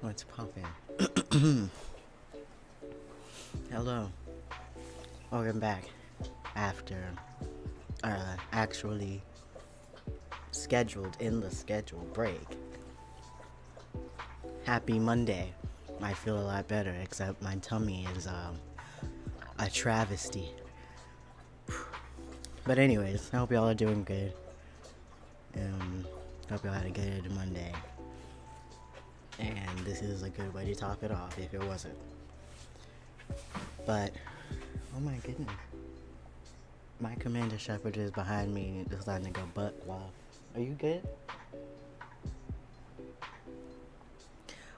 What's poppin'? Hello. Welcome back after actually scheduled in the schedule break. Happy Monday. I feel a lot better, except my tummy is a travesty. But anyways, I hope y'all are doing good. Hope y'all had a good Monday. And this is a good way to top it off if it wasn't. But, oh my goodness. My Commander Shepard is behind me deciding to go butt wild. Are you good?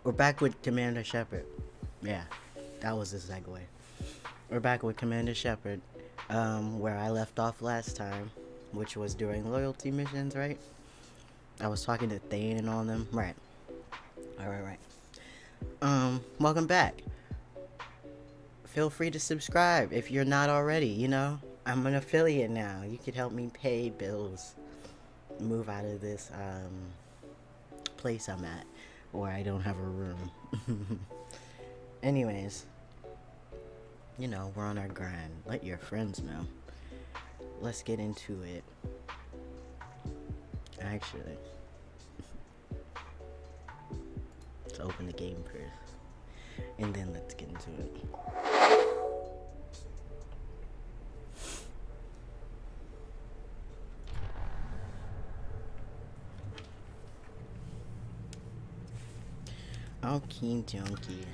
We're back with Commander Shepard. Yeah, that was the segue. We're back with Commander Shepard, where I left off last time, which was during loyalty missions, right? I was talking to Thane and all them. Right. Right. Welcome back. Feel free to subscribe if you're not already, you know? I'm an affiliate now. You could help me pay bills. Move out of this, place I'm at, where I don't have a room. Anyways, you know, we're on our grind. Let your friends know. Let's get into it. Actually, let's open the game first, and then let's get into it. Okie dokie.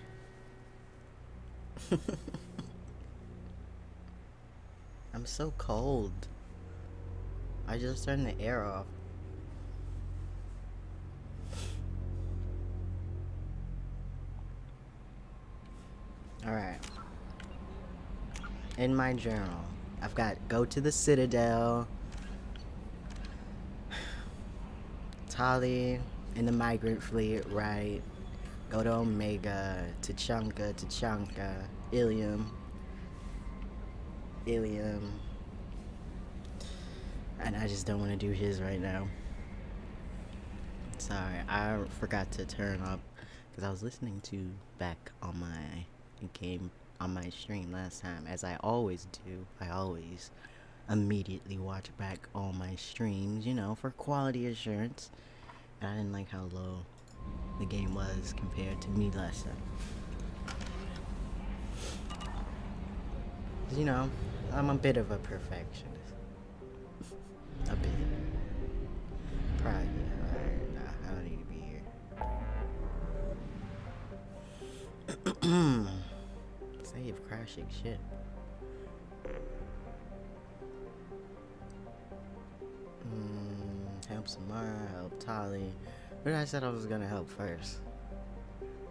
I'm so cold. I just turned the air off. Alright. In my journal, I've got go to the Citadel, Tali in the migrant fleet, right? Go to Omega, Tachanka, Ilium. And I just don't want to do his right now. Sorry, I forgot to turn up because I was listening to back on my stream last time, as I always do. I always immediately watch back all my streams, you know, for quality assurance. And I didn't like how low the game was compared to me last time. 'Cause, you know, I'm a bit of a perfectionist. A bit. Probably. Nah, I don't need to be here. Save crashing ship. Help Samara, help Tali. But I said I was gonna help first.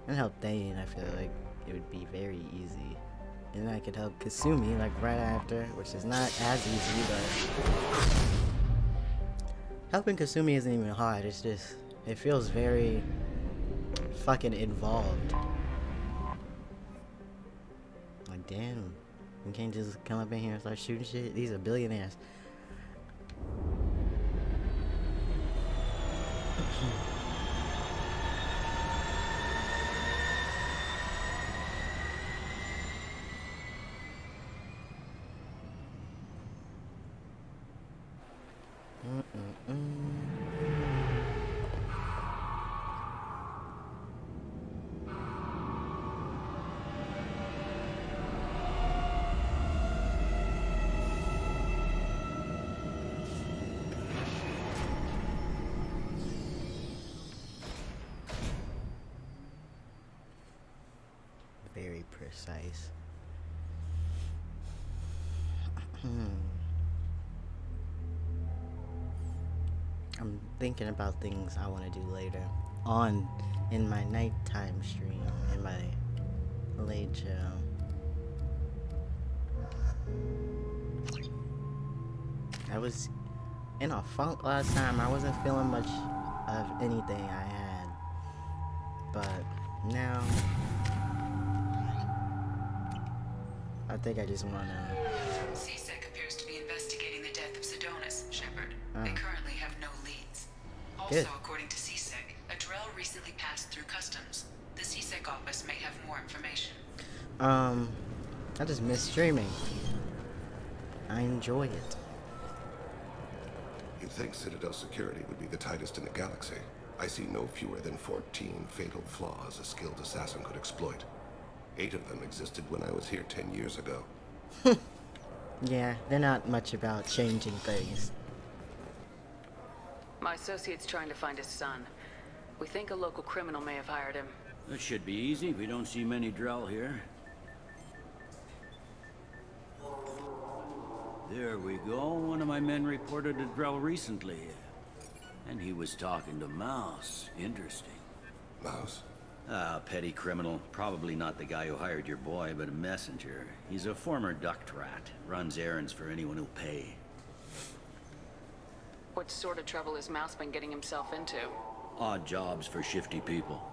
And help Thane, I feel like it would be very easy. And I could help Kasumi, like, right after, which is not as easy, but helping Kasumi isn't even hard. It's just, it feels very fucking involved. Like, damn, we can't just come up in here and start shooting shit. These are billionaires. Very precise. I'm thinking about things I want to do later on in my nighttime stream, in my late show. I was in a funk last time. I wasn't feeling much of anything I had, but now I think I just want to... CSEC appears to be investigating the death of Sedonis, Shepard. They currently have no leads. Also, Good. according to CSEC, a A Drell recently passed through customs. The CSEC office may have more information. I just miss streaming. I enjoy it. You'd think Citadel security would be the tightest in the galaxy. I see no fewer than 14 fatal flaws a skilled assassin could exploit. 8 of them existed when I was here 10 years ago. Yeah, they're not much about changing things. My associate's trying to find his son. We think a local criminal may have hired him. That should be easy. We don't see many Drell here. There we go. One of my men reported a Drell recently. And he was talking to Mouse. Interesting. Mouse? Ah, petty criminal. Probably not the guy who hired your boy, but a messenger. He's a former duct rat. Runs errands for anyone who'll pay. What sort of trouble has Mouse been getting himself into? Odd jobs for shifty people.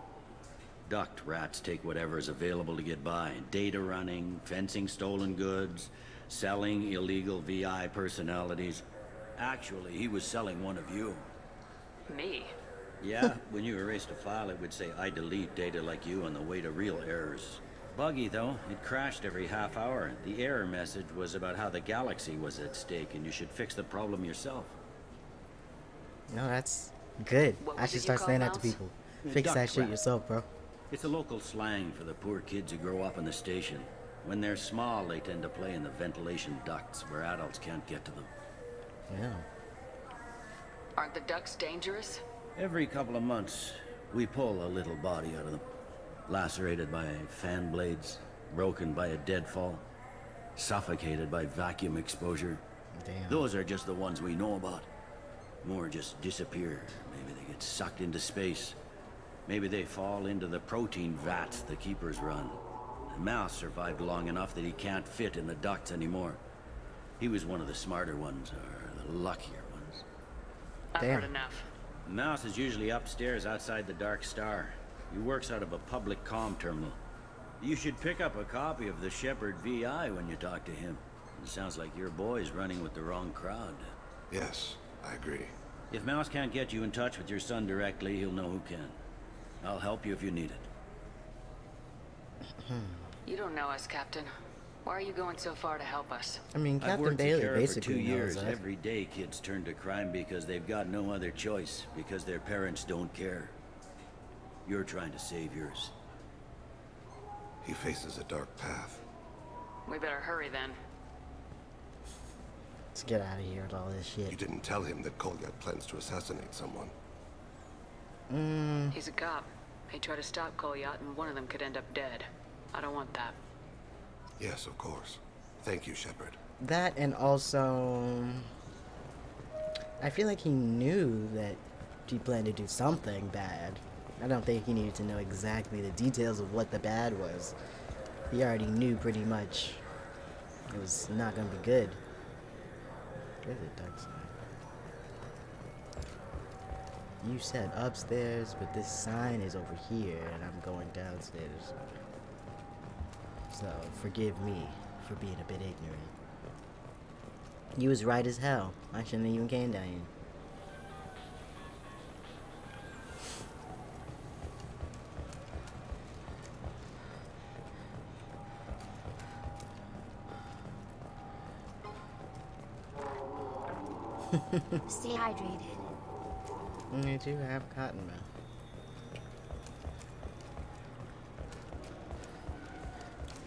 Duct rats take whatever is available to get by. Data running, fencing stolen goods, selling illegal VI personalities. Actually, he was selling one of you. Me? Yeah, when you erased a file, it would say, I delete data like you on the way to real errors. Buggy, though. It crashed every half hour. The error message was about how the galaxy was at stake, and you should fix the problem yourself. No, that's good. What I was should it you start called, saying that to Mouse? people. Yeah, Fix duct that shit rat. yourself, bro. It's a local slang for the poor kids who grow up in the station. When they're small, they tend to play in the ventilation ducts where adults can't get to them. Yeah. Aren't the ducks dangerous? Every couple of months, we pull a little body out of them. Lacerated by fan blades, broken by a deadfall, suffocated by vacuum exposure. Damn. Those are just the ones we know about. More just disappear. Maybe they get sucked into space. Maybe they fall into the protein vats the keepers run. The Mouse survived long enough that he can't fit in the ducts anymore. He was one of the smarter ones, or the luckier ones. I've Damn. heard enough. Mouse is usually upstairs outside the Dark Star. He works out of a public comm terminal. You should pick up a copy of the Shepherd VI when you talk to him. It sounds like your boy's running with the wrong crowd. Yes, I agree. If Mouse can't get you in touch with your son directly, he'll know who can. I'll help you if you need it. You don't know us, Captain. Why are you going so far to help us? I mean, I've Captain worked at Bailey Kara for basically 2 knows years. us. Every day kids turn to crime because they've got no other choice, because their parents don't care. You're trying to save yours. He faces a dark path. We better hurry then. Let's get out of here with all this You shit. didn't tell him that Kolyat plans to assassinate someone. He's a cop. He tried to stop Kolyat and one of them could end up dead. I don't want that. Yes, of course. Thank you, Shepard. That, and also, I feel like he knew that he planned to do something bad. I don't think he needed to know exactly the details of what the bad was. He already knew pretty much it was not gonna be good. There's a dark side. You said upstairs, but this sign is over here, and I'm going downstairs. So, forgive me for being a bit ignorant. You was right as hell. I shouldn't have even came down here. Stay hydrated. You do have cotton mouth.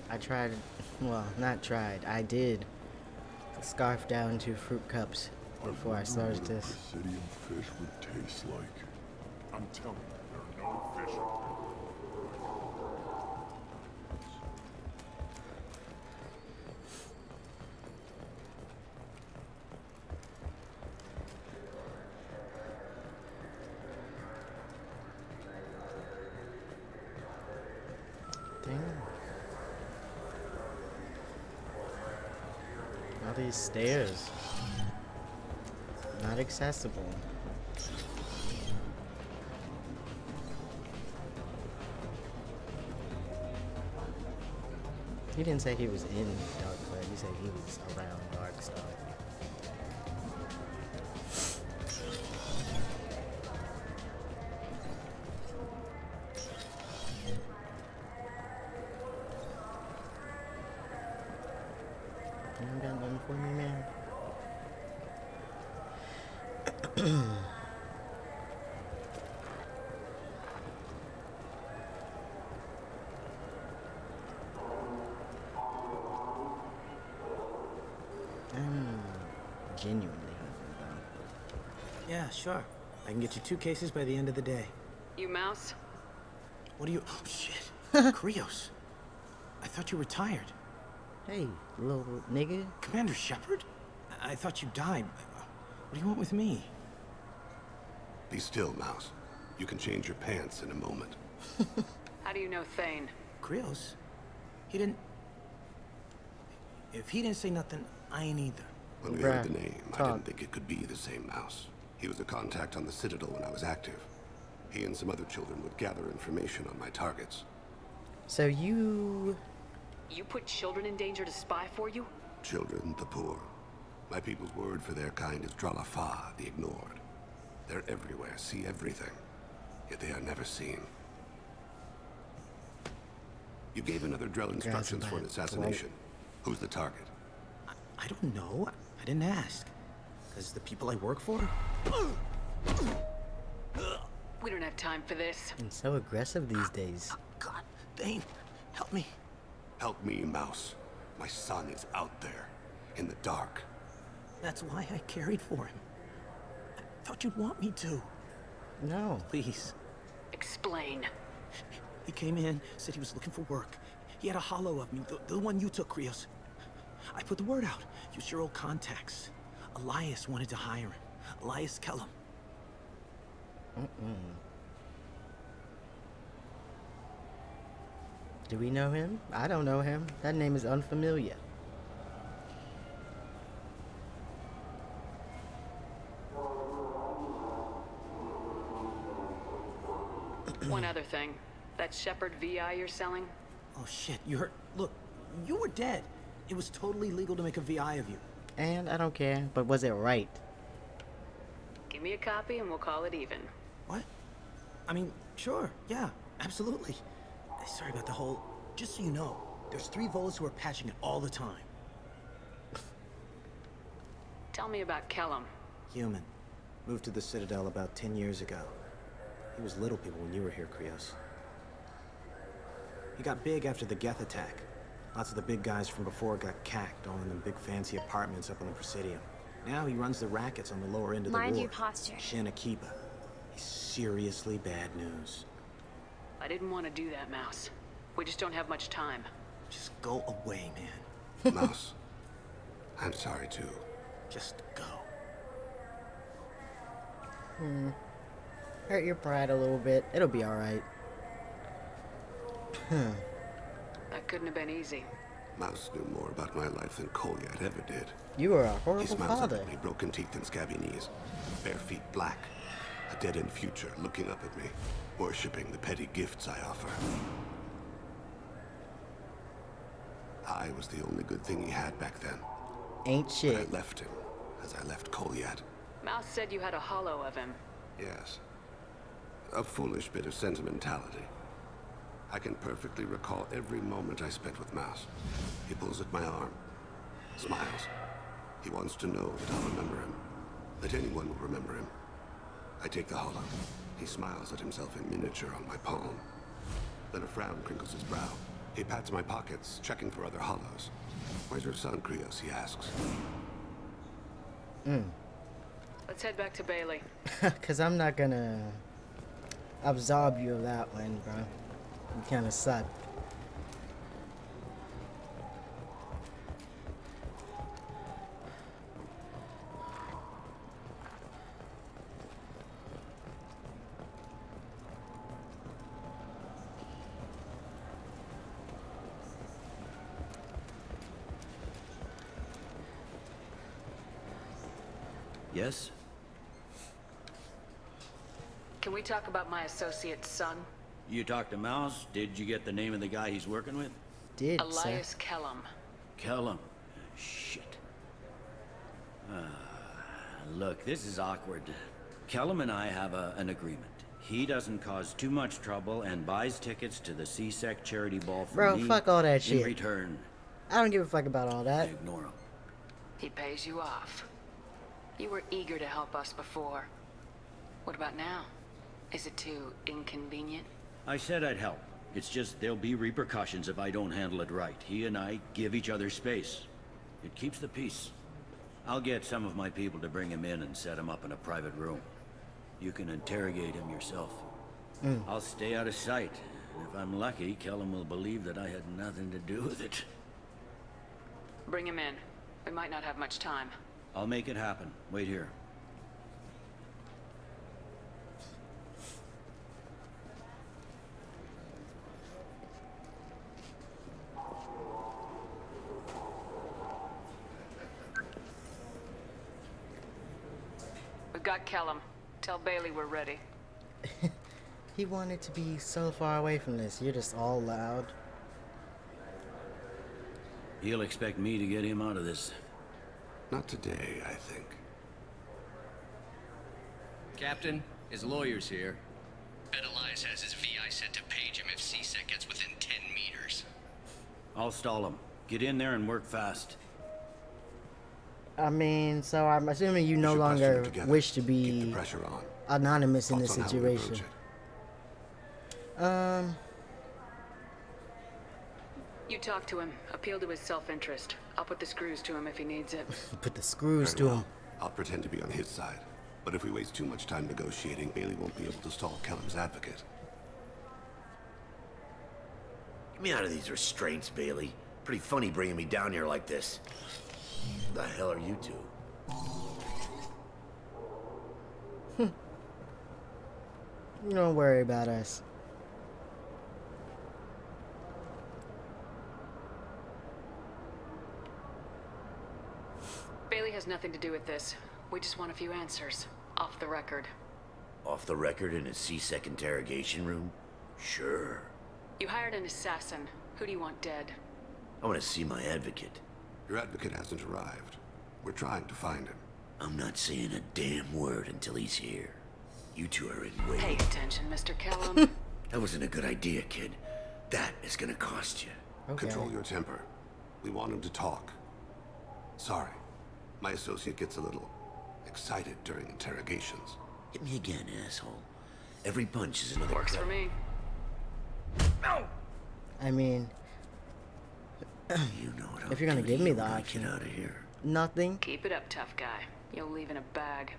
I tried, well, not tried. I did scarf down 2 fruit cups before I started what this. a Presidium fish would taste like. I'm telling you, there are no fish. Damn. All these stairs. Not accessible. He didn't say he was in Dark Side, he said he was around Dark Star. genuinely hungry, bro. Yeah, sure. I can get you 2 cases by the end of the day. You mouse? What are you... Oh, shit. Krios. I thought you retired. Hey, little nigga. Commander Shepard? I thought you died. What do you want with me? Be still, Mouse. You can change your pants in a moment. How do you know Thane? Krios? He didn't... If he didn't say nothing, I ain't either. When we Bruh, heard the name, I talk. didn't think it could be the same Mouse. He was a contact on the Citadel when I was active. He and some other children would gather information on my targets. So you... You put children in danger to spy for you? Children, the poor. My people's word for their kind is Dralafa, the ignored. They're everywhere, see everything. Yet they are never seen. You gave another drill instructions for an assassination. Who's the target? I don't know. I didn't ask. Because the people I work for? We don't have time for this. I'm so aggressive these days. God, Thane, help me. Help me, Mouse. My son is out there, in the dark. That's why I carried for him. I thought you'd want me to. No. Please. Explain. He came in, said he was looking for work. He had a hollow of me, the one you took, Krios. I put the word out. Use your old contacts. Elias wanted to hire him. Elias Kellum. Do we know him? I don't know him. That name is unfamiliar. One other thing. That Shepard VI you're selling? Oh shit, you heard? Look, you were dead. It was totally legal to make a VI of you. And I don't care, but was it right? Give me a copy and we'll call it even. What? I mean, sure, yeah, absolutely. Sorry about the whole... Just so you know, there's 3 Volas who are patching it all the time. Tell me about Kellum. Human. Moved to the Citadel about 10 years ago. He was little people when you were here, Krios. He got big after the Geth attack. Lots of the big guys from before got cacked, all in them big fancy apartments up on the Presidium. Now he runs the rackets on the lower end of the Mind war. your posture. Shanakiba. He's seriously bad news. I didn't want to do that, Mouse. We just don't have much time. Just go away, man. Mouse, I'm sorry too. Just go. Hurt your pride a little bit. It'll be alright. That couldn't have been easy. Mouse knew more about my life than Kolyat ever did. You were a He horrible smiles father. up at me, broken teeth and scabby knees, bare feet black, a dead-end future looking up at me, worshipping the petty gifts I offer. I was the only good thing he had back then. Ain't But I shit. left him, as I left Kolyat. Mouse said you had a hollow of him. Yes. A foolish bit of sentimentality. I can perfectly recall every moment I spent with Mouse. He pulls at my arm, smiles. He wants to know that I'll remember him, that anyone will remember him. I take the hollow. He smiles at himself in miniature on my palm. Then a frown crinkles his brow. He pats my pockets, checking for other hollows. Where's your son, Krios? He asks. Let's head back to Bailey. Cause I'm not gonna absolve you of that one, bro. You kinda suck. Yes? Can we talk about my associate's son? You talked to Mouse? Did you get the name of the guy he's working with? Did, sir. Elias Kellum. Kellum. Shit. Look, this is awkward. Kellum and I have an agreement. He doesn't cause too much trouble and buys tickets to the CSEC charity ball for Bro, me. fuck all that In shit. return, I don't give a fuck about all I that. ignore him. He pays you off. You were eager to help us before. What about now? Is it too inconvenient? I said I'd help. It's just there'll be repercussions if I don't handle it right. He and I give each other space. It keeps the peace. I'll get some of my people to bring him in and set him up in a private room. You can interrogate him yourself. I'll stay out of sight. And if I'm lucky, Kellum will believe that I had nothing to do with it. Bring him in. We might not have much time. I'll make it happen. Wait here. We've got Kellum. Tell Bailey we're ready. He wanted to be so far away from this. You're just all loud. He'll expect me to get him out of this. Not today, I think. Captain, his lawyer's here. Bet Elias has his VI set to page him if C-Sec gets within 10 meters. I'll stall him. Get in there and work fast. I mean, so I'm assuming you We no should question longer them together. wish to Keep the be pressure on. anonymous in this Thoughts on how we situation. approach it? You talk to him. Appeal to his self-interest. I'll put the screws to him if he needs it. Put the screws Very to well. him. I'll pretend to be on his side. But if we waste too much time negotiating, Bailey won't be able to stall Kellum's advocate. Get me out of these restraints, Bailey. Pretty funny bringing me down here like this. The hell are you two? Don't worry about us. Bailey has nothing to do with this. We just want a few answers. Off the record. Off the record in a C-Sec interrogation room? Sure. You hired an assassin. Who do you want dead? I want to see my advocate. Your advocate hasn't arrived. We're trying to find him. I'm not saying a damn word until he's here. You two are in Pay way. attention, Mr. Kellum. That wasn't a good idea, kid. That is gonna cost you. Okay. Control your temper. We want him to talk. Sorry. My associate gets a little excited during interrogations. Hit me again, asshole. Every punch is another Works for me. I mean, You know what if you're gonna give me the Get option, out of here. nothing. Keep it up, tough guy. You'll leave in a bag.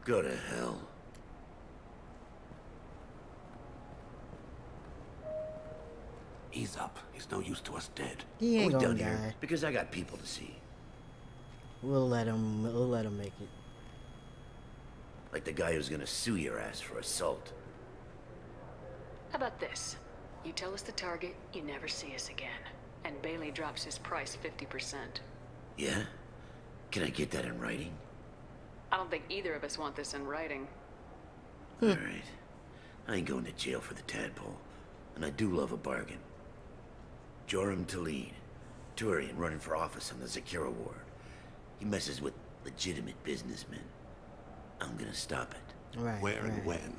Go to hell. Ease up. He's no use to us dead. He ain't We gonna done die. here because I got people to see. We'll let him make it. Like the guy who's gonna sue your ass for assault. How about this? You tell us the target, you never see us again. And Bailey drops his price 50%. Yeah? Can I get that in writing? I don't think either of us want this in writing. Alright. I ain't going to jail for the tadpole. And I do love a bargain. Joram Talid. Turian running for office on the Zakira ward. He messes with legitimate businessmen. I'm gonna stop it. Right. Where right. and when?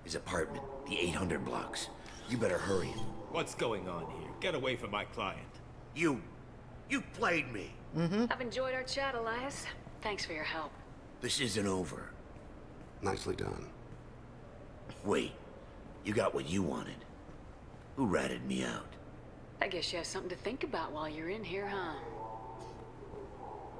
His apartment, the 800 blocks. You better hurry it. What's going on here? Get away from my client. You played me. I've enjoyed our chat, Elias. Thanks for your help. This isn't over. Nicely done. Wait, you got what you wanted. Who ratted me out? I guess you have something to think about while you're in here, huh?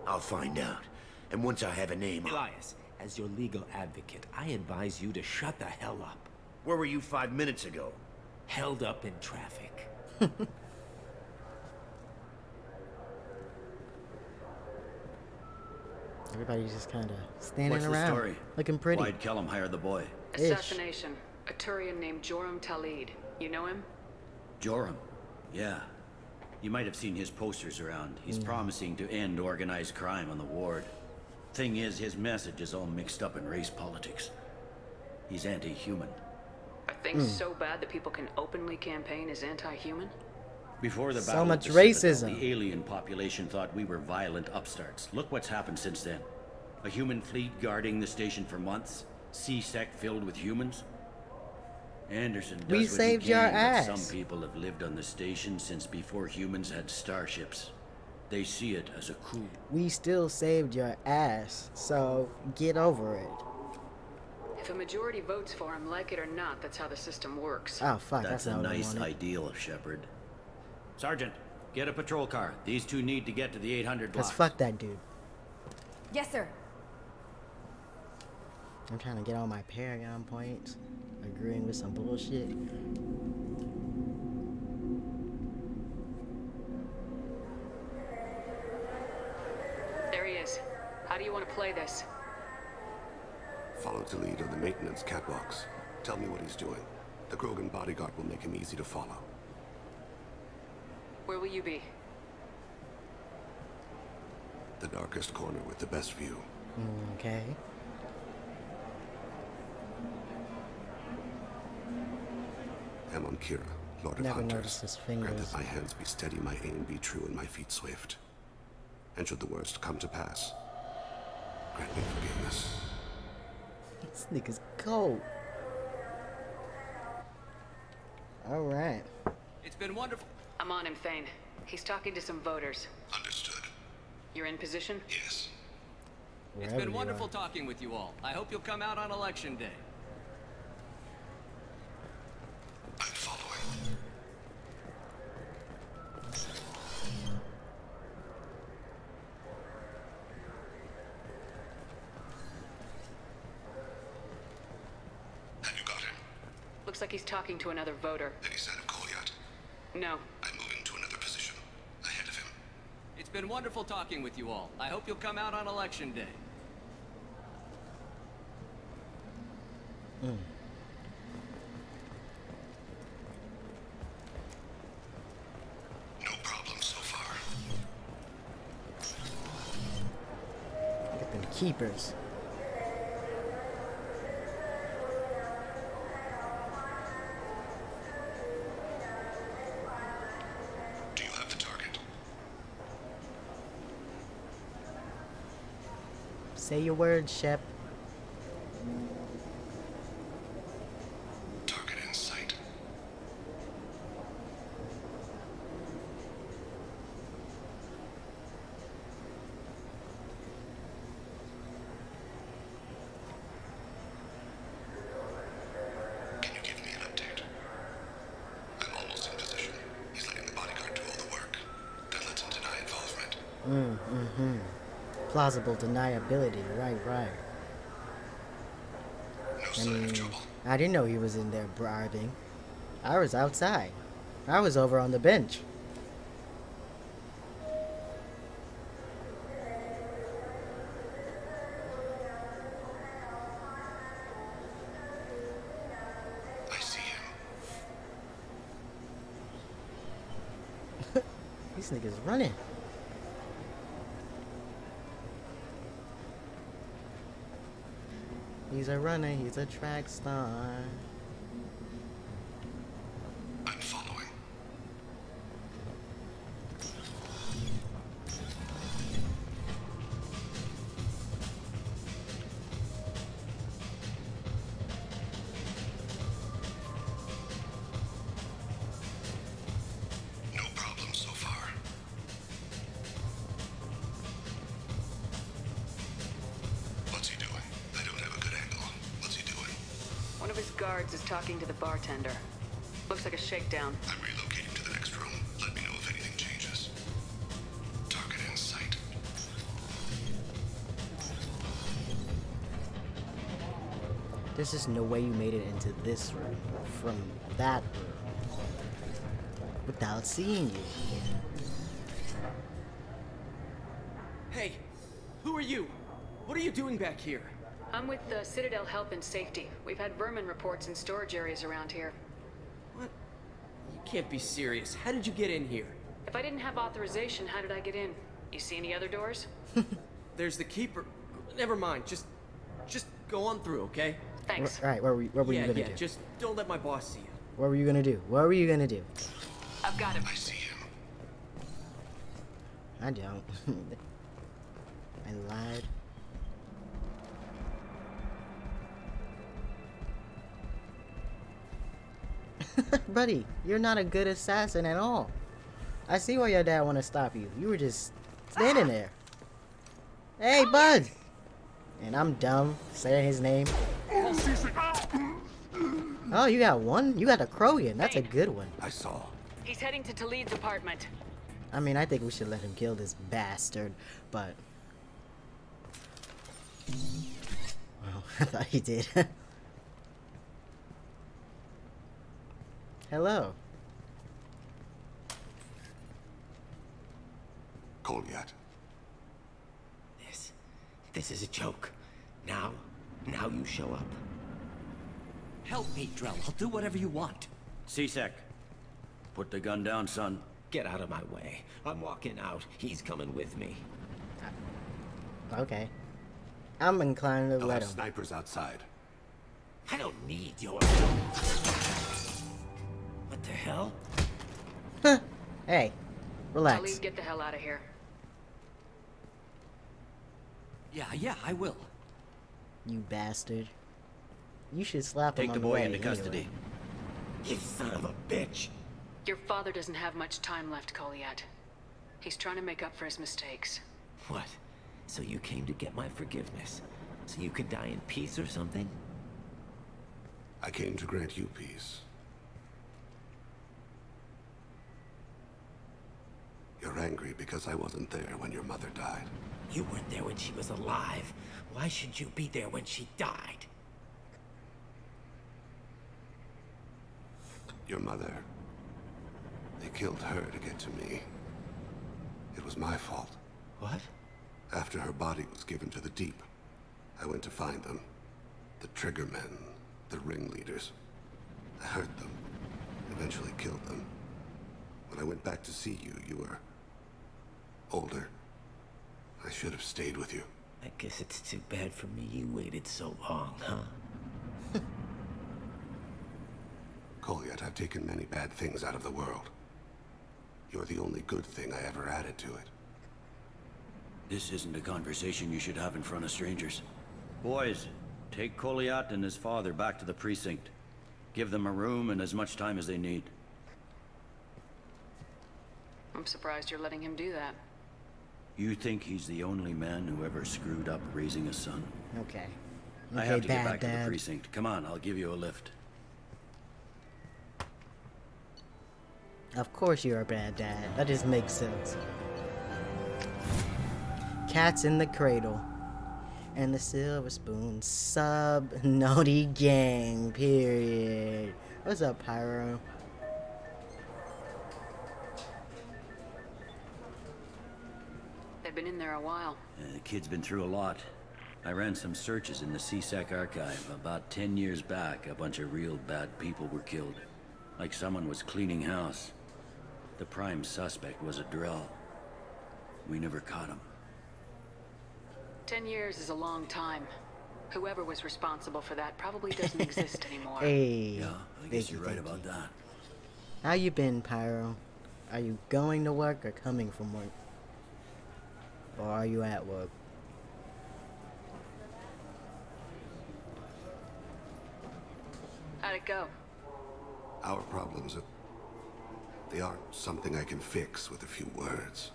I'll find out. And once I have a name, Elias, as your legal advocate, I advise you to shut the hell up. where were you 5 minutes ago? Held up in traffic. Everybody's just kind of standing What's around, the story? looking pretty. Why'd Kellum hire the boy? Ish. Assassination. A Turian named Joram Talid. You know him? Joram. Yeah. You might have seen his posters around. He's promising to end organized crime on the ward. Thing is, his message is all mixed up in race politics. He's anti-human. Are things so bad that people can openly campaign as anti-human? Before the So battle much of the Citadel, racism. the alien population thought we were violent upstarts. Look what's happened since then. A human fleet guarding the station for months. C-Sec filled with humans. Anderson does We what saved he your can, but ass. some people have lived on the station since before humans had starships. They see it as a coup. We still saved your ass, so get over it. If a majority votes for him, like it or not, that's how the system works. Oh fuck, that's, That's a not what I nice wanted. ideal, Shepard. Sergeant, get a patrol car. These two need to get to the 800 blocks. Cause fuck that dude. Yes, sir. I'm trying to get all my Paragon points. Agreeing with some bullshit. There he is. How do you want to play this? Follow to lead on the maintenance catwalks. Tell me what he's doing. The Krogan bodyguard will make him easy to follow. Where will you be? The darkest corner with the best view. Okay. I'm on Kira, Lord of Never Hunters. noticed his Grant fingers. that my hands be steady, my aim be true, and my feet swift. And should the worst come to pass, grant me forgiveness. This nigga's cold. Alright. It's been wonderful. I'm on him, Thane. He's talking to some voters. Understood. You're in position? Yes. It's Wherever been you wonderful are. talking with you all. I hope you'll come out on election day. I'm following. Have you got him? Looks like he's talking to another voter. Any sign of Cole yet? No. I'm moving to another position. Ahead of him. It's been wonderful talking with you all. I hope you'll come out on election day. No problem so far. Get them keepers. Do you have the target? Say your words, Shep. Target in sight. Can you give me an update? I'm almost in position. He's letting the bodyguard do all the work. That lets him deny involvement. Plausible deniability. Right. No sign of trouble. I didn't know he was in there bribing. I was outside. I was over on the bench. I see him. These niggas running. He's a runner, he's a track star. I'm following. No problem so far. What's he doing? I don't have a good angle. What's he doing? One of his guards is talking to the bartender. Looks like a shakedown. I'm relocating to the next room. Let me know if anything changes. Target in sight. There's just no way you made it into this room from that room without seeing you. Hey, who are you? What are you doing back here? I'm with the Citadel Health and Safety. We've had vermin reports in storage areas around here. What? You can't be serious. How did you get in here? If I didn't have authorization, how did I get in? You see any other doors? There's the keeper. Never mind. Just go on through, okay? Thanks. Right, what were you gonna do? Just don't let my boss see you. What were you gonna do? What were you gonna do? I've got him. I see him. I don't. I lied. Buddy, you're not a good assassin at all. I see why your dad want to stop you. You were just standing there. Hey, bud! And I'm dumb saying his name. Oh, you got one? You got a Krogan. That's a good one. I saw. He's heading to Talid's apartment. I mean, I think we should let him kill this bastard, but Well, I thought he did. Hello. Goliath. This is a joke. Now you show up. Help me, Drell. I'll do whatever you want. C-Sec, put the gun down, son. Get out of my way. I'm walking out. He's coming with me. Okay. I'm inclined to They'll let have him. snipers outside. I don't need your... What the hell? Hey, relax. Talib, get the hell out of here. Yeah, I will. You bastard. You should slap Take him the on boy way, into custody. anyway. You son of a bitch! Your father doesn't have much time left, Goliath. He's trying to make up for his mistakes. What? So you came to get my forgiveness? So you could die in peace or something? I came to grant you peace. You're angry because I wasn't there when your mother died. You weren't there when she was alive. Why should you be there when she died? Your mother. They killed her to get to me. It was my fault. What? After her body was given to the deep, I went to find them. The triggermen, the ringleaders. I hurt them, eventually killed them. When I went back to see you, you were older. I should have stayed with you. I guess it's too bad for me you waited so long, huh? Goliath, I've taken many bad things out of the world. You're the only good thing I ever added to it. This isn't a conversation you should have in front of strangers. Boys, take Goliath and his father back to the precinct. Give them a room and as much time as they need. I'm surprised you're letting him do that. You think he's the only man who ever screwed up raising a son? Okay. I have to get Dad, back to the Dad. precinct. Come on, I'll give you a lift. Of course you're a bad dad. That just makes sense. Cats in the Cradle. And the Silver Spoon. Sub-Noti Gang. Period. What's up, Pyro? They've been in there a while. The kid's been through a lot. I ran some searches in the C-Sec archive. About 10 years back, a bunch of real bad people were killed. Like someone was cleaning house. The prime suspect was a Drell. We never caught him. 10 years is a long time. Whoever was responsible for that probably doesn't exist anymore. Hey. Yeah, I guess you're right about that. How you been, Pyro? Are you going to work or coming from work? Or are you at work? How'd it go? Our problems, they aren't something I can fix with a few words.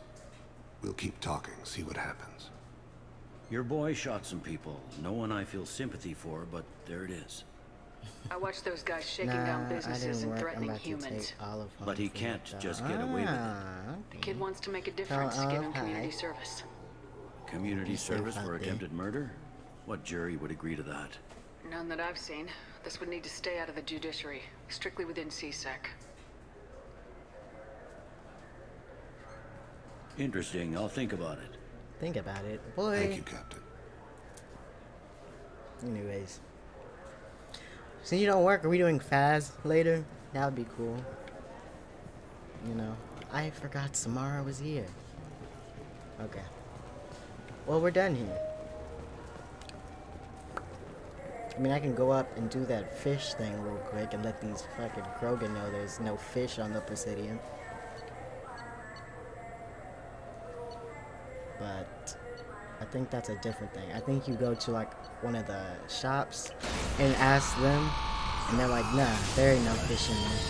We'll keep talking, see what happens. Your boy shot some people. No one I feel sympathy for, but there it is. I watched those guys shaking Nah, down I businesses didn't and work. I'm threatening about to humans. take Olive home But he for can't the just job. get away with it. The kid wants to make a difference to give him community service. Community Be safe service out for there. attempted murder? What jury would agree to that? None that I've seen. This would need to stay out of the judiciary, strictly within C-Sec. Interesting. I'll think about it. Think about it. Boy. Thank you, Captain. Anyways. So you don't work, are we doing Faz later? That would be cool. You know. I forgot Samara was here. Okay. Well, we're done here. I mean, I can go up and do that fish thing real quick and let these fucking Krogan know there's no fish on the Presidium. But I think that's a different thing. I think you go to like one of the shops and ask them, and they're like, nah, there ain't no fish in there.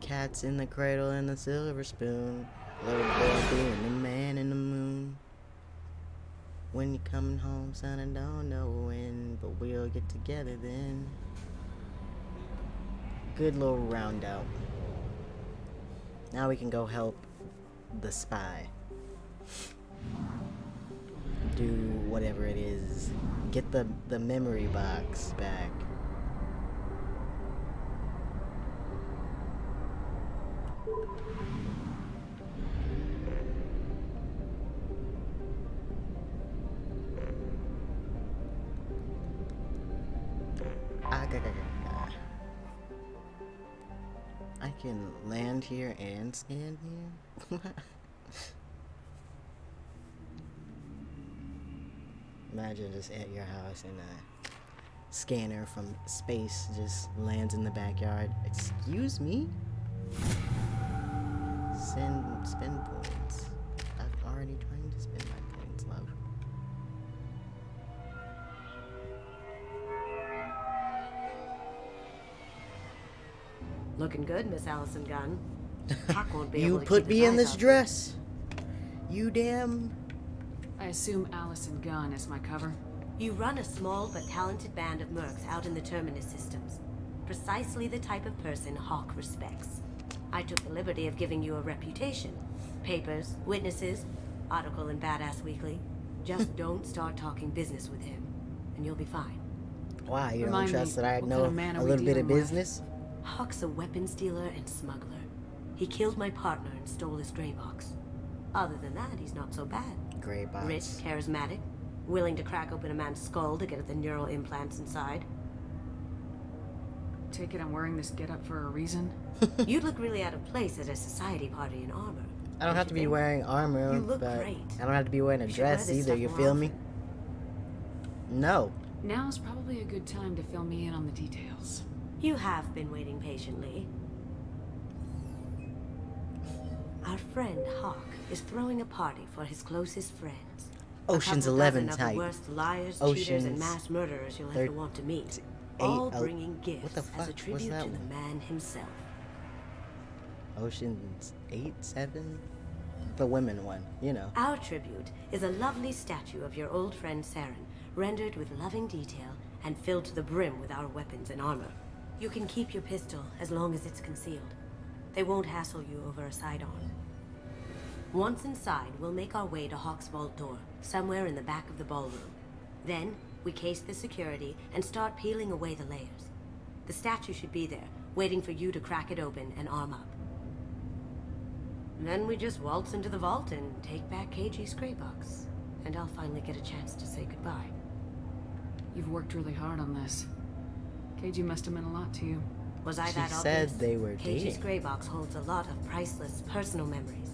Cats in the cradle and the silver spoon. Little boy being the man in the moon. When you coming home, son, I don't know when, but we'll get together then. Good little round out. Now we can go help the spy. Do whatever it is. Get the memory box back. I can land here and scan here. Imagine just at your house and a scanner from space just lands in the backyard. Excuse me? Spend points. I'm already trying to spend my points, love. Looking good, Miss Allison Gunn. Hawk won't be able You to put keep me his in eyes this off you. dress. You damn. I assume Allison Gunn is my cover. You run a small but talented band of mercs out in the Terminus systems. Precisely the type of person Hawk respects. I took the liberty of giving you a reputation. Papers, witnesses, article in Badass Weekly. Just don't start talking business with him, and you'll be fine. Why? You don't Remind me, trust that I what know kind of man a are we little bit of dealing with? business? Hawk's a weapons dealer and smuggler. He killed my partner and stole his gray box. Other than that, he's not so bad. Gray box. Rich, charismatic, willing to crack open a man's skull to get at the neural implants inside. Take it I'm wearing this getup for a reason? You'd look really out of place at a society party in armor. I don't have to be wearing armor, You look but great. I don't have to be wearing a You should wear dress this either, stuff you more feel me? often. No. Now's probably a good time to fill me in on the details. You have been waiting patiently. Our friend Hawk is throwing a party for his closest friends. Ocean's a couple 11 dozen of type. the worst liars, cheaters, Ocean's and mass murderers you'll thir- ever want to meet. 8, All bringing gifts what the as a fuck was tribute that to the one? man himself. Ocean's 8, 7? The women one, you know. Our tribute is a lovely statue of your old friend Saren, rendered with loving detail and filled to the brim with our weapons and armor. You can keep your pistol as long as it's concealed. They won't hassle you over a sidearm. Once inside, we'll make our way to Hawk's vault door, somewhere in the back of the ballroom. Then, we case the security and start peeling away the layers. The statue should be there, waiting for you to crack it open and arm up. Then we just waltz into the vault and take back KG's gray box. And I'll finally get a chance to say goodbye. You've worked really hard on this. KG must have meant a lot to you. Was I She that said obvious? they were KG's dating. gray box holds a lot of priceless personal memories.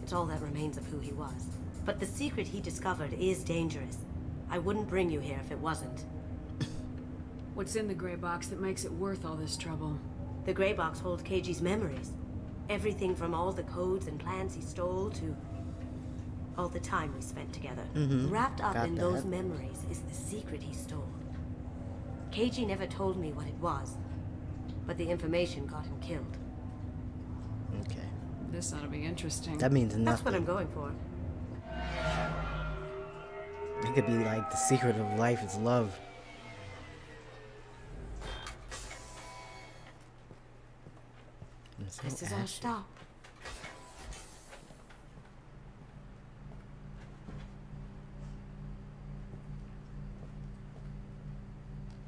It's all that remains of who he was. But the secret he discovered is dangerous. I wouldn't bring you here if it wasn't. What's in the gray box that makes it worth all this trouble? The gray box holds KG's memories. Everything from all the codes and plans he stole to all the time we spent together. Wrapped up Got in that. those memories is the secret he stole. KG never told me what it was, but the information got him killed. Okay. This ought to be interesting. That means nothing. That's what I'm going for. It could be like the secret of life is love. I'm so This is our ashy. stop.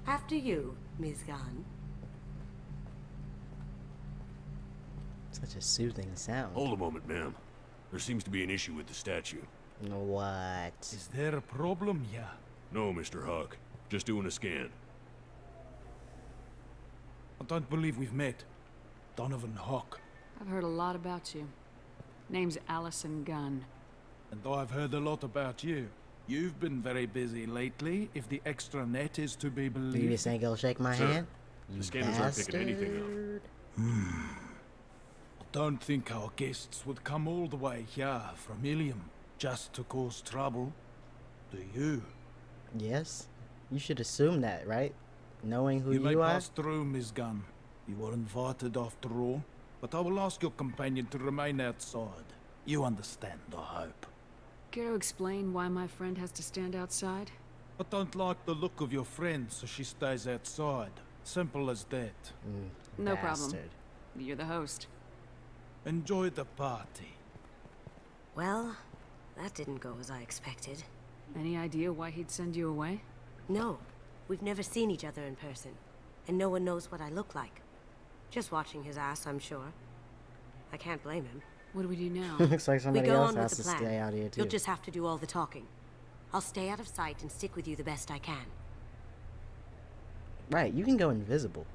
After you, Ms. Gunn. Such a soothing sound. Hold a moment, ma'am. There seems to be an issue with the statue. What? Is there a problem here? No, Mr. Huck. Just doing a scan. I don't believe we've met. Donovan Hawk. I've heard a lot about you. Name's Allison Gunn. And I've heard a lot about you. You've been very busy lately, if the extra net is to be Do you believed. just ain't gonna shake my Sir, hand? the scanners aren't picking anything up. I don't think our guests would come all the way here from Ilium just to cause trouble. Do you? Yes. You should assume that, right? Knowing who You may you are. pass through, Ms. Gunn. You were invited after all, but I will ask your companion to remain outside. You understand, I hope. Care to explain why my friend has to stand outside? I don't like the look of your friend, so she stays outside. Simple as that. No problem. Bastard. You're the host. Enjoy the party. Well, that didn't go as I expected. Any idea why he'd send you away? No, we've never seen each other in person, and no one knows what I look like. Just watching his ass, I'm sure. I can't blame him. What do we do now? Looks like somebody we go else on with has the to plan. stay out here too. You'll just have to do all the talking. I'll stay out of sight and stick with you the best I can. Right, you can go invisible.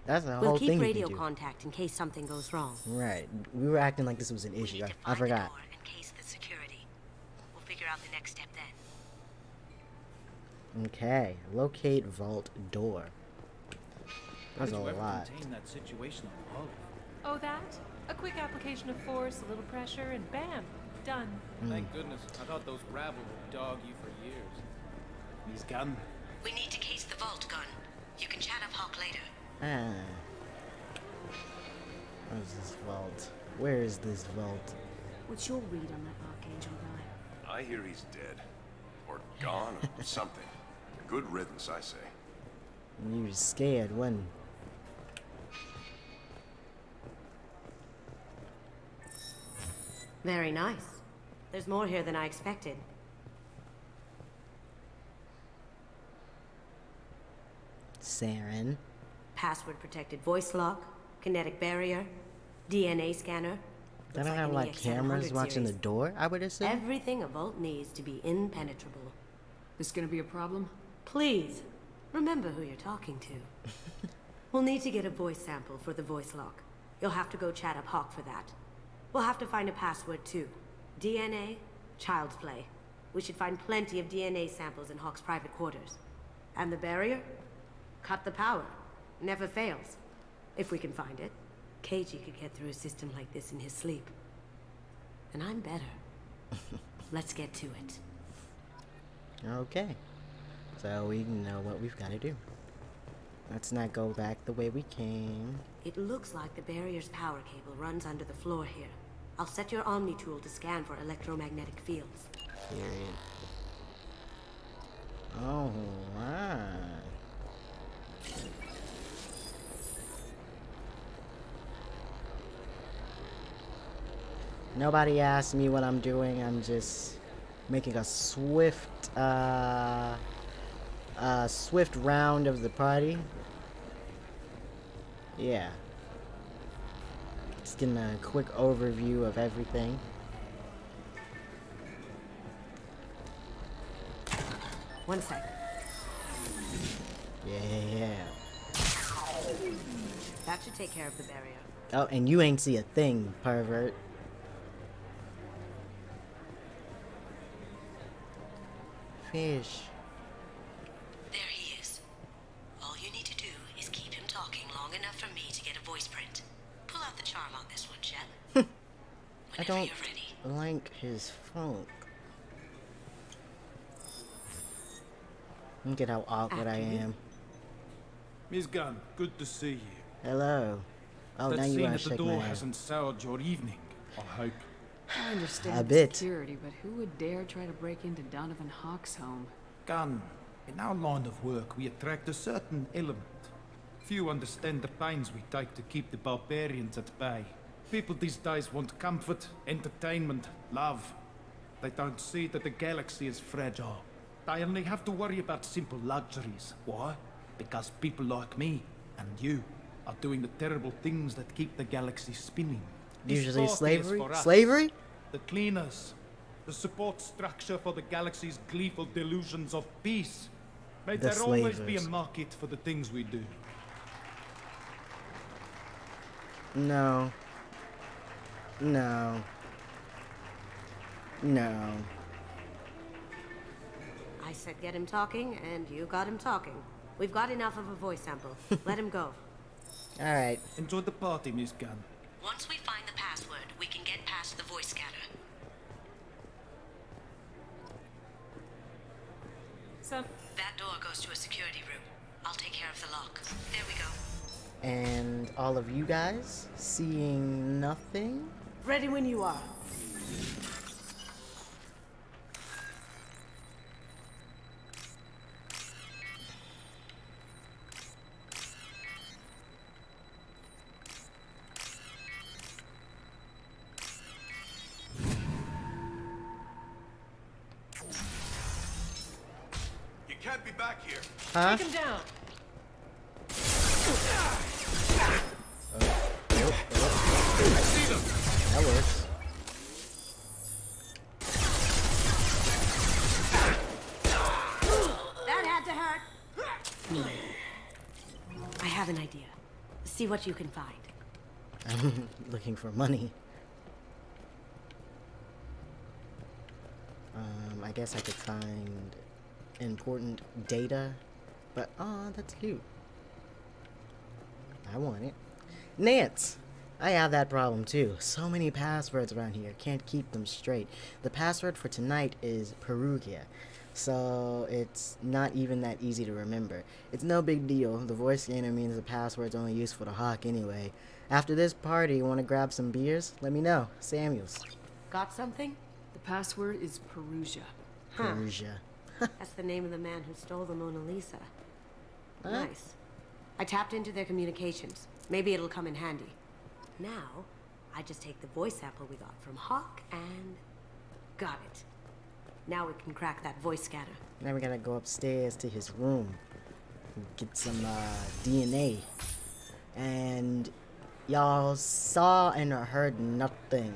That's the We'll whole keep thing radio you can do. contact in case something goes wrong. Right, we were acting like this was an issue. I forgot. In case the security. We'll figure out the next step then. Okay, locate vault door. That's a lot. That situation on Hull? Oh, that? A quick application of force, a little pressure, and bam, done. Thank goodness. I thought those rabble would dog you for years. He's gone. We need to case the vault, gun. You can chat up Hawk later. Where's this vault? Where is this vault? What's your read on that Archangel guy? I hear he's dead. Or gone, or something. Good riddance, I say. You were scared, wasn't you? Very nice. There's more here than I expected. Saren. Password protected voice lock, kinetic barrier, DNA scanner. They Looks don't have an like cameras EX700 watching the series. door, I would assume. Everything a vault needs to be impenetrable. This gonna be a problem? Please, remember who you're talking to. We'll need to get a voice sample for the voice lock. You'll have to go chat up Hawk for that. We'll have to find a password too. DNA, child's play. We should find plenty of DNA samples in Hawk's private quarters. And the barrier? Cut the power. Never fails. If we can find it. KG could get through a system like this in his sleep. And I'm better. Let's get to it. Okay. So we know what we've got to do. Let's not go back the way we came. It looks like the barrier's power cable runs under the floor here. I'll set your Omni tool to scan for electromagnetic fields. Period. Oh, right. Nobody asked me what I'm doing. I'm just making a swift round of the party. Yeah. Just getting a quick overview of everything. One sec. Yeah. That should take care of the barrier. Oh, and you ain't see a thing, pervert. Fish. There he is. All you need to do is keep him talking long enough for me to get a voice print. Pull out the charm on this one, Chet. I don't like his funk. Look at how awkward I am. Miss Gunn, good to see you. Hello. Oh, that now you scene wanna at the shake my door hand. hasn't soured your evening, I hope. I understand A the bit. security, but who would dare try to break into Donovan Hawk's home? Gunn, in our line of work, we attract a certain element. Few understand the pains we take to keep the barbarians at bay. People these days want comfort, entertainment, love. They don't see that the galaxy is fragile. They only have to worry about simple luxuries. Why? Because people like me and you are doing the terrible things that keep the galaxy spinning. This Usually party is slavery? for us. Slavery? The cleaners. The support structure for the galaxy's gleeful delusions of peace. May The there always be a slavers. market for the things we do. No. No. No. I said get him talking, and you got him talking. We've got enough of a voice sample. Let him go. Alright. Enjoy the party, Miss Gunn. Once we find the password, we can get past the voice scanner. That door goes to a security room. I'll take care of the lock. There we go. And all of you guys seeing nothing? Ready when you are. can't be back here. Huh? Take him down. I see them. That works. That had to hurt. I have an idea. See what you can find. I'm looking for money. I guess I could find important data, but oh, that's cute. I want it. Nance! I have that problem too. So many passwords around here. Can't keep them straight. The password for tonight is Perugia, so it's not even that easy to remember. It's no big deal. The voice scanner means the password's only useful to Hawk anyway. After this party, you want to grab some beers? Let me know. Samuels. Got something? The password is Perugia. Perugia. That's the name of the man who stole the Mona Lisa. Nice. I tapped into their communications. Maybe it'll come in handy. Now, I just take the voice sample we got from Hawk and... got it. Now we can crack that voice scanner. Now we gotta go upstairs to his room. Get some DNA. And y'all saw and heard nothing.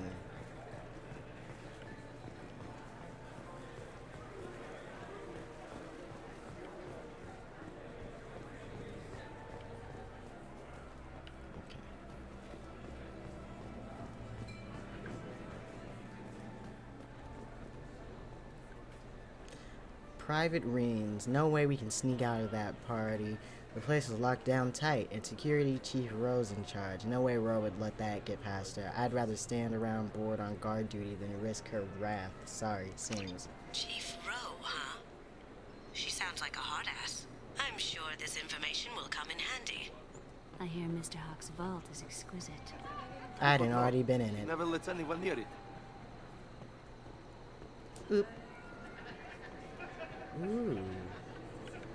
Private rings. No way we can sneak out of that party. The place is locked down tight, and Security Chief Ro's in charge. No way Ro would let that get past her. I'd rather stand around bored on guard duty than risk her wrath. Sorry, Sims. Chief Ro, huh? She sounds like a hard ass. I'm sure this information will come in handy. I hear Mr. Hawk's vault is exquisite. I hadn't already been in it. Never lets anyone near it. Oop. Ooh.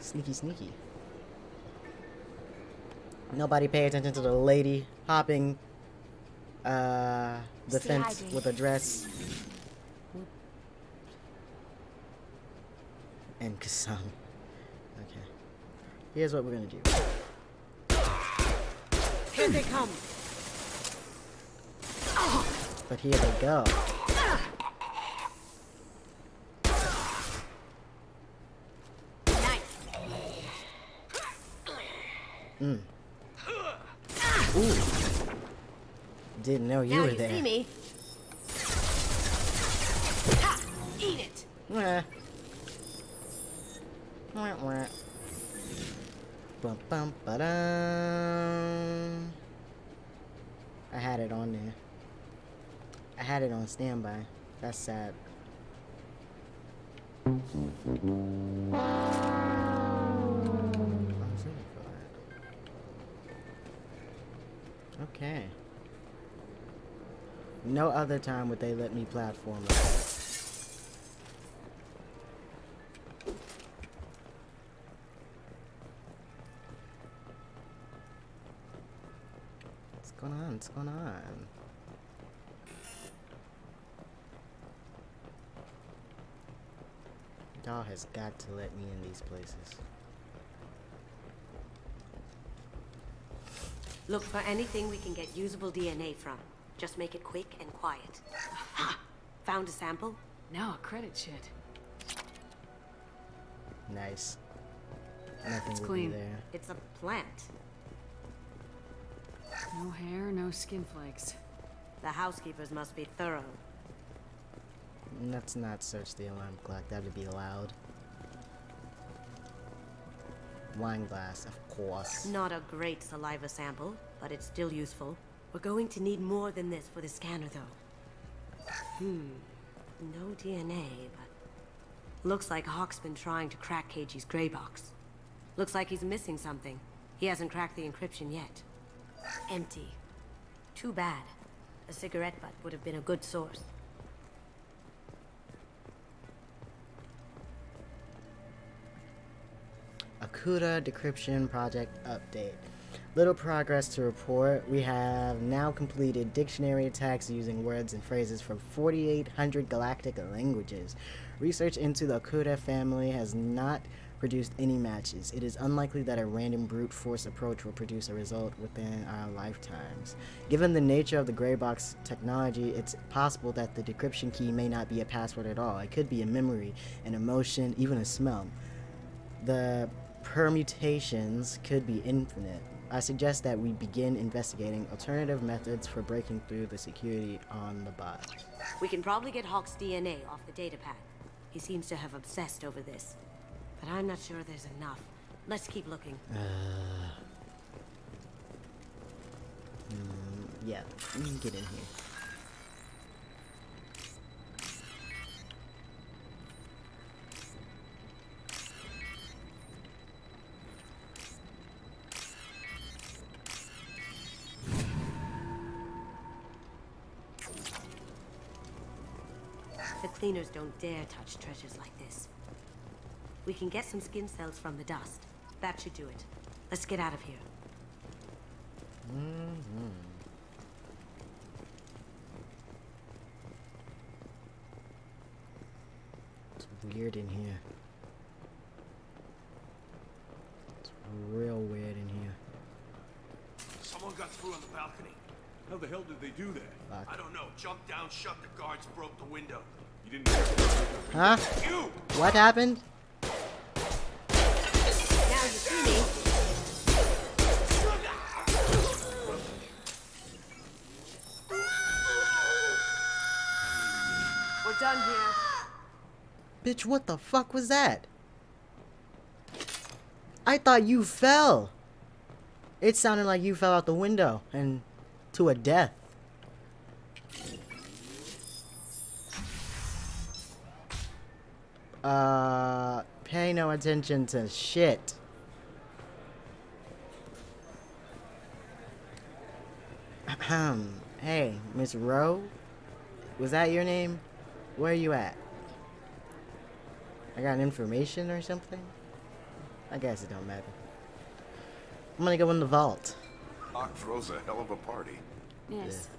Sneaky, sneaky. Nobody pay attention to the lady hopping the fence with a dress. And Kasam. Okay. Here's what we're gonna do. Here they come. But here they go. Ooh. Didn't know you now were you there. See me. Ha! Eat it. Mwah. Mwah, mwah. Bum, bum, ba-dum. I had it on there. I had it on standby. That's sad. Okay. No other time would they let me platform like that. What's going on? What's going on? Y'all has got to let me in these places. Look for anything we can get usable DNA from. Just make it quick and quiet. Ha! Found a sample? Now a credit shit. Nice. Nothing It's will clean. be there. It's a plant. No hair, no skin flakes. The housekeepers must be thorough. Let's not search the alarm clock. That would be loud. Wine glass, of course. Not a great saliva sample, but it's still useful. We're going to need more than this for the scanner, though. No DNA, but... Looks like Hawk's been trying to crack KG's gray box. Looks like he's missing something. He hasn't cracked the encryption yet. Empty. Too bad. A cigarette butt would have been a good source. Akuta Decryption Project Update. Little progress to report. We have now completed dictionary attacks using words and phrases from 4,800 galactic languages. Research into the Akuta family has not produced any matches. It is unlikely that a random brute force approach will produce a result within our lifetimes. Given the nature of the gray box technology, it's possible that the decryption key may not be a password at all. It could be a memory, an emotion, even a smell. The permutations could be infinite. I suggest that we begin investigating alternative methods for breaking through the security on the bot. We can probably get Hawk's DNA off the datapad. He seems to have obsessed over this. But I'm not sure there's enough. Let's keep looking. Yeah, let me get in here. The cleaners don't dare touch treasures like this. We can get some skin cells from the dust. That should do it. Let's get out of here. It's weird in here. It's real weird in here. Someone got through on the balcony. How the hell did they do that? Fuck. I don't know. Jumped down, shut the guards, broke the window. You didn't. Huh? You! What happened? Now you see me. We're done here. Bitch, what the fuck was that? I thought you fell. It sounded like you fell out the window and to a death. Pay no attention to shit. Hey, Miss Rowe? Was that your name? Where are you at? I got information or something? I guess it don't matter. I'm gonna go in the vault. Hawk throws a hell of a party. Yes.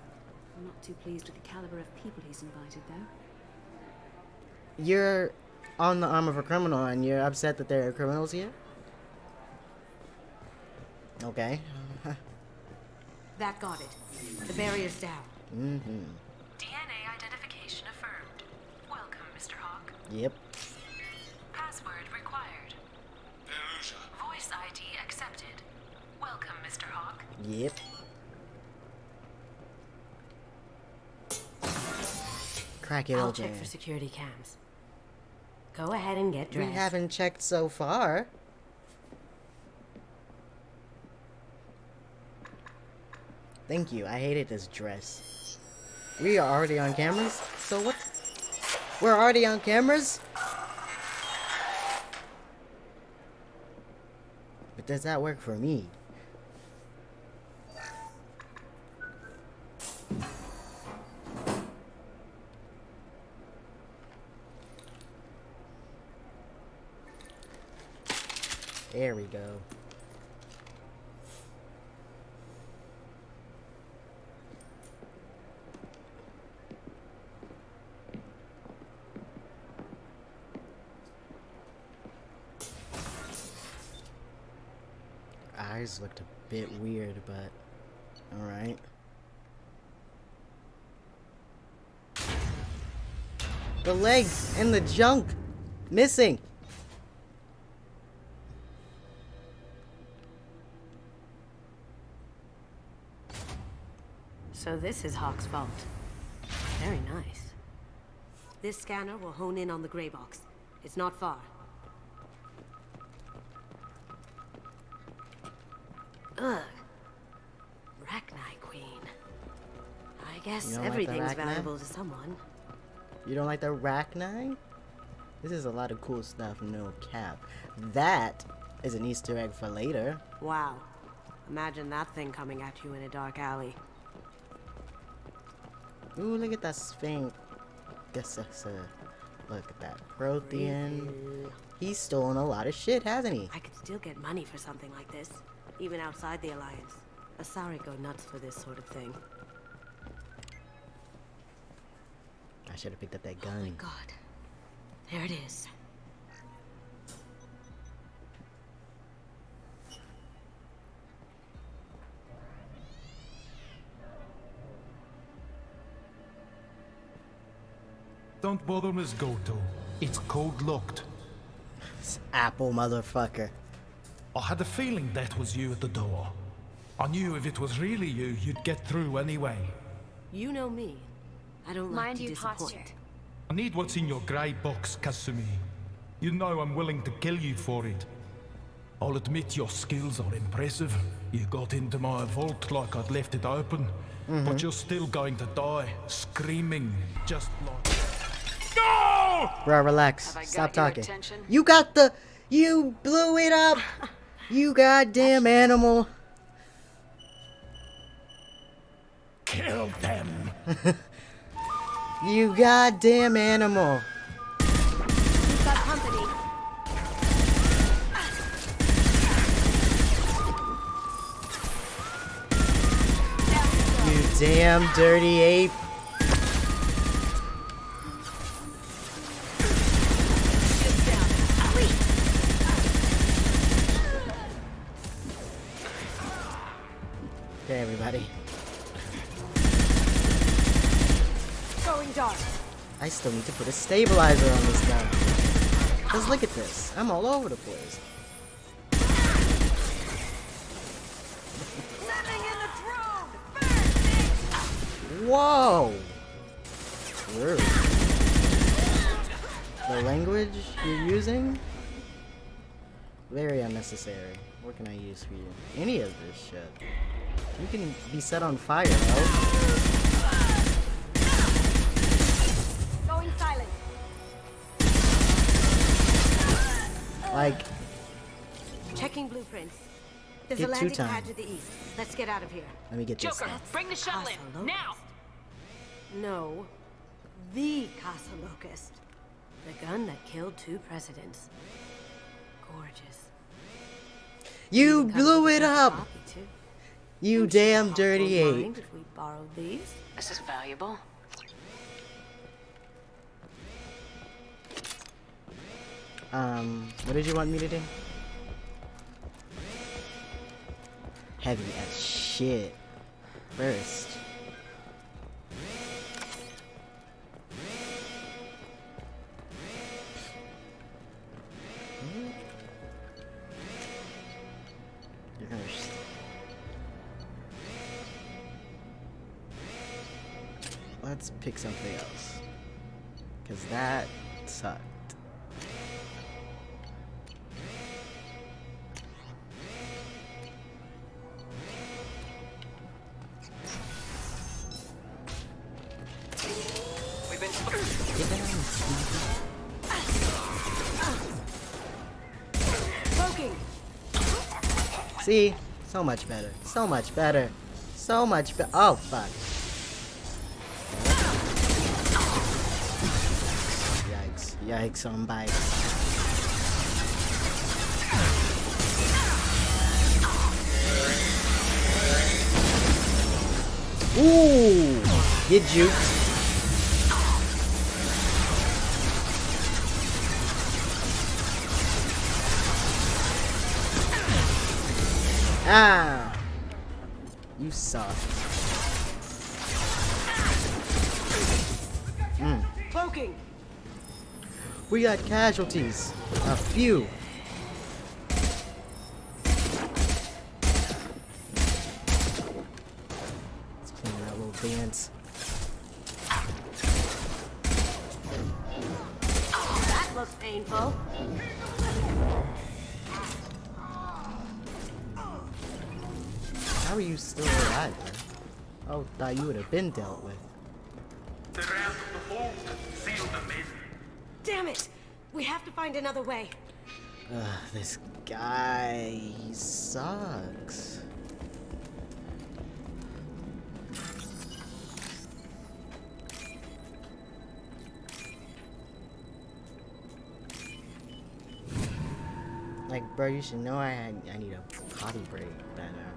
I'm not too pleased with the caliber of people he's invited, though. You're on the arm of a criminal and you're upset that there are criminals here? Okay. That got it. The barrier's down. DNA identification affirmed. Welcome, Mr. Hawk. Yep. Password required. Voice ID accepted. Welcome, Mr. Hawk. Yep. Crack it I'll open. check for security cams. Go ahead and get We dressed. haven't checked so far. Thank you. I hated this dress. We are already on cameras? So what? We're already on cameras? But does that work for me? There we go. Eyes looked a bit weird, but alright. The legs and the junk missing. So this is Hawk's vault. Very nice. This scanner will hone in on the gray box. It's not far. Ugh. Rachni Queen. I guess You don't like the everything's Rachni? valuable to someone. You don't like the Rachni? This is a lot of cool stuff, no cap. That is an Easter egg for later. Wow. Imagine that thing coming at you in a dark alley. Ooh, look at that Sphinx. Guess that's look at that Prothean. He's stolen a lot of shit, hasn't he? I could still get money for something like this, even outside the Alliance. Asari go nuts for this sort of thing. I should have picked up that gun. Oh my god. There it is. Don't bother, Miss Goto. It's code-locked. This Apple motherfucker. I had a feeling that was you at the door. I knew if it was really you, you'd get through anyway. You know me. I don't like to disappoint. I need what's in your grey box, Kasumi. You know I'm willing to kill you for it. I'll admit your skills are impressive. You got into my vault like I'd left it open. But you're still going to die, screaming, just like... No! Bro, relax. Stop talking. You got the... You blew it up! You goddamn animal. Kill them. You goddamn animal. We've got company. You damn dirty ape. Okay, everybody. Going dark. I still need to put a stabilizer on this gun. Cause look at this. I'm all over the place. Whoa! Rude. The language you're using? Very unnecessary. What can I use for you? Any of this shit. You can be set on fire, though. Going silent. Like... Checking blueprints. There's Get a landing two-time. pad to the east. Let's get out of here. Let me get this Joker, stuff. bring the shuttle in, now! No. The Casa Locust. The gun that killed 2 presidents. Gorgeous. You blew it up! Copy, too. You damn dirty ape. Mind if we borrowed these? This is valuable. What did you want me to do? Heavy as shit. First. You're gonna let's pick something else. Cause that sucked. Get down, Smoking. see? So much better. So much better. So much better. Oh, fuck. Yikes. Yikes on bikes. Ooh! Get juked. Ah! You suck. Cloaking. We got casualties. A few. Let's clean that little dance. That looks painful. How are you still alive, man? Oh, thought you would have been dealt with. The rest of the hold, seal them in. Damn it! We have to find another way. This guy, he sucks. Like, bro, you should know I need a potty break by now.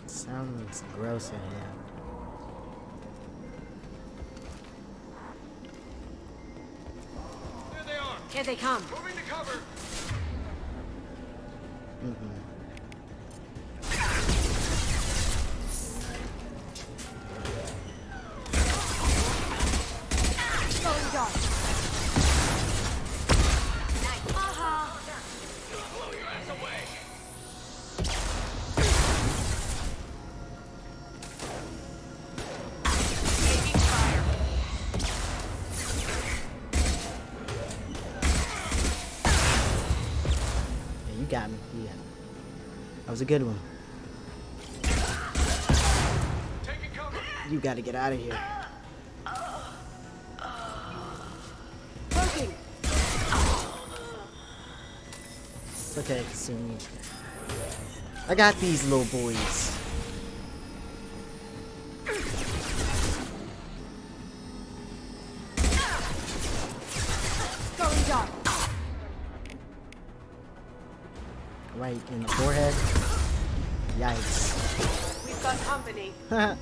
Sounds gross in here. There they are. Here they come. Moving to cover. was a good one. You gotta get out of here. Working. It's okay, Kasumi. I got these little boys. Going dark. Right in the forehead. Yikes. We've got company. Oh.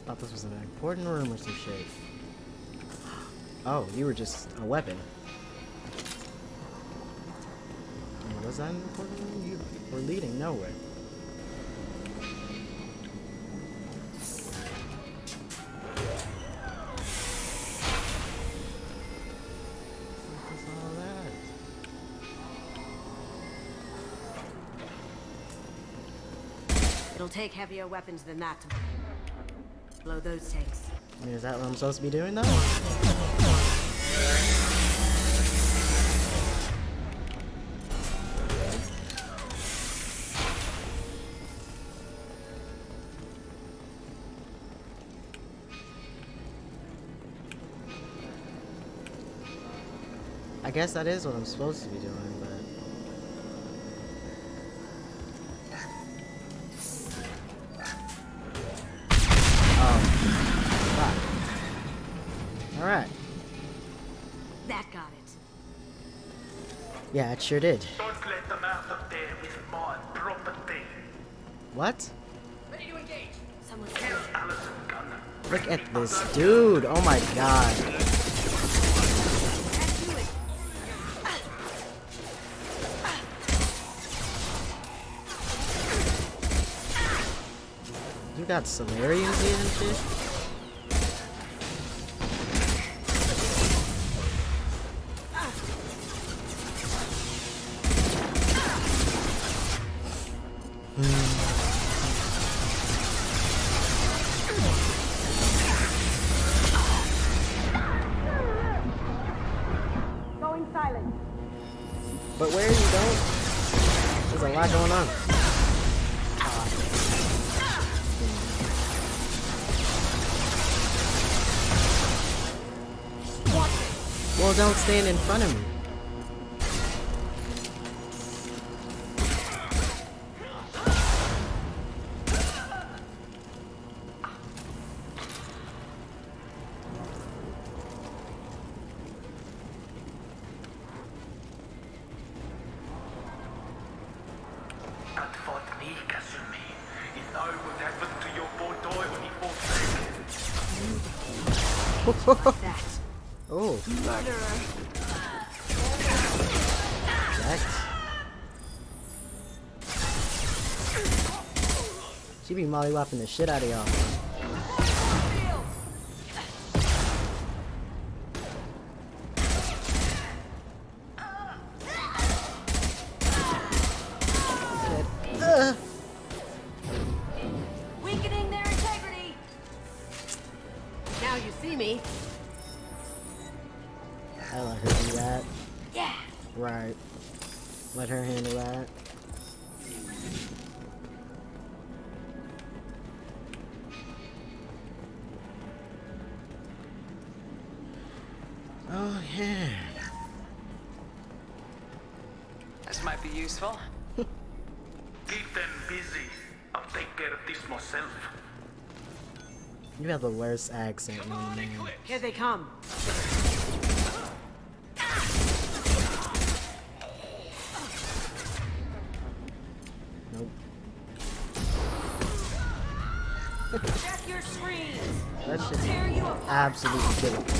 Thought this was an important room or some shit. Oh, you were just a weapon. Was that an important room? You were leading nowhere. What is all that? It'll take heavier weapons than that to blow those tanks. I mean, is that what I'm supposed to be doing though? I guess that is what I'm supposed to be doing, but... Alright. That got it. Yeah, it sure did. Don't let them out of there with my property. What? Ready to engage. Someone Allison Gunner. Look at this dude. Oh my god. You got Solarians here and shit? Going silent. But where are you going? There's a lot going on. Well, don't stand in front of me. That fought me, Kasumi. You know what happened to your boy Toy when he fought back? That. Oh. Murderer. Jax. She be mollywopping the shit out of y'all. Weakening their integrity. Now you see me. I let her do that. Yeah. Right. Let her handle that. Oh yeah. This might be useful. Keep them busy. I'll take care of this myself. You have the worst accent, man. Here they come. Nope. Check your screens. That I'll shit tear you apart. absolutely killing me.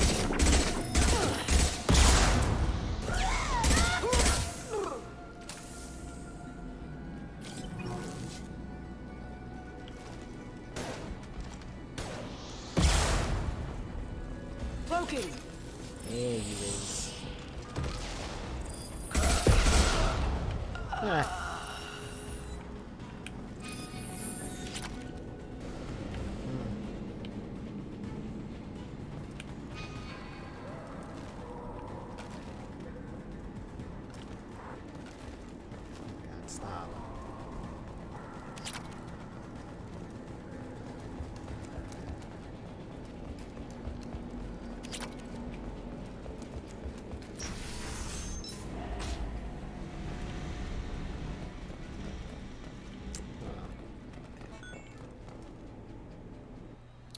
Cloaking! There he is. Ah. God, stop.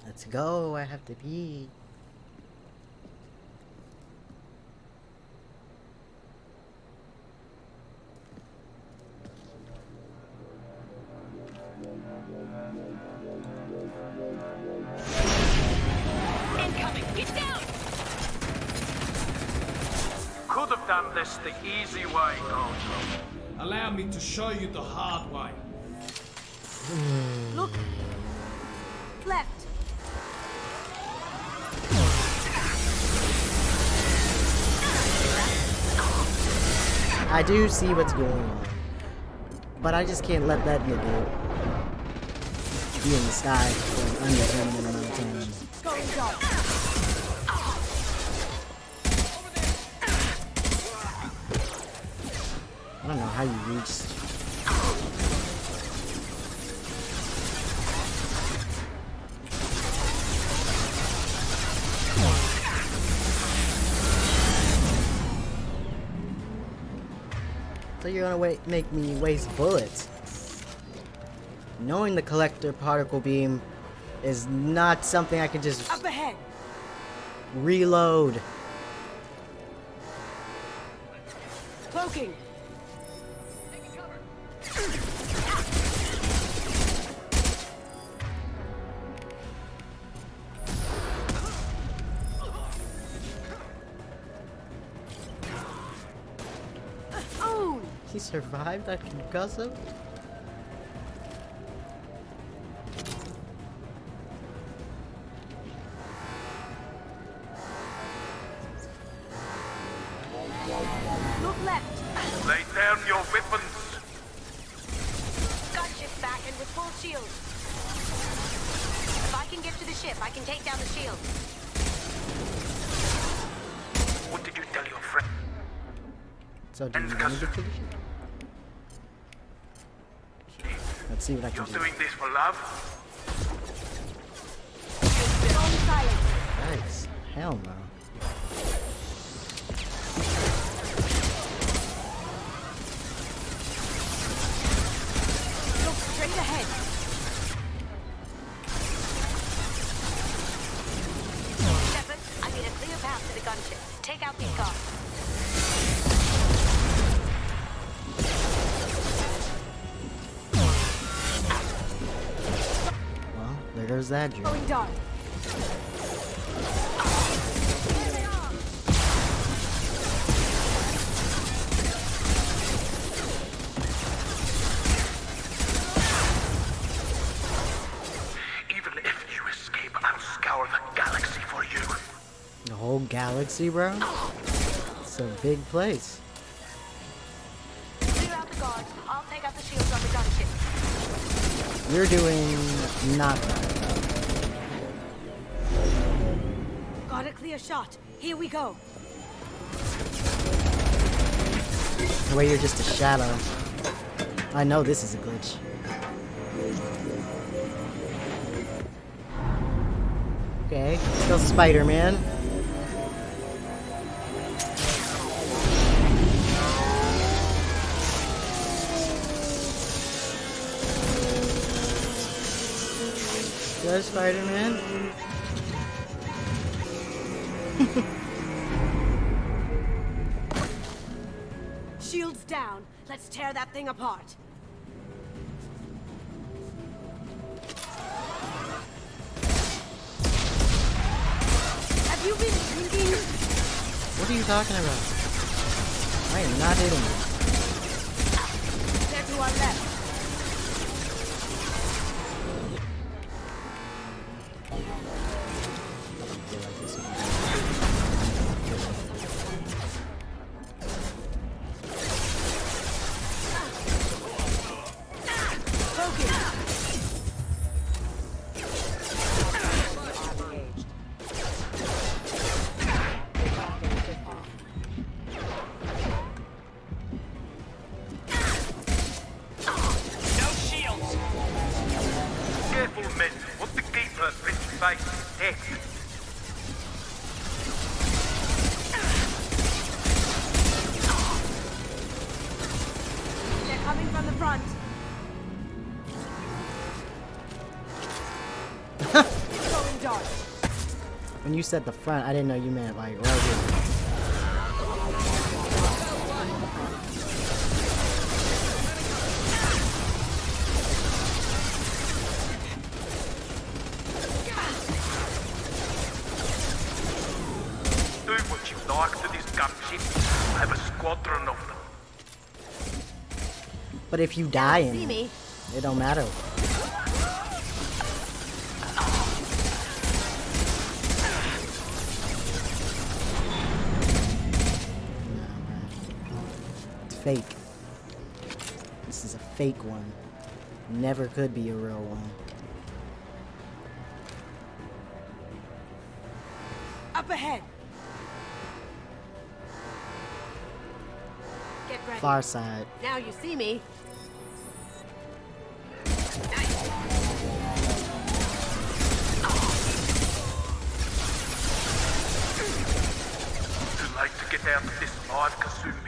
Let's go, I have to pee. Incoming! Get down! Could have done this the easy way, Gold. Allow me to show you the hard way. Look! Left! I do see what's going on, but I just can't let that nigga be in the sky for an undetermined amount of time. Going dark! I don't know how you reach. So you're gonna make me waste bullets. Knowing the collector particle beam is not something I can just Up ahead! reload. Cloaking! Oh! He survived that concussive? Look left! Lay down your weapons. Gunship back and with full shield. If I can get to the ship, I can take down the shield. What did you tell your friend? So do you want to get to the ship? Let's see what I can You're do. doing this for love? Nice. Hell no. Look straight ahead. Shepard, I need a clear path to the gunship. Take out these guards. Well, there goes that dream. Going dark. Even if you escape, I'll scour the galaxy for you. The whole galaxy, bro? It's a big place. Clear out the guards. I'll take out the shields on the gunship. You're doing not bad. Got a clear shot. Here we go. The way you're just a shadow. I know this is a glitch. Okay, let's go Spider-Man. Go Spider-Man. Shields down. Let's tear that thing apart. Have you been drinking? What are you talking about? I am not hitting you. They're to our left. Hit. They're coming from the front. Going dark. When you said the front, I didn't know you meant like right here. Do what you like to this gunship. I have a squadron of them. But if you die in See it, me? it don't matter. It's fake. This is a fake one. Never could be a real one. Up ahead. Get ready. Far side. Now you see me. Too late to get out of this alive, Kasumi.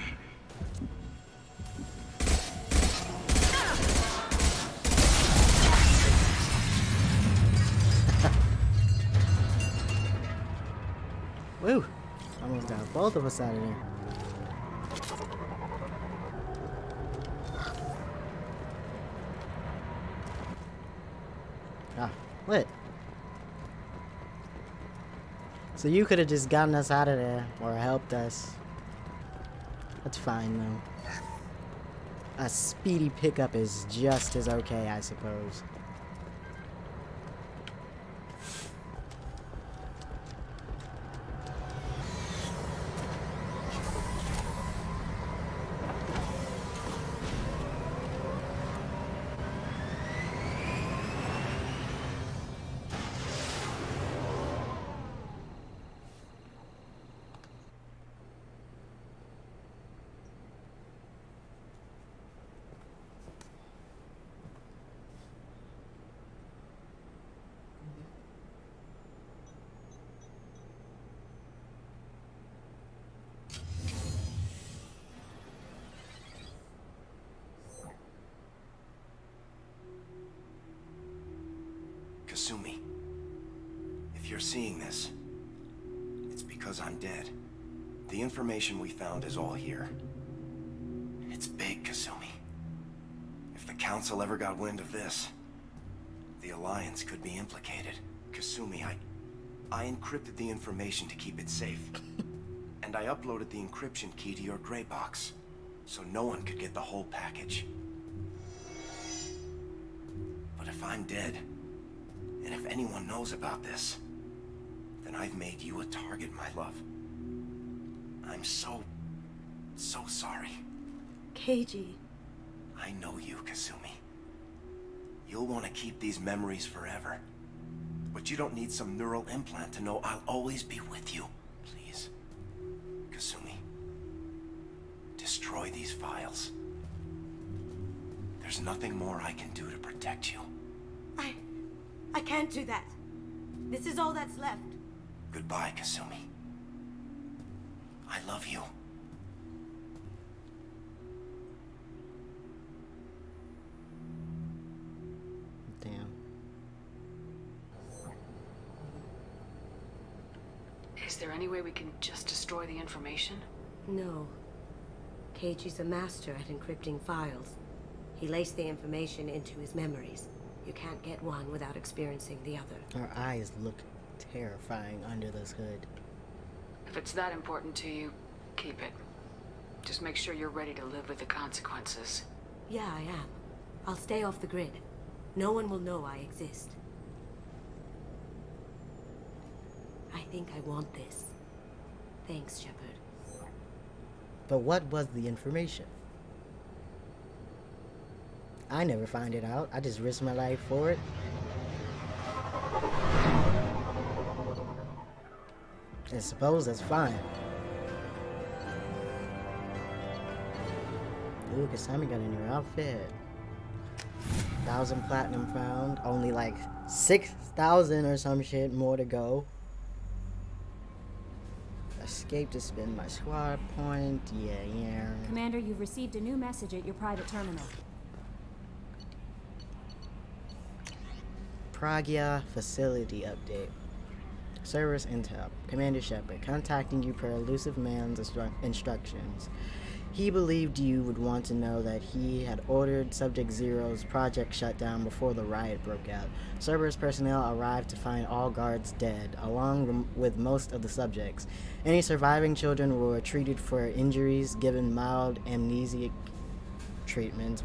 Woo! Almost got both of us out of there. Ah, lit. So you could have just gotten us out of there or helped us. That's fine though. A speedy pickup is just as okay, I suppose. Kasumi, if you're seeing this, it's because I'm dead. The information we found is all here. It's big, Kasumi. If the Council ever got wind of this, the Alliance could be implicated. Kasumi, I encrypted the information to keep it safe. And I uploaded the encryption key to your gray box, so no one could get the whole package. But if I'm dead, and if anyone knows about this, then I've made you a target, my love. I'm so sorry. Keiji. I know you, Kasumi. You'll want to keep these memories forever. But you don't need some neural implant to know I'll always be with you. Please. Kasumi. Destroy these files. There's nothing more I can do to protect you. I can't do that. This is all that's left. Goodbye, Kasumi. I love you. Damn. Is there any way we can just destroy the information? No. Keiji's a master at encrypting files. He laced the information into his memories. You can't get one without experiencing the other. Her eyes look terrifying under this hood. If it's that important to you, keep it. Just make sure you're ready to live with the consequences. Yeah, I am. I'll stay off the grid. No one will know I exist. I think I want this. Thanks, Shepard. But what was the information? I never find it out. I just risk my life for it. I suppose that's fine. Ooh, Kasami got a new outfit. 1,000 platinum found. Only like 6,000 or some shit more to go. Escape to spend my squad point. Yeah. Commander, you've received a new message at your private terminal. Pragia facility update. Service intel. Commander Shepard, contacting you per elusive man's instructions. He believed you would want to know that he had ordered Subject Zero's project shut down before the riot broke out. Cerberus personnel arrived to find all guards dead, along with most of the subjects. Any surviving children were treated for injuries, given mild amnesic treatment,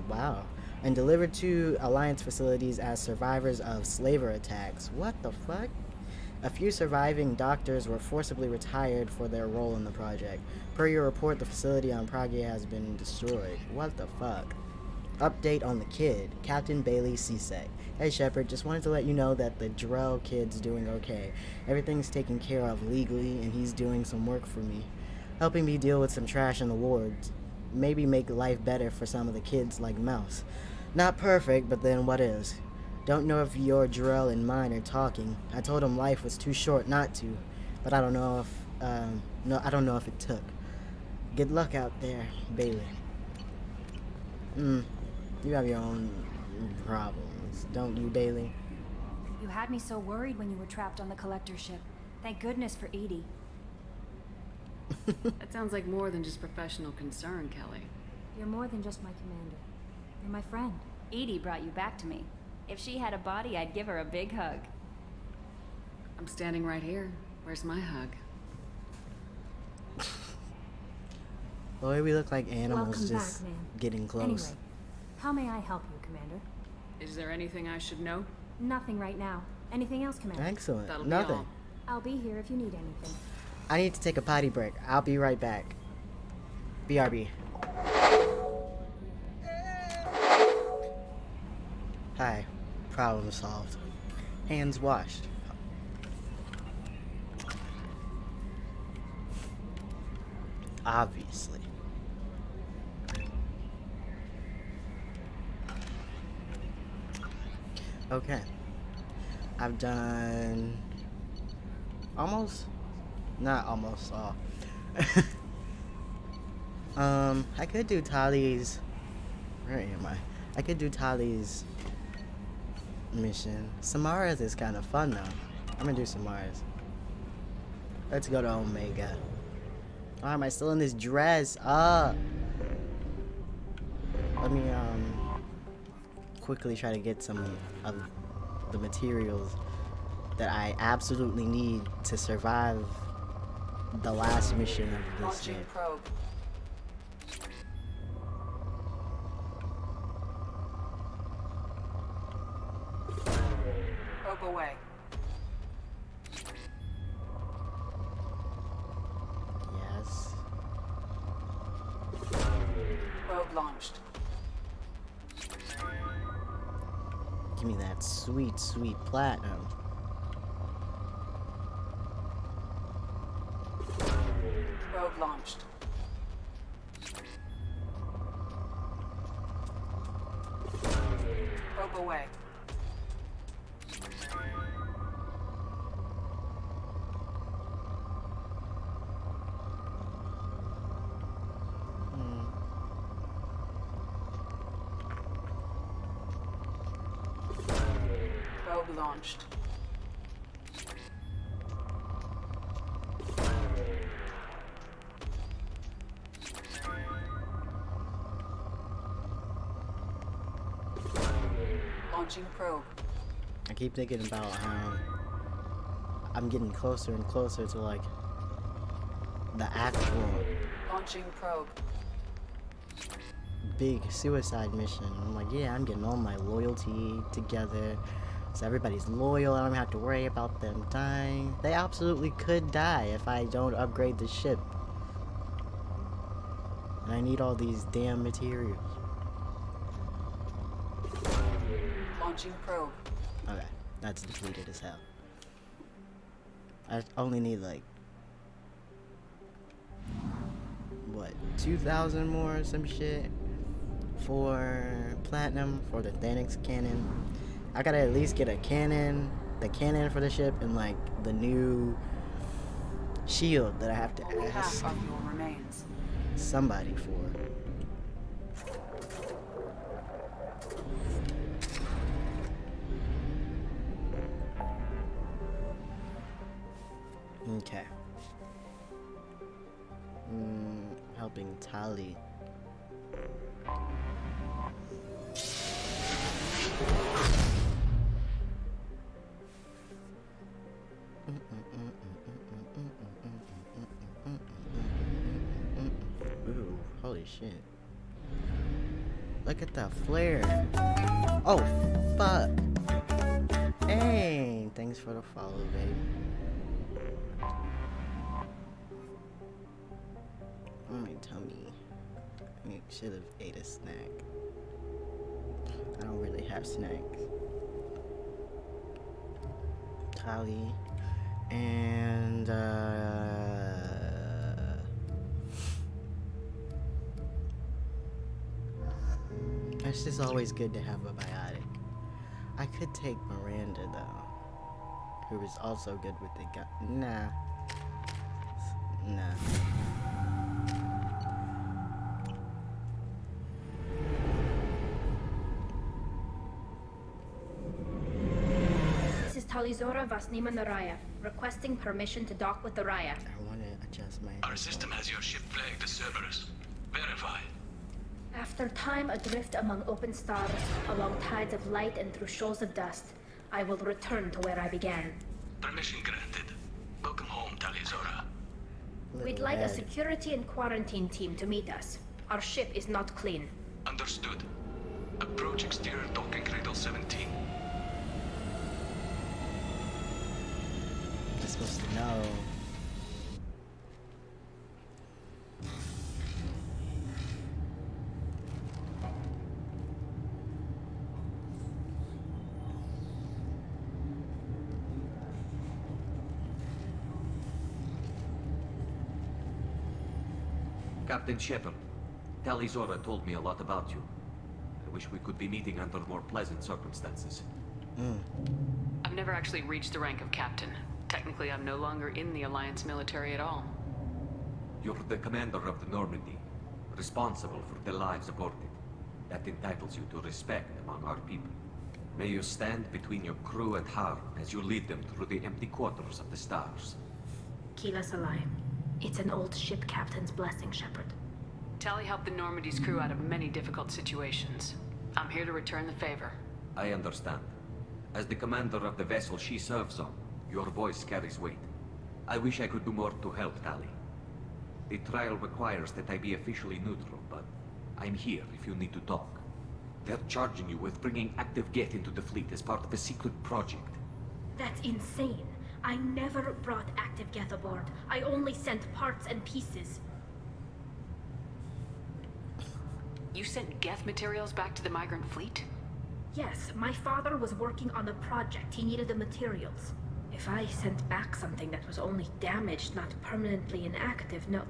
and delivered to Alliance facilities as survivors of slaver attacks. What the fuck? A few surviving doctors were forcibly retired for their role in the project. Per your report, the facility on Prague has been destroyed. What the fuck? Update on the kid. Captain Bailey Cisse. Hey Shepard, just wanted to let you know that the Drell kid's doing okay. Everything's taken care of legally, and he's doing some work for me. Helping me deal with some trash in the wards. Maybe make life better for some of the kids like Mouse. Not perfect, but then what is? Don't know if your Drell and mine are talking. I told him life was too short not to, but I don't know if it took. Good luck out there, Bailey. You have your own problems, don't you, Bailey? You had me so worried when you were trapped on the collector ship. Thank goodness for Edie. That sounds like more than just professional concern, Kelly. You're more than just my commander. You're my friend. Edie brought you back to me. If she had a body, I'd give her a big hug. I'm standing right here. Where's my hug? The way we look like animals. Welcome just back, man. getting close. Anyway, how may I help you, Commander? Is there anything I should know? Nothing right now. Anything else, Commander? Excellent. That'll be Nothing. all. I'll be here if you need anything. I need to take a potty break. I'll be right back. BRB. Hi. Problem solved. Hands washed. Obviously. Okay. I've done almost, not almost all. I could do Tali's. Where am I? I could do Tali's mission. Samara's is kind of fun though. I'm gonna do Samara's. Let's go to Omega. Why am I still in this dress? Let me quickly try to get some of the materials that I absolutely need to survive the last mission of this game. Probe. Probe away. Yes. Probe launched. Give me that sweet, sweet platinum. Probe launched. Probe away. Probe launched. Launching probe. I keep thinking about how I'm getting closer and closer to like the actual Launching probe. big suicide mission. I'm like, yeah, I'm getting all my loyalty together. So everybody's loyal. I don't have to worry about them dying. They absolutely could die if I don't upgrade the ship. And I need all these damn materials. Launching probe. Okay, that's depleted as hell. I only need like what, 2,000 more or some shit for platinum for the Thanix cannon, I gotta at least get a cannon, the cannon for the ship, and like the new shield that I have to Only ask half of your remains. somebody for. Okay. Helping Tali. Ooh, holy shit. Look at the flare. Oh, fuck. Hey, thanks for the follow, babe. Oh, my tummy. I should have ate a snack. I don't really have snacks. Tali. And, it's just always good to have a biotic. I could take Miranda, though, who is also good with the gun. Nah. This is Talizora Vasnima Naraya, requesting permission to dock with the Raya. I want to adjust my... Our system has your ship flagged as Cerberus. Verify. After time adrift among open stars, along tides of light and through shoals of dust, I will return to where I began. Permission granted. Welcome home, Talizora. We'd like a security and quarantine team to meet us. Our ship is not clean. Understood. Approach exterior docking cradle 17. I'm supposed to know. Captain Shepard, Talizora told me a lot about you. I wish we could be meeting under more pleasant circumstances. I've never actually reached the rank of captain. Technically, I'm no longer in the Alliance military at all. You're the commander of the Normandy, responsible for the lives aboard it. That entitles you to respect among our people. May you stand between your crew and harm as you lead them through the empty quarters of the stars. Kila Salai. It's an old ship captain's blessing, Shepard. Tali helped the Normandy's crew out of many difficult situations. I'm here to return the favor. I understand. As the commander of the vessel she serves on, your voice carries weight. I wish I could do more to help Tali. The trial requires that I be officially neutral, but I'm here if you need to talk. They're charging you with bringing active Geth into the fleet as part of a secret project. That's insane. I never brought active Geth aboard. I only sent parts and pieces. You sent Geth materials back to the migrant fleet? Yes, my father was working on a project. He needed the materials. If I sent back something that was only damaged, not permanently inactive, no,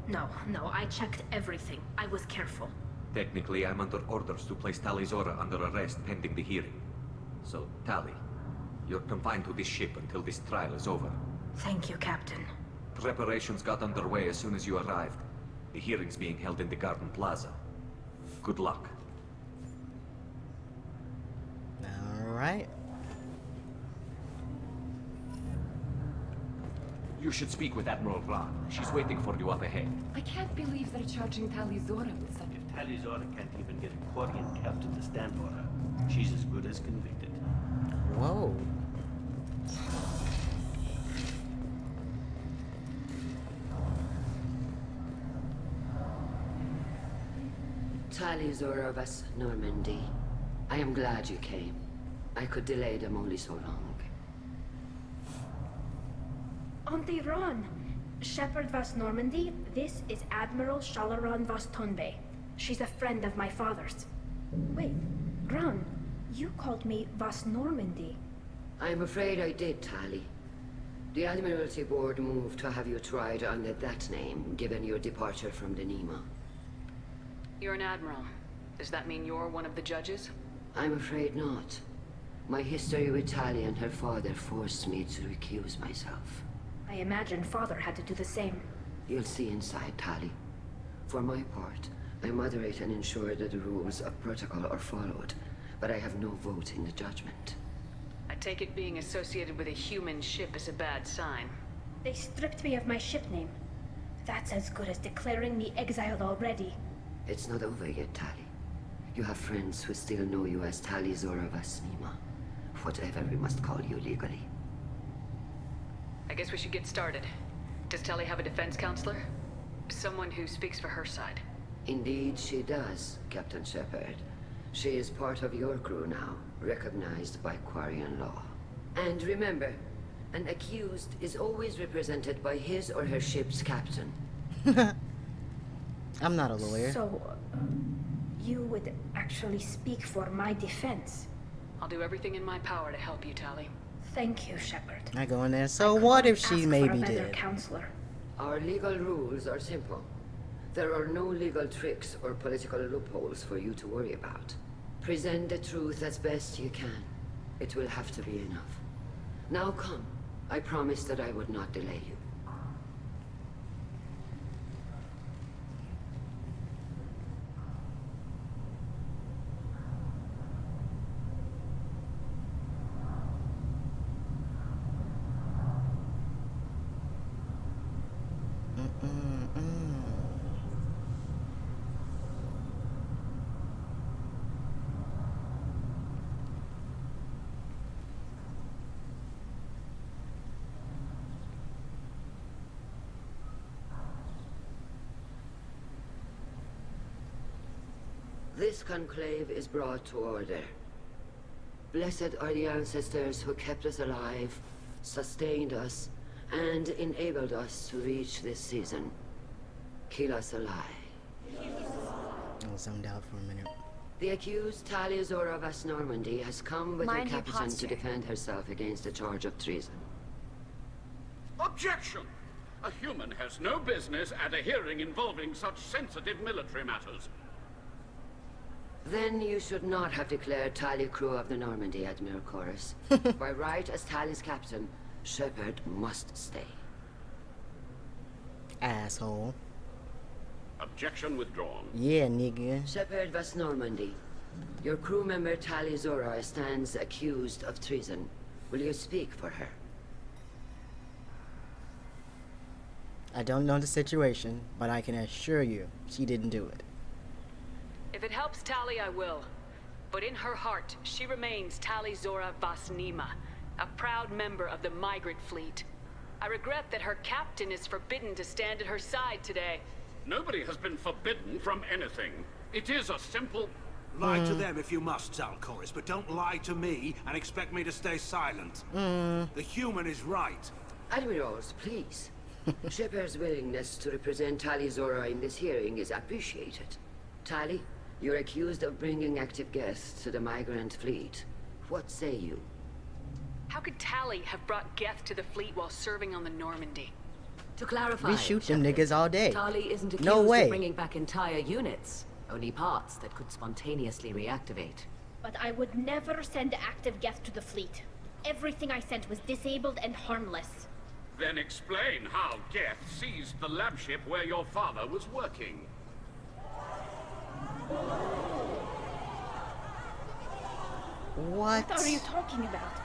I checked everything. I was careful. Technically, I'm under orders to place Talizora under arrest pending the hearing. So, Tali, you're confined to this ship until this trial is over. Thank you, Captain. Preparations got underway as soon as you arrived. The hearing's being held in the Garden Plaza. Good luck. Alright. You should speak with Admiral Ron. She's waiting for you up ahead. I can't believe they're charging Talizora with such... If Talizora can't even get a Quarian captain to stand for her, she's as good as convicted. Whoa. Talizora vas Normandy. I am glad you came. I could delay them only so long. Auntie Ron, Shepard vas Normandy, this is Admiral Shalaron vas Tonbe. She's a friend of my father's. Wait, Ron, you called me vas Normandy. I'm afraid I did, Tali. The Admiralty Board moved to have you tried under that name, given your departure from the Nima. You're an admiral. Does that mean you're one of the judges? I'm afraid not. My history with Tali and her father forced me to recuse myself. I imagine Father had to do the same. You'll see inside, Tali. For my part, I moderate and ensure that the rules of protocol are followed, but I have no vote in the judgment. I take it being associated with a human ship is a bad sign. They stripped me of my ship name. That's as good as declaring me exiled already. It's not over yet, Tali. You have friends who still know you as Tali Zora Vasnima. Whatever we must call you legally. I guess we should get started. Does Tali have a defense counselor? Someone who speaks for her side. Indeed she does, Captain Shepard. She is part of your crew now, recognized by Quarian law. And remember, an accused is always represented by his or her ship's captain. I'm not a lawyer. So, you would actually speak for my defense? I'll do everything in my power to help you, Tali. Thank you, Shepard. I go in there. So what if she maybe did? Counselor. Our legal rules are simple. There are no legal tricks or political loopholes for you to worry about. Present the truth as best you can. It will have to be enough. Now come. I promised that I would not delay you. This conclave is brought to order. Blessed are the ancestors who kept us alive, sustained us, and enabled us to reach this season. Keep us alive. I was zoned out for a minute. The accused Tali Zora Vas Normandy has come with Mind her your captain to posture. defend herself against a charge of treason. Objection! A human has no business at a hearing involving such sensitive military matters. Then you should not have declared Tali crew of the Normandy, Admiral Chorus. By right as Tali's captain, Shepard must stay. Asshole. Objection withdrawn. Yeah, nigga. Shepard Vas Normandy, your crew member Tali Zora stands accused of treason. Will you speak for her? I don't know the situation, but I can assure you she didn't do it. If it helps Tali, I will. But in her heart, she remains Tali Zora Vasnima, a proud member of the migrant fleet. I regret that her captain is forbidden to stand at her side today. Nobody has been forbidden from anything. It is a simple... Lie to them if you must, Zalcoris, but don't lie to me and expect me to stay silent. The human is right. Admirals, please. Shepard's willingness to represent Tali Zora in this hearing is appreciated. Tali, you're accused of bringing active guests to the migrant fleet. What say you? How could Tali have brought Geth to the fleet while serving on the Normandy? To clarify, We shoot them niggas all day. Tali isn't accused No way. of bringing back entire units, only parts that could spontaneously reactivate. But I would never send active Geth to the fleet. Everything I sent was disabled and harmless. Then explain how Geth seized the lab ship where your father was working. What? What are you talking about?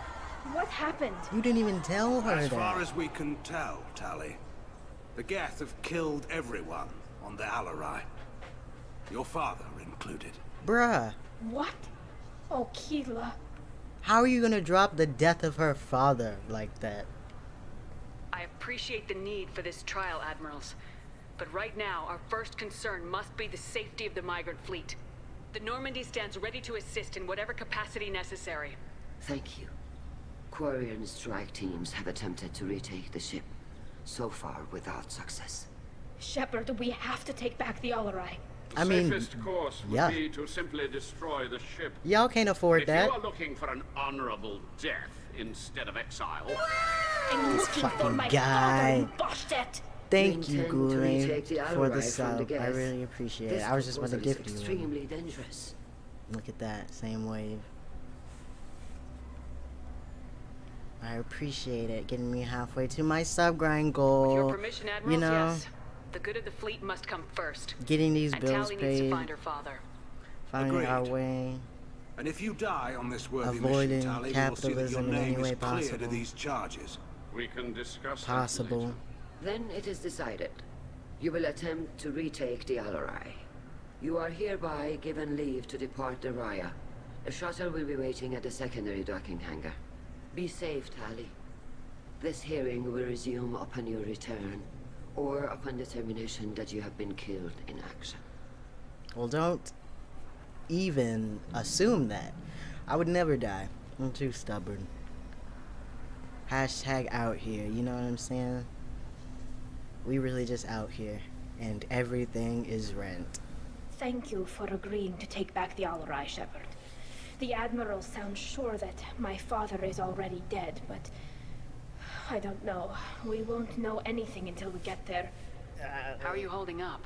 What happened? You didn't even tell her As that. far as we can tell, Tali, the Geth have killed everyone on the Alarai. Your father included. Bruh, What? Oh, Keela. how are you gonna drop the death of her father like that? I appreciate the need for this trial, Admirals. But right now, our first concern must be the safety of the migrant fleet. The Normandy stands ready to assist in whatever capacity necessary. Thank you. Quarian strike teams have attempted to retake the ship, so far without success. Shepard, we have to take back the Alarai. I mean, Safest course would yeah. be to simply destroy the ship. Y'all can't afford if that. you are looking for an honorable death instead of exile, I'm This looking for fucking my guy. father, Boshtet. Thank We you, intend to Goulet, retake the for the Alarai from the sub. I Geth. really appreciate This it. I was just about to proposal gift is you one. extremely dangerous. Look at that, same wave. I appreciate it, getting me halfway to my sub-grind goal. With your permission, Admirals, you know, yes. The good of the fleet must come first. getting these and bills Tally needs to paid, find her father. finding our Agreed. way, And if you die on this worthy avoiding mission, Tally, we will see that your capitalism in any name way is cleared possible. of these charges. We can discuss possible. Then it is decided. You will attempt to retake the Alarai. You are hereby given leave to depart the Raya. A shuttle will be waiting at the secondary docking hangar. Be safe, Tally. This hearing will resume upon your return, or upon determination that you have been killed in action. Well, don't even assume that. I would never die. I'm too stubborn. Hashtag out here, you know what I'm saying? We really just out here, and everything is rent. Thank you for agreeing to take back the Alarai, Shepard. The Admiral sounds sure that my father is already dead, but I don't know. We won't know anything until we get there. How are you holding up?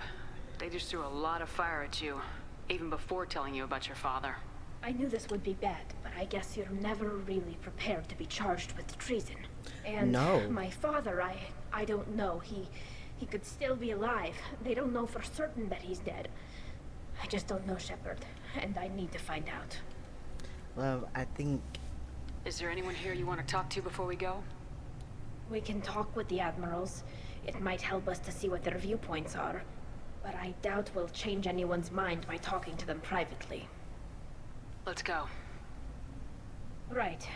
They just threw a lot of fire at you, even before telling you about your father. I knew this would be bad, but I guess you're never really prepared to be charged with treason. And No. my father, I don't know. He could still be alive. They don't know for certain that he's dead. I just don't know, Shepard, and I need to find out. Well, I think... Is there anyone here you want to talk to before we go? We can talk with the Admirals. It might help us to see what their viewpoints are. But I doubt we'll change anyone's mind by talking to them privately. Let's go. Right.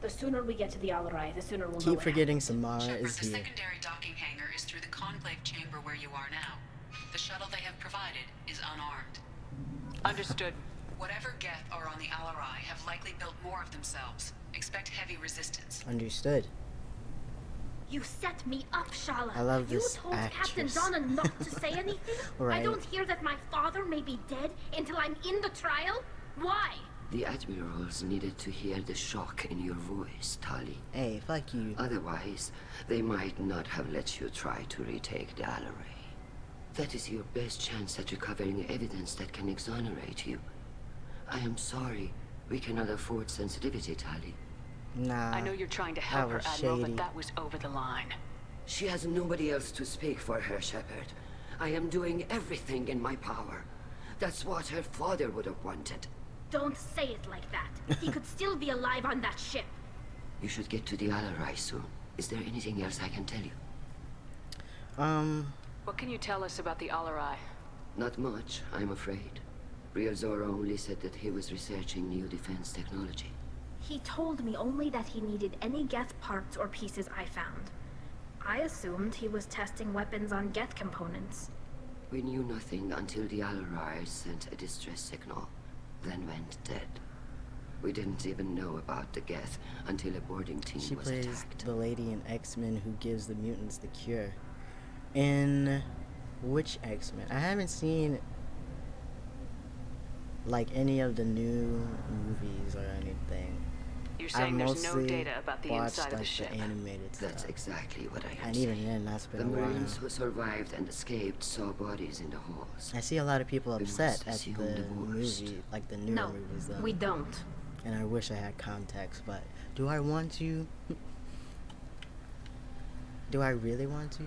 The sooner we get to the Alarai, the sooner we'll know Keep what forgetting Samara Shepard, is the here. secondary docking hangar is through the conclave chamber where you are now. The shuttle they have provided is unarmed. Understood. Whatever Geth are on the Alarai have likely built more of themselves. Expect heavy resistance. Understood. You set me up, Shala. I love this You told Captain actress. Donna not to say anything? I Right. don't hear that my father may be dead until I'm in the trial? Why? The Admirals needed to hear the shock in your voice, Tali. Hey, fuck you. Otherwise, they might not have let you try to retake the Alarai. That is your best chance at recovering evidence that can exonerate you. I am sorry. We cannot afford sensitivity, Tali. Nah. I know you're trying to help her, was Admiral, shady. but that was over the line. She has nobody else to speak for her, Shepard. I am doing everything in my power. That's what her father would have wanted. Don't say it like that. He could still be alive on that ship. You should get to the Alarai soon. Is there anything else I can tell you? What can you tell us about the Alarai? Not much, I'm afraid. Real Zora only said that he was researching new defense technology. He told me only that he needed any Geth parts or pieces I found. I assumed he was testing weapons on Geth components. We knew nothing until the Alarai sent a distress signal, then went dead. We didn't even know about the Geth until a boarding team She was plays attacked. the lady in X-Men who gives the mutants the cure. In which X-Men? I haven't seen like any of the new movies or anything. You're saying there's no mostly data about the watched, inside of the like, ship. animated That's stuff. exactly what I am And saying. even then, that's been The a while. Marines who survived and escaped saw bodies in the halls. I see a lot of people We upset must at assume the the worst. movie, like the newer No, movies though. we don't. And I wish I had context, but do I want to? Do I really want to?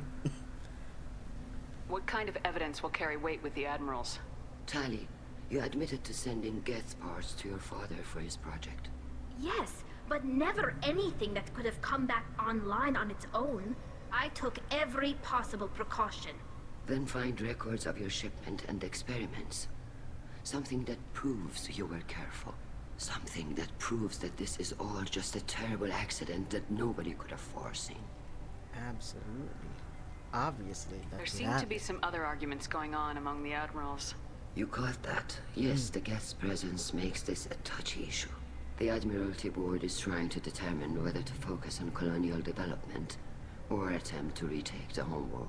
What kind of evidence will carry weight with the Admirals? Tali, you admitted to sending Geth parts to your father for his project. Yes, but never anything that could have come back online on its own. I took every possible precaution. Then find records of your shipment and experiments. Something that proves you were careful. Something that proves that this is all just a terrible accident that nobody could have foreseen. Absolutely. Obviously, that's There what seem to happened. be some other arguments going on among the Admirals. You caught that? Yes, the Geth's presence makes this a touchy issue. The Admiralty Board is trying to determine whether to focus on colonial development or attempt to retake the home world.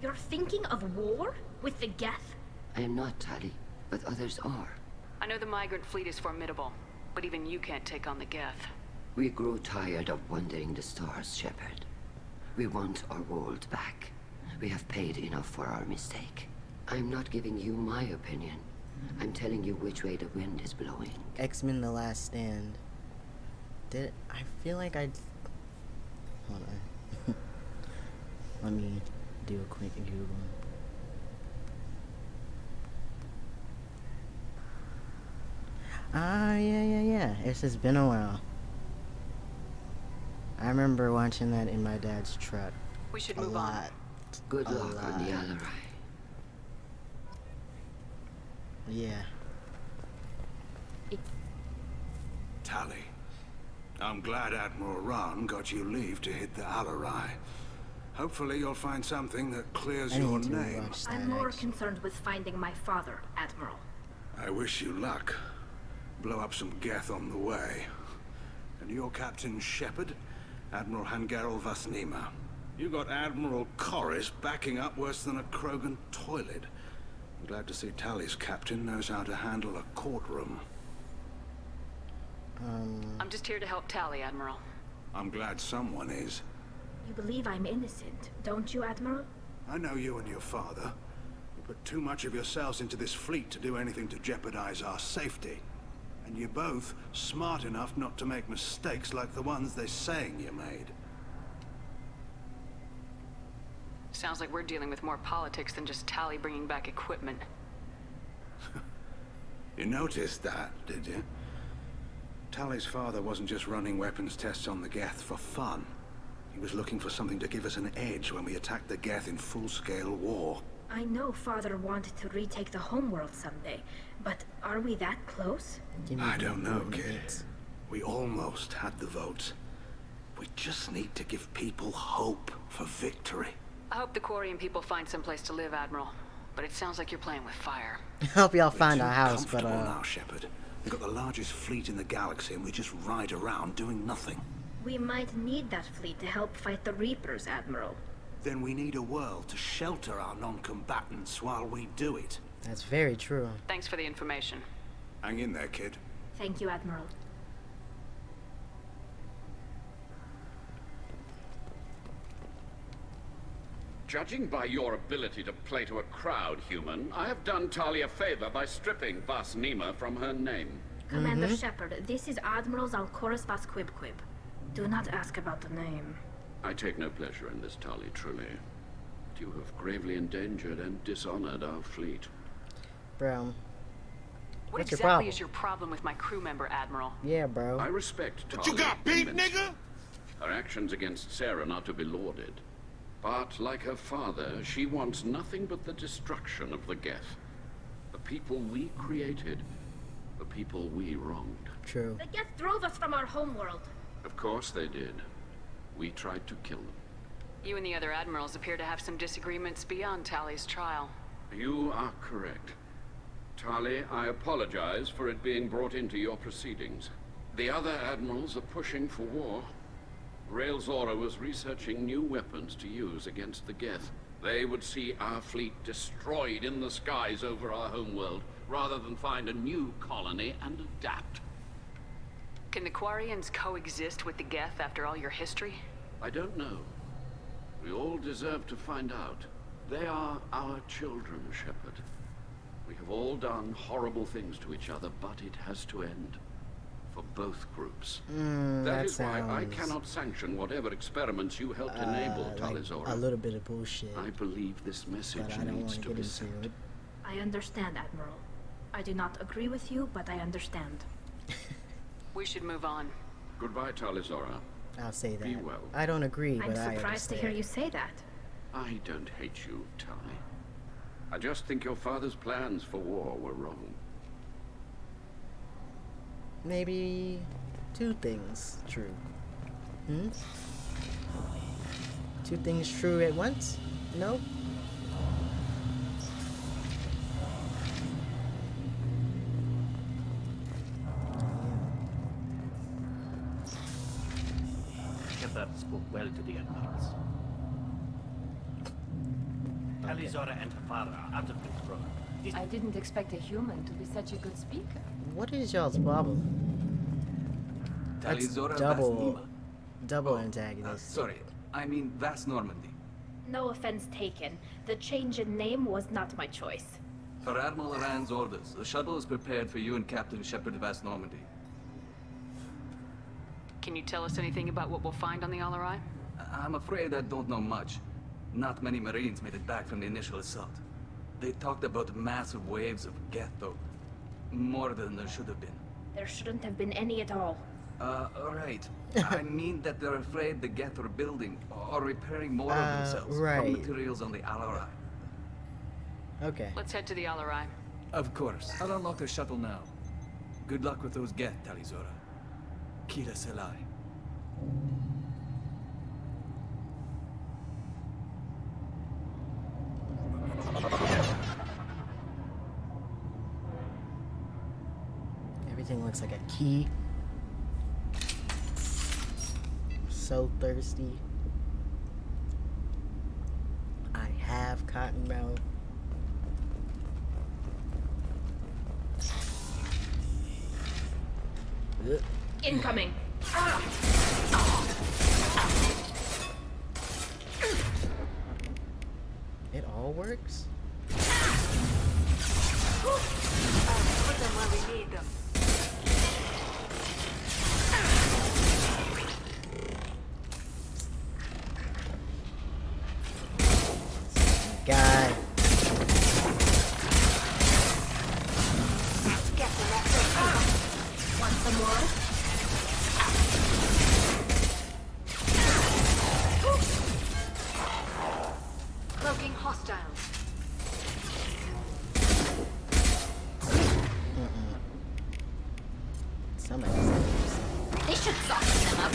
You're thinking of war? With the Geth? I am not, Tali, but others are. I know the migrant fleet is formidable, but even you can't take on the Geth. We grow tired of wandering the stars, Shepard. We want our world back. We have paid enough for our mistake. I'm not giving you my opinion. I'm telling you which way the wind is blowing. X-Men: The Last Stand. I feel like Hold on. Let me do a quick Google. Ah, yeah. It's just been a while. I remember watching that in my dad's truck. We should move on. Good luck on the Alarai. Yeah. Tally, I'm glad Admiral Ron got you leave to hit the Alarai. Hopefully you'll find something that clears your name. I'm more concerned with finding my father, Admiral. I wish you luck. Blow up some geth on the way. And you're Captain Shepard, Admiral Hangarel Vasnima. You got Admiral Corris backing up worse than a Krogan toilet. I'm glad to see Tally's captain knows how to handle a courtroom. I'm just here to help Tally, Admiral. I'm glad someone is. You believe I'm innocent, don't you, Admiral? I know you and your father. You put too much of yourselves into this fleet to do anything to jeopardize our safety. And you're both smart enough not to make mistakes like the ones they're saying you made. Sounds like we're dealing with more politics than just Tally bringing back equipment. You noticed that, did you? Tally's father wasn't just running weapons tests on the Geth for fun. He was looking for something to give us an edge when we attacked the Geth in full-scale war. I know Father wanted to retake the homeworld someday, but are we that close? I don't know, kid. We almost had the votes. We just need to give people hope for victory. I hope the Quarian people find some place to live, Admiral. But it sounds like you're playing with fire. I hope y'all find a house, but now, Shepard. We've got the largest fleet in the galaxy and we just ride around doing nothing. We might need that fleet to help fight the Reapers, Admiral. Then we need a world to shelter our non-combatants while we do it. That's very true. Thanks for the information. Hang in there, kid. Thank you, Admiral. Judging by your ability to play to a crowd, human, I have done Tali a favor by stripping Vasnima from her name. Commander Shepard, this is Admiral Zalkoris Vasquibquib. Do not ask about the name. I take no pleasure in this, Tali, truly. But you have gravely endangered and dishonored our fleet. Bro. What What's your exactly problem? is your problem with my crew member, Admiral? Yeah, bro. I respect Tali. But you got beat, immensely. nigga? Her actions against Saren are to be lauded. But, like her father, she wants nothing but the destruction of the Geth. The people we created. The people we wronged. True. The Geth drove us from our homeworld. Of course they did. We tried to kill them. You and the other admirals appear to have some disagreements beyond Tally's trial. You are correct. Tali, I apologize for it being brought into your proceedings. The other admirals are pushing for war. Rael Zora was researching new weapons to use against the Geth. They would see our fleet destroyed in the skies over our homeworld, rather than find a new colony and adapt. Can the Quarians coexist with the Geth after all your history? I don't know. We all deserve to find out. They are our children, Shepard. We have all done horrible things to each other, but it has to end. For both groups. That is why I cannot sanction whatever experiments you helped enable, Talizora. A little bit of bullshit. I believe this message but I don't needs want to get be into sent. it. I understand, Admiral. I do not agree with you, but I understand. We should move on. Goodbye, Talizora. I'll say that. Be well. I don't agree, I'm but I surprised to hear you say that. I don't hate you, Tali. I just think your father's plans for war were wrong. Maybe two things true. Two things true at once? No? Shepard spoke well to the admirals. Talizora and her father are out of control. I didn't expect a human to be such a good speaker. What is y'all's problem? That's Talizora double antagonist. Sorry, I mean Vas Normandy. No offense taken. The change in name was not my choice. Per Admiral Rand's orders, the shuttle is prepared for you and Captain Shepard Vas Normandy. Can you tell us anything about what we'll find on the Alarai? I'm afraid I don't know much. Not many Marines made it back from the initial assault. They talked about massive waves of Geth, though. More than there should have been. There shouldn't have been any at all. Alright. I mean that they're afraid the Geth are building or repairing more of themselves right. from materials on the Alarai. Okay. Let's head to the Alarai. Of course. I'll unlock the shuttle now. Good luck with those Geth, Talizora. Kira Selai. Everything looks like a key. So thirsty. I have Cottonmouth. Incoming. It all works? Put them where we need them. Guy. Want some more? Cloaking hostiles. Somebody said They should soften them up.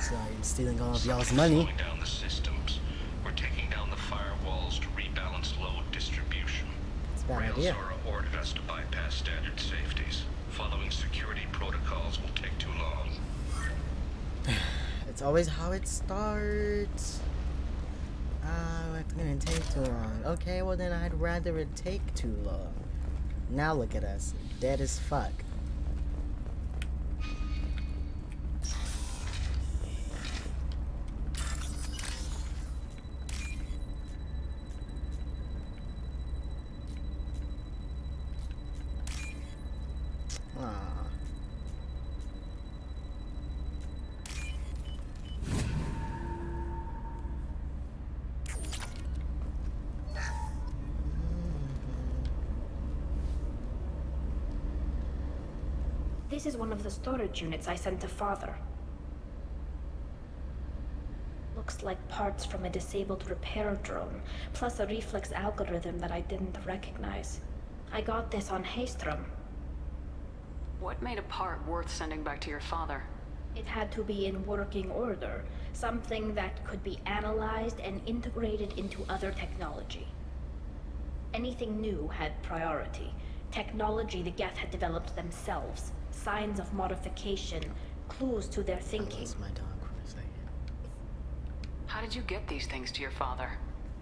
so I'm stealing all of y'all's money. Slowing down the systems. We're taking down the firewalls to rebalance load distribution. It's a bad idea. Railzora ordered us to bypass standard safeties. Following security protocols will take too long. It's always how it starts. It's gonna take too long. Okay, well then I'd rather it take too long. Now look at us, dead as fuck. This is one of the storage units I sent to Father. Looks like parts from a disabled repair drone, plus a reflex algorithm that I didn't recognize. I got this on Haystrom. What made a part worth sending back to your father? It had to be in working order, something that could be analyzed and integrated into other technology. Anything new had priority. Technology the Geth had developed themselves. Signs of modification, clues to their thinking. My dog for a second. How did you get these things to your father?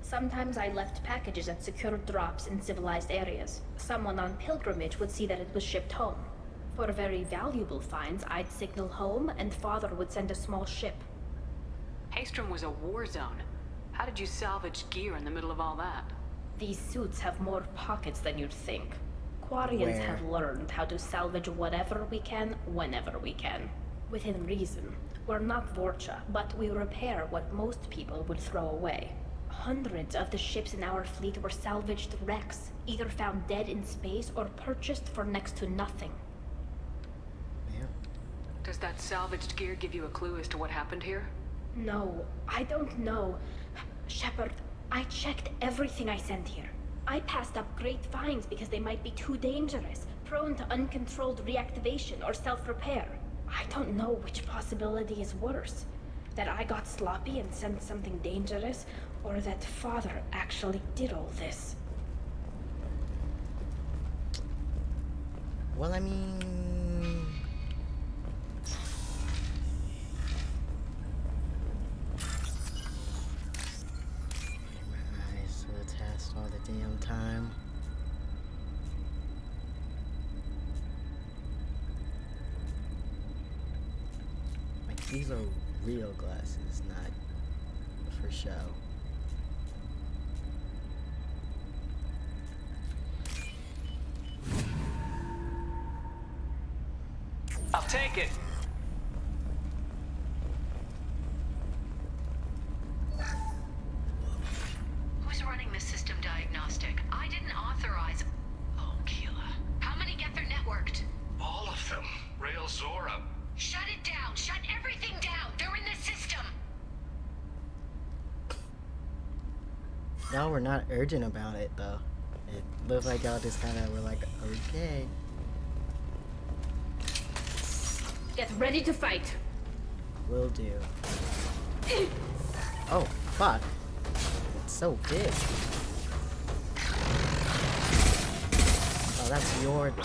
Sometimes I left packages at secure drops in civilized areas. Someone on pilgrimage would see that it was shipped home. For very valuable finds, I'd signal home, and Father would send a small ship. Haystrom was a war zone. How did you salvage gear in the middle of all that? These suits have more pockets than you'd think. Quarians have learned how to salvage whatever we can, whenever we can. Within reason. We're not Vorcha, but we repair what most people would throw away. Hundreds of the ships in our fleet were salvaged wrecks, either found dead in space or purchased for next to nothing. Does that salvaged gear give you a clue as to what happened here? No, I don't know. Shepard, I checked everything I sent here. I passed up great finds because they might be too dangerous, prone to uncontrolled reactivation or self-repair. I don't know which possibility is worse. That I got sloppy and sent something dangerous, or that Father actually did all this. Well, I mean... These are real glasses, not for show. I'll take it. Who's running the system diagnostic? I didn't authorize. Oh, Keela. How many get their networked? All of them. Rail Zora. Shut it down. Shut everything down. They're in the system. Y'all were not urgent about it, though. It looked like y'all just kind of were like, okay. Get ready to fight. Will do. Oh, fuck. It's so big. Oh, that's your thing.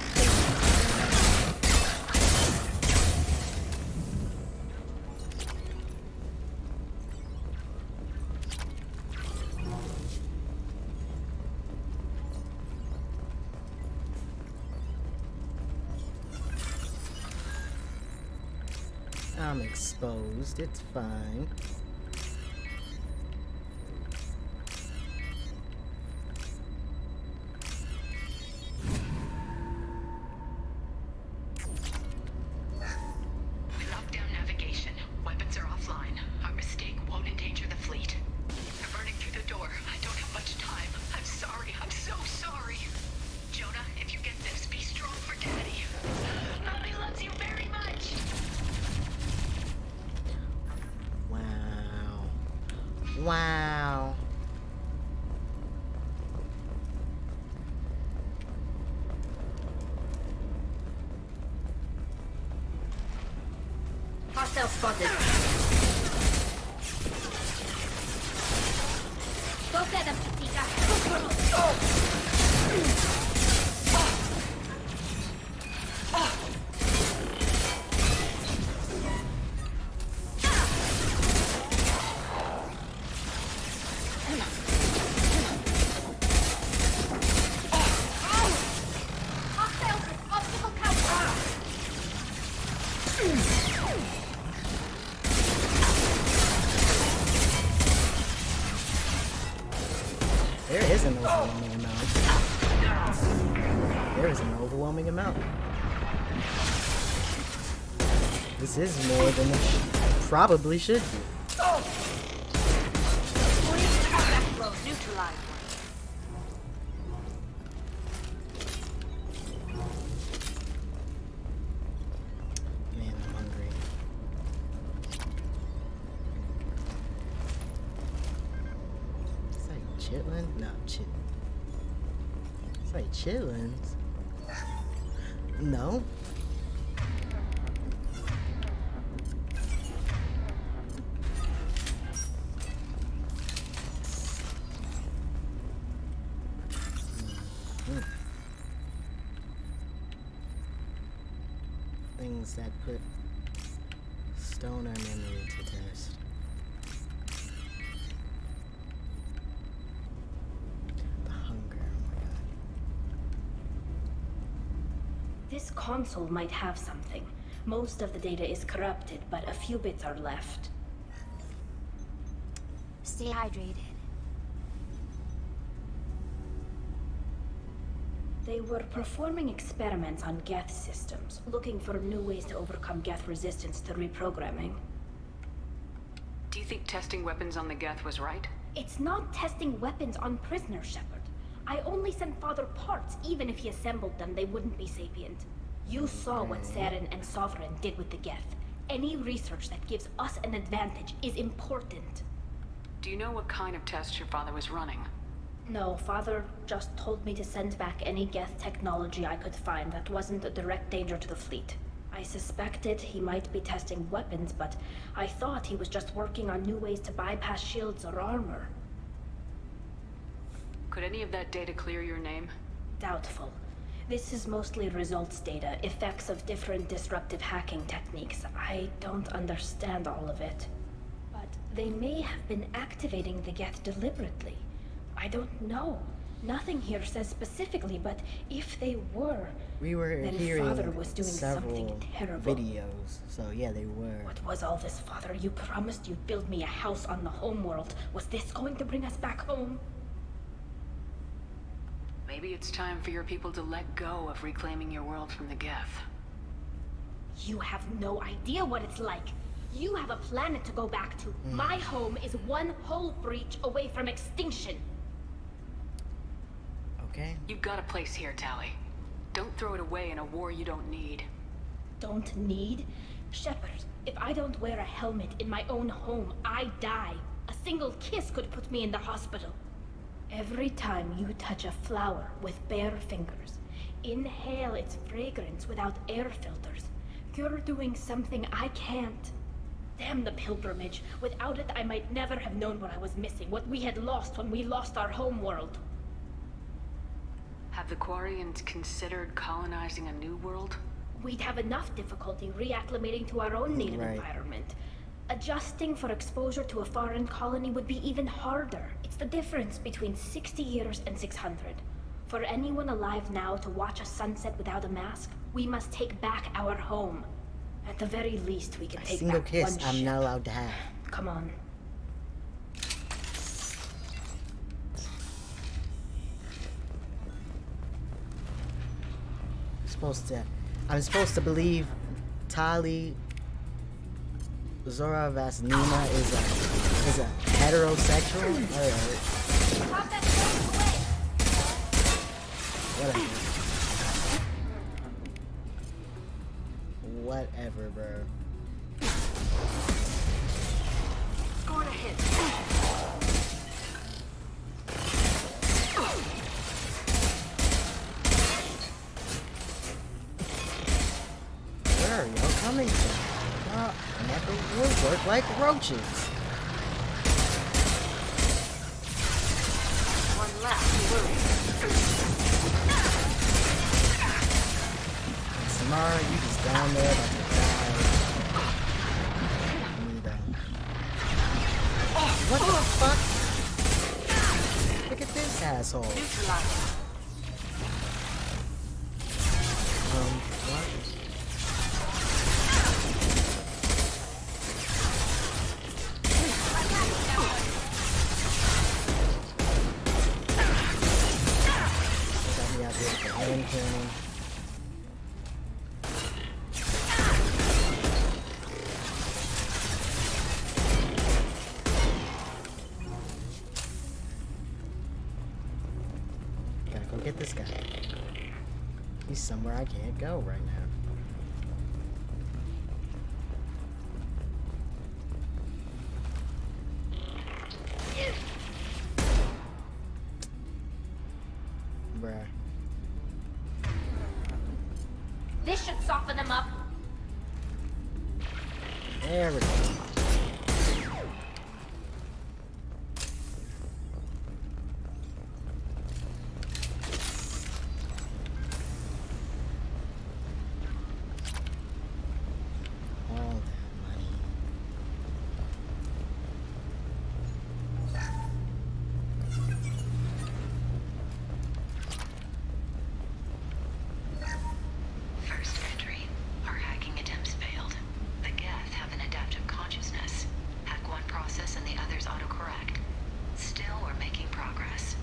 I'm exposed, it's fine. We locked down navigation. Weapons are offline. Our mistake won't endanger the fleet. They're burning through the door. I don't have much time. I'm sorry. I'm so sorry. Jonah, if you get this, be strong for Daddy. Mommy loves you very much. Wow. Hostile spotted. Go get them, Tika. There is an overwhelming amount. There is an overwhelming amount. This is more than it probably should be. Man, I'm hungry. Is that chitlin? No, it's like chitlins. No. Things that put stoner memory to test. The hunger, oh my god. This console might have something. Most of the data is corrupted, but a few bits are left. Stay hydrated. They were performing experiments on Geth systems, looking for new ways to overcome Geth resistance to reprogramming. Do you think testing weapons on the Geth was right? It's not testing weapons on prisoners, Shepard. I only sent Father parts. Even if he assembled them, they wouldn't be sapient. You saw what Saren and Sovereign did with the Geth. Any research that gives us an advantage is important. Do you know what kind of tests your father was running? No, Father just told me to send back any Geth technology I could find that wasn't a direct danger to the fleet. I suspected he might be testing weapons, but I thought he was just working on new ways to bypass shields or armor. Could any of that data clear your name? Doubtful. This is mostly results data, effects of different disruptive hacking techniques. I don't understand all of it. But they may have been activating the Geth deliberately. I don't know. Nothing here says specifically, but if they were, We were then hearing Father was doing several something terrible. videos, so yeah, they were. What was all this, Father? You promised you'd build me a house on the homeworld. Was this going to bring us back home? Maybe it's time for your people to let go of reclaiming your world from the Geth. You have no idea what it's like. You have a planet to go back to. My home is one hull breach away from extinction. Okay. You've got a place here, Tally. Don't throw it away in a war you don't need. Don't need? Shepard, if I don't wear a helmet in my own home, I die. A single kiss could put me in the hospital. Every time you touch a flower with bare fingers, inhale its fragrance without air filters, you're doing something I can't. Damn the pilgrimage. Without it, I might never have known what I was missing, what we had lost when we lost our homeworld. Have the Quarians considered colonizing a new world? We'd have enough difficulty reacclimating to our own native environment. Adjusting for exposure to a foreign colony would be even harder. It's the difference between 60 years and 600. For anyone alive now to watch a sunset without a mask, we must take back our home. At the very least, we can A take single back kiss one I'm ship. not allowed to have. Come on. I'm supposed to believe Tali Zora Vasnima is a heterosexual? Alright. Whatever. Whatever, bro. Scored a hit. Where are y'all coming from? Never would work like roaches. One left. Samara, you just down there about to die. What the fuck? Look at this asshole. What? Got me out here with the hand cannon. Gotta go get this guy. He's somewhere I can't go right now. Bruh. This should soften them up. There we go. All that money. First entry. Our hacking attempts failed. The Geth have an adaptive consciousness. Hack one process and the others autocorrect. Still, we're making progress.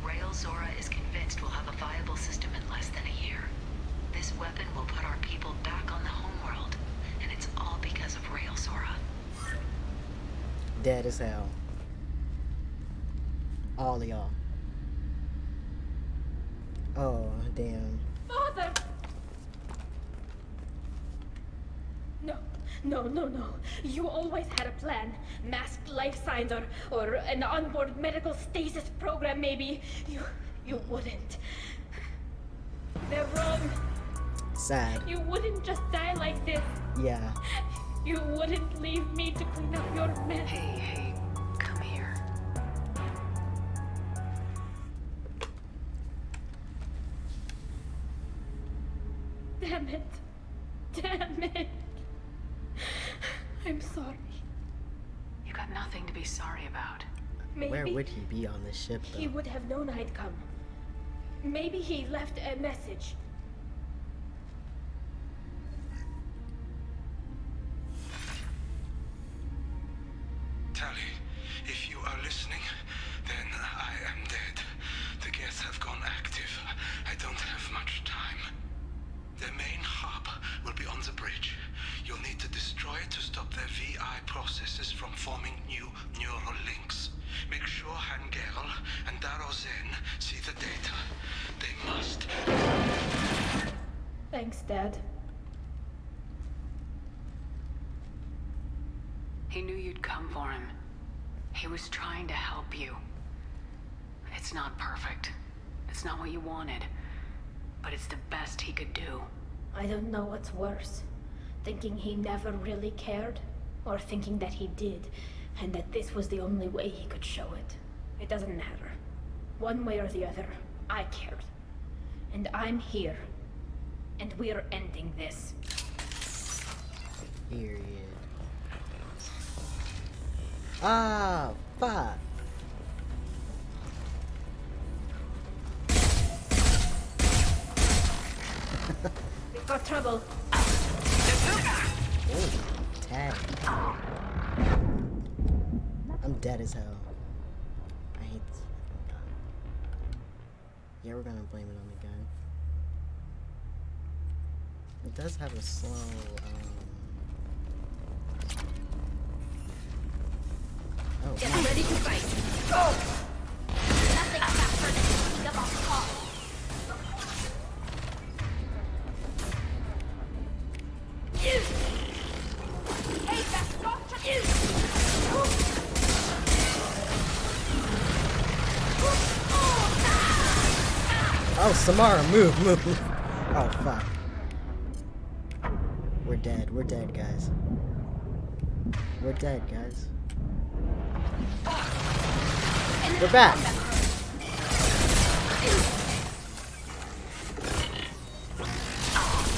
Rail Zora is convinced we'll have a viable system in less than a year. This weapon will put our people back on the homeworld, and it's all because of Rail Zora. Dead as hell. All of y'all. Oh, damn. Father! No. You always had a plan. Masked life signs or an onboard medical stasis program, maybe. You wouldn't. They're wrong. Sad. You wouldn't just die like this. Yeah. You wouldn't leave me to clean up your mess. Hey, come here. Damn it. I'm sorry. You got nothing to be sorry about. Maybe Where would he be on this ship, he though? would have known I'd come. Maybe he left a message. Tally, if you are listening, then I am dead. The Geth have gone active. I don't have much time. Their main hub will be on the bridge. You'll need to destroy it to stop their VI processes from forming new neural links. Make sure Hangerl and Darozen see the data. They must. Thanks, Dad. He knew you'd come for him. He was trying to help you. It's not perfect. It's not what you wanted. But it's the best he could do. I don't know what's worse. Thinking he never really cared, or thinking that he did, and that this was the only way he could show it. It doesn't matter. One way or the other, I cared. And I'm here. And we're ending this. Period. Ah, fuck. We've got trouble. Oh, tag. I'm dead as hell. I hate this fucking gun. Yeah, we're gonna blame it on the gun. It does have a slow, Oh, Get ready to fight. Go! Nothing faster than picking up on call. Hey, that's gotcha! Oh, Samara, move. Oh, fuck. We're dead, guys. We're dead, guys. We're back.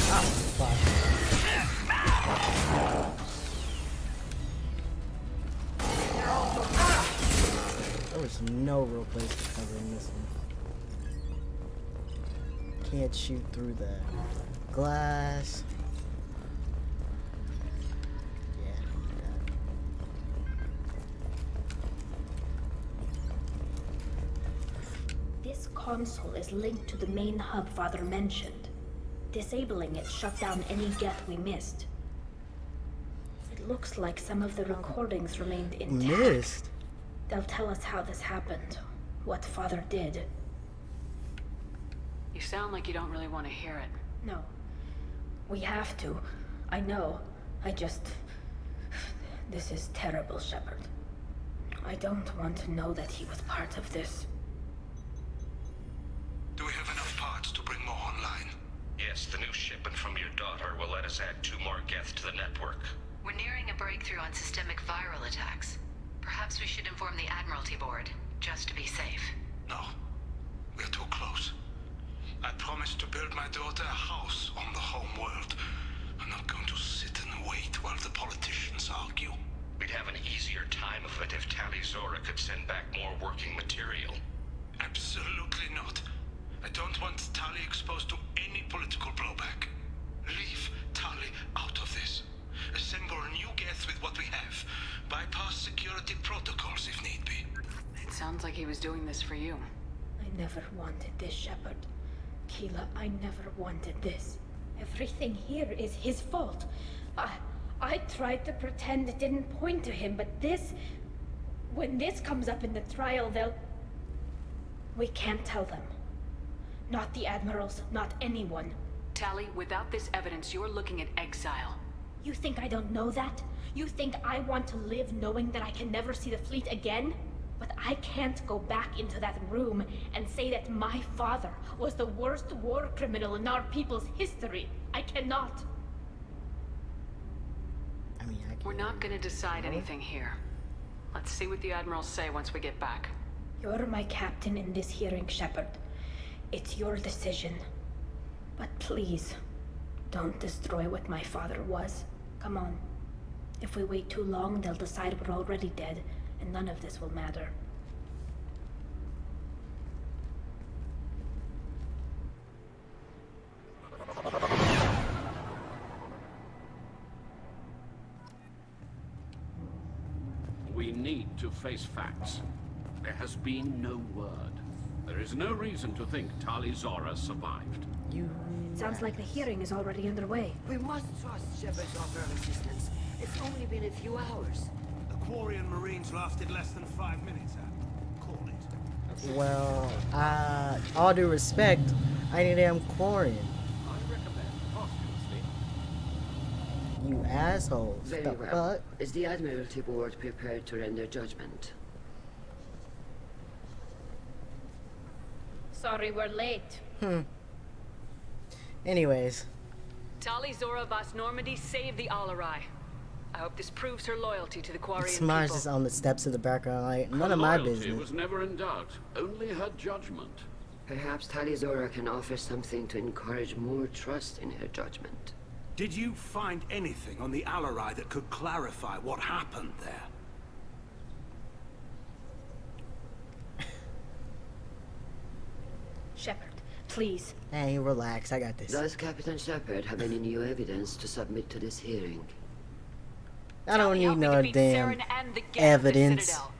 Oh, fuck. There was no real place to cover in this one. Can't shoot through the glass. This console is linked to the main hub Father mentioned. Disabling it shut down any Geth we missed. It looks like some of the recordings remained intact. Missed? They'll tell us how this happened, what Father did. You sound like you don't really want to hear it. No. We have to. I know. This is terrible, Shepard. I don't want to know that he was part of this. Do we have enough parts to bring more online? Yes, the new shipment from your daughter will let us add 2 more Geth to the network. We're nearing a breakthrough on systemic viral attacks. Perhaps we should inform the Admiralty Board, just to be safe. No. We're too close. I promised to build my daughter a house on the home world. I'm not going to sit and wait while the politicians argue. We'd have an easier time of it if Tali Zora could send back more working material. Absolutely not. I don't want Tali exposed to any political blowback. Leave Tali out of this. Assemble new Geth with what we have. Bypass security protocols if need be. It sounds like he was doing this for you. I never wanted this, Shepard. Keela, I never wanted this. Everything here is his fault. I tried to pretend it didn't point to him, but this... When this comes up in the trial, they'll... We can't tell them. Not the admirals, not anyone. Tali, without this evidence, you're looking at exile. You think I don't know that? You think I want to live knowing that I can never see the fleet again? But I can't go back into that room and say that my father was the worst war criminal in our people's history. I cannot. I mean, We're not gonna decide anything here. Let's see what the Admirals say once we get back. You're my captain in this hearing, Shepard. It's your decision. But please, don't destroy what my father was. Come on. If we wait too long, they'll decide we're already dead, and none of this will matter. We need to face facts. There has been no word. There is no reason to think Tali Zora survived. Sounds like the hearing is already underway. We must trust Shepard's offer of assistance. It's only been a few hours. The Quarry and Marines lasted less than 5 minutes, Call it. Well, all due respect, I need damn Quarian. I recommend posthumously. You assholes. Very The well. fuck? Is the Admiralty Board prepared to render judgment? Sorry we're late. Anyways. Tali Zora Vas Normandy saved the Alarai. I hope this proves her loyalty to the Quarian Mars people. is on the steps of the background, like, none Her of my loyalty business. was never in doubt. Only her judgment. Perhaps Tali Zora can offer something to encourage more trust in her judgment. Did you find anything on the Alarai that could clarify what happened there? Shepard, please. Hey, relax, I got this. Does Captain Shepard have any new evidence to submit to this hearing? I don't need no Defeat damn Saren and the Geth, the evidence. Citadel.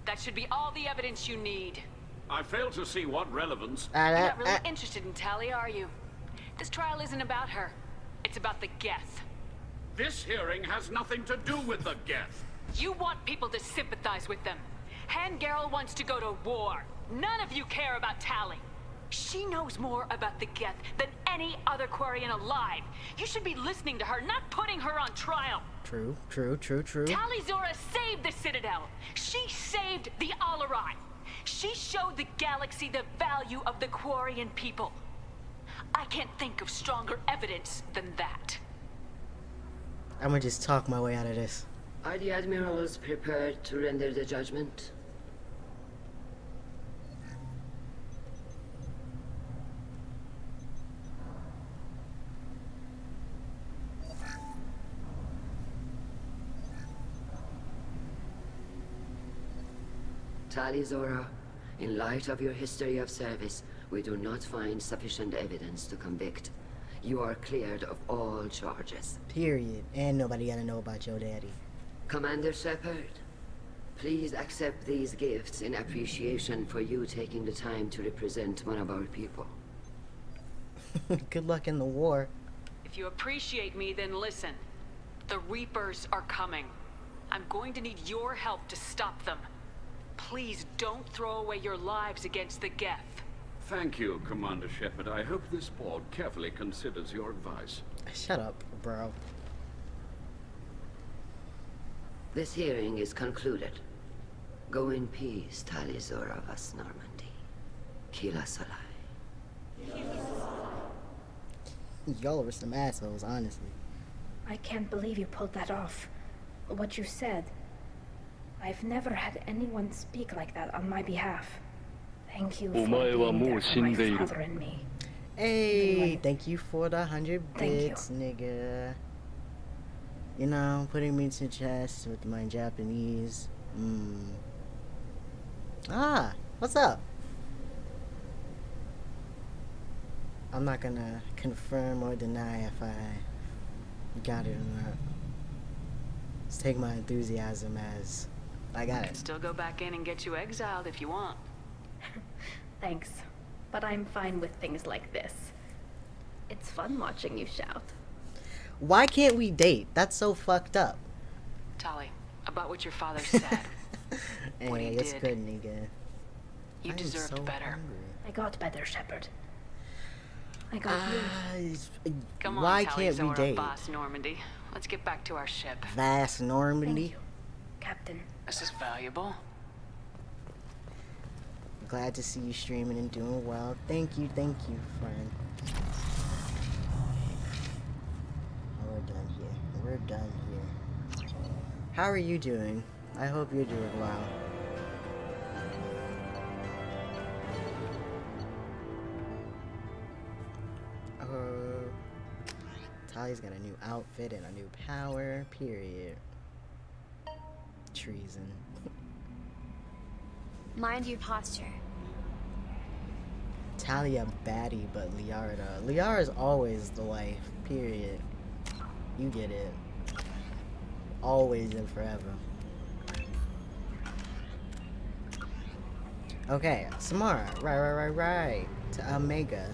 That should be all the evidence you need. I fail to see what relevance. You're not really interested in Tali, are you? This trial isn't about her. It's about the Geth. This hearing has nothing to do with the Geth. You want people to sympathize with them. Hangarel wants to go to war. None of you care about Tali. She knows more about the Geth than any other Quarian alive. You should be listening to her, not putting her on trial. True. Tali Zora saved the Citadel. She saved the Alarai. She showed the galaxy the value of the Quarian people. I can't think of stronger evidence than that. I'm gonna just talk my way out of this. Are the admirals prepared to render the judgment? Tali Zora, in light of your history of service, we do not find sufficient evidence to convict. You are cleared of all charges. Period. And nobody gotta know about your daddy. Commander Shepard, please accept these gifts in appreciation for you taking the time to represent one of our people. Good luck in the war. If you appreciate me, then listen. The Reapers are coming. I'm going to need your help to stop them. Please don't throw away your lives against the Geth. Thank you, Commander Shepard. I hope this board carefully considers your advice. Shut up, bro. This hearing is concluded. Go in peace, Tali Zora Vas Normandy. Kila Salai. Y'all are some assholes, honestly. I can't believe you pulled that off. What you said. I've never had anyone speak like that on my behalf. Thank you for being there for my father and me. Hey, thank you for the 100 bits, nigga. You know, putting me to chest with my Japanese. Ah, what's up? I'm not gonna confirm or deny if I got it or not. Let's take my enthusiasm as I got it. Still go back in and get you exiled if you want. Thanks, but I'm fine with things like this. It's fun watching you shout. Why can't we date? That's so fucked up. Tali, about what your father said. What he it's did. good, nigga. You deserved so better. hungry. I got better, Shepard. I got you. Come on, Why Tali can't we Zora date? Vas Normandy. Let's get back to our ship. Vast Normandy. Captain. This is valuable. Glad to see you streaming and doing well. Thank you, friend. We're done here. We're done here. How are you doing? I hope you're doing well. Tali's got a new outfit and a new power, period. Treason. Mind your posture. Talia baddie, but Liara. Liara's always the wife, period. You get it. Always and forever. Okay, Samara. Right. To Omega.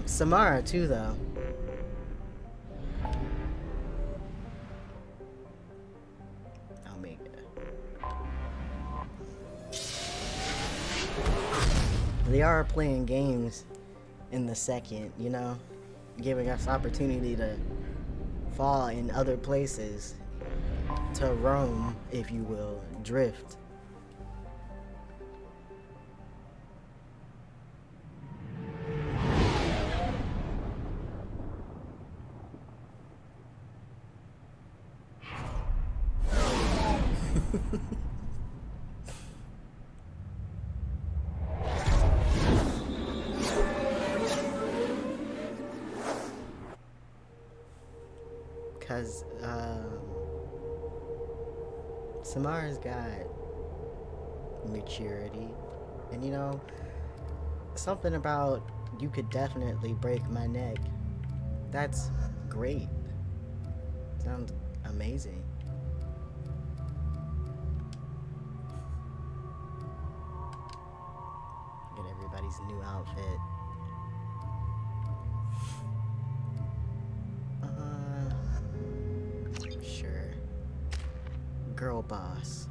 Samara too, though. Omega. They are playing games in the second, you know, giving us opportunity to fall in other places, to roam, if you will, drift. Because Samara's got maturity, and you know, something about you could definitely break my neck. That's great. Sounds amazing. Get everybody's new outfit. Sure. Girl boss.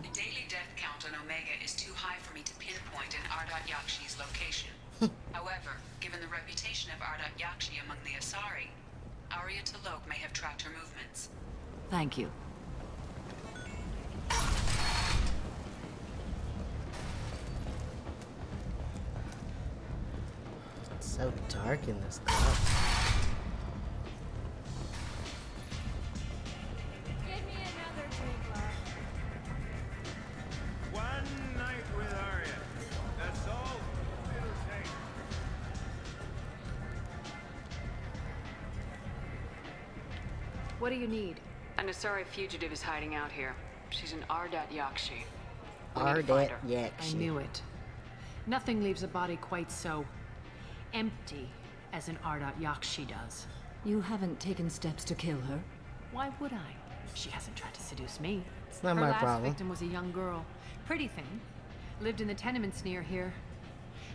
The daily death count on Omega is too high for me to pinpoint an Ardat Yakshi's location. However, given the reputation of Ardat Yakshi among the Asari, Arya T'Loak may have tracked her movements. Thank you. It's so dark in this club. Give me another drink, love. One night with Arya. That's all it'll take. What do you need? An Asari fugitive is hiding out here. She's an Ardat Yakshi. We need to find Ardat her. Yakshi. I knew it. Nothing leaves a body quite so empty as an Ardat Yakshi does. You haven't taken steps to kill her? Why would I? She hasn't tried to seduce me. It's not Her my last problem. victim was a young girl. Pretty thing. Lived in the tenements near here.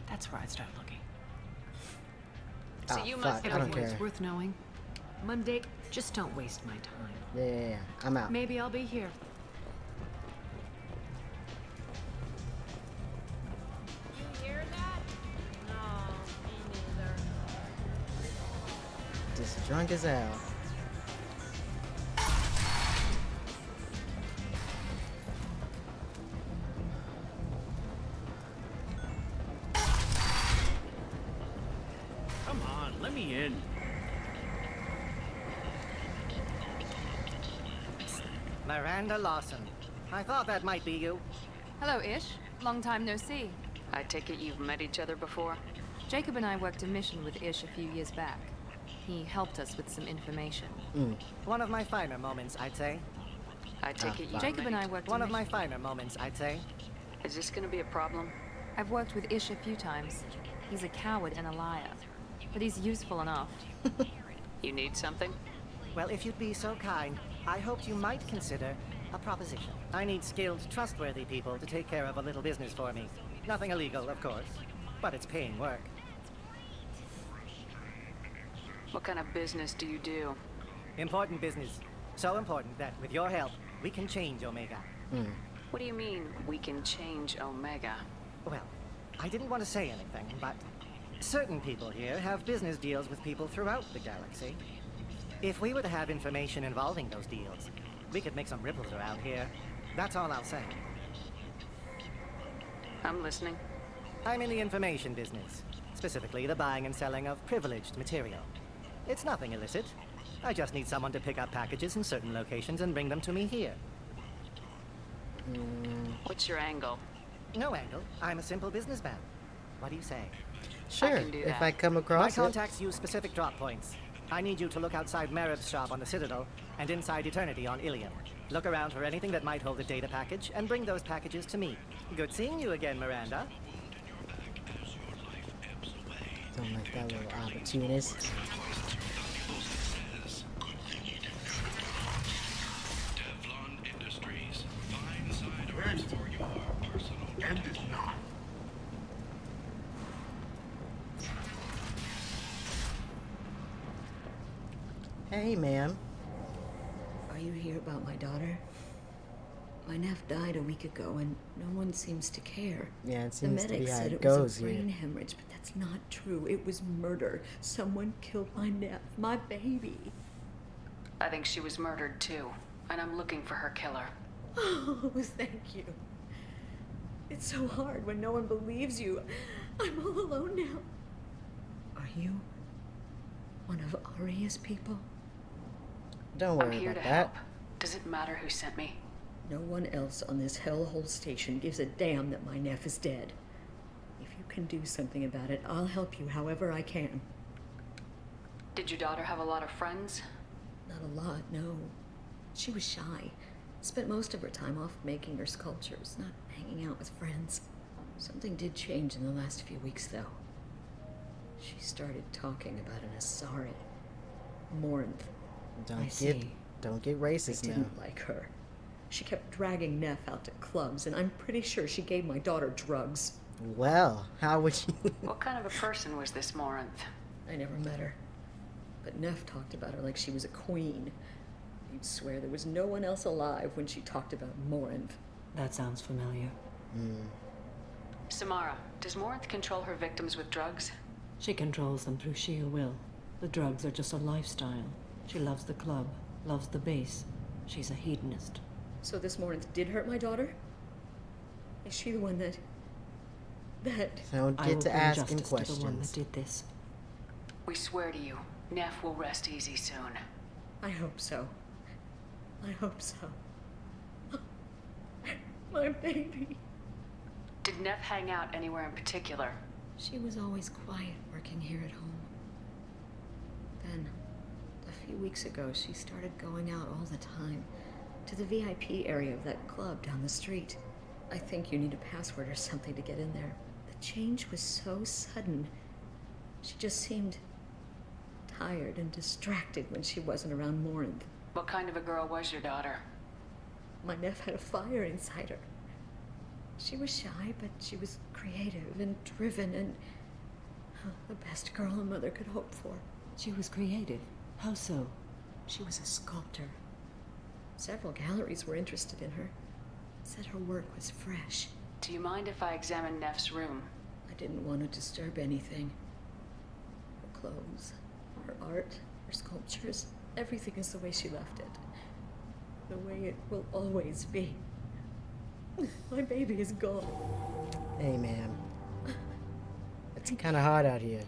That's where I'd start looking. So you must Fuck, I don't care. It's worth knowing. Monday, just don't waste my time. Yeah, I'm out. Maybe I'll be here. You hear that? No, me neither. Just drunk as hell. Come on, let me in. Miranda Lawson. I thought that might be you. Hello, Ish. Long time no see. I take it you've met each other before? Jacob and I worked a mission with Ish a few years back. He helped us with some information. One of my finer moments, I'd say. I take it you Jacob and I worked One a of my mission. finer moments, I'd say. Is this gonna be a problem? I've worked with Ish a few times. He's a coward and a liar. But he's useful enough. You need something? Well, if you'd be so kind, I hoped you might consider a proposition. I need skilled, trustworthy people to take care of a little business for me. Nothing illegal, of course, but it's paying work. What kind of business do you do? Important business. So important that, with your help, we can change Omega. What do you mean, we can change Omega? Well, I didn't want to say anything, but certain people here have business deals with people throughout the galaxy. If we were to have information involving those deals, we could make some ripples around here. That's all I'll say. I'm listening. I'm in the information business, specifically the buying and selling of privileged material. It's nothing illicit. I just need someone to pick up packages in certain locations and bring them to me here. What's your angle? No angle. I'm a simple businessman. What do you say? Sure, can do if that. I come My across it. contacts use specific drop points. I need you to look outside Merib's shop on the Citadel and inside Eternity on Ilium. Look around for anything that might hold a data package and bring those packages to me. Good seeing you again, Miranda. Don't like that little opportunist. Hey, ma'am. Are you here about my daughter? My nephew died a week ago, and no one seems to care. Yeah, it seems to be medics how said it it was goes a brain here. hemorrhage, but that's not true. It was murder. Someone killed my nephew, my baby. I think she was murdered too, and I'm looking for her killer. Oh, thank you. It's so hard when no one believes you. I'm all alone now. Are you one of Aria's people? Don't I'm worry here about to that. help. Does it matter who sent me? No one else on this hellhole station gives a damn that my nephew is dead. If you can do something about it, I'll help you however I can. Did your daughter have a lot of friends? Not a lot, no. She was shy. Spent most of her time off making her sculptures, not hanging out with friends. Something did change in the last few weeks, though. She started talking about an Asari. Morinth. Don't get racist I now. didn't like her. She kept dragging Neff out to clubs, and I'm pretty sure she gave my daughter drugs. Well, how would you? What kind of a person was this Morinth? I never met her. But Neff talked about her like she was a queen. You'd swear there was no one else alive when she talked about Morinth. That sounds familiar. Samara, does Morinth control her victims with drugs? She controls them through sheer will. The drugs are just a lifestyle. She loves the club, loves the base. She's a hedonist. So this Morinth did hurt my daughter? Is she the one that... Don't I get will to bring asking justice to the one that questions. did this. We swear to you, Neff will rest easy soon. I hope so. I hope so. My baby. Did Neff hang out anywhere in particular? She was always quiet working here at home. Then, a few weeks ago, she started going out all the time to the VIP area of that club down the street. I think you need a password or something to get in there. The change was so sudden. She just seemed tired and distracted when she wasn't around Morinth. What kind of a girl was your daughter? My nephew had a fire inside her. She was shy, but she was creative and driven and the best girl a mother could hope for. She was creative. How so? She was a sculptor. Several galleries were interested in her. Said her work was fresh. Do you mind if I examine Neff's room? I didn't want to disturb anything. Her clothes, her art, her sculptures, everything is the way she left it. The way it will always be. My baby is gone. Hey, ma'am. It's kind of hard out here.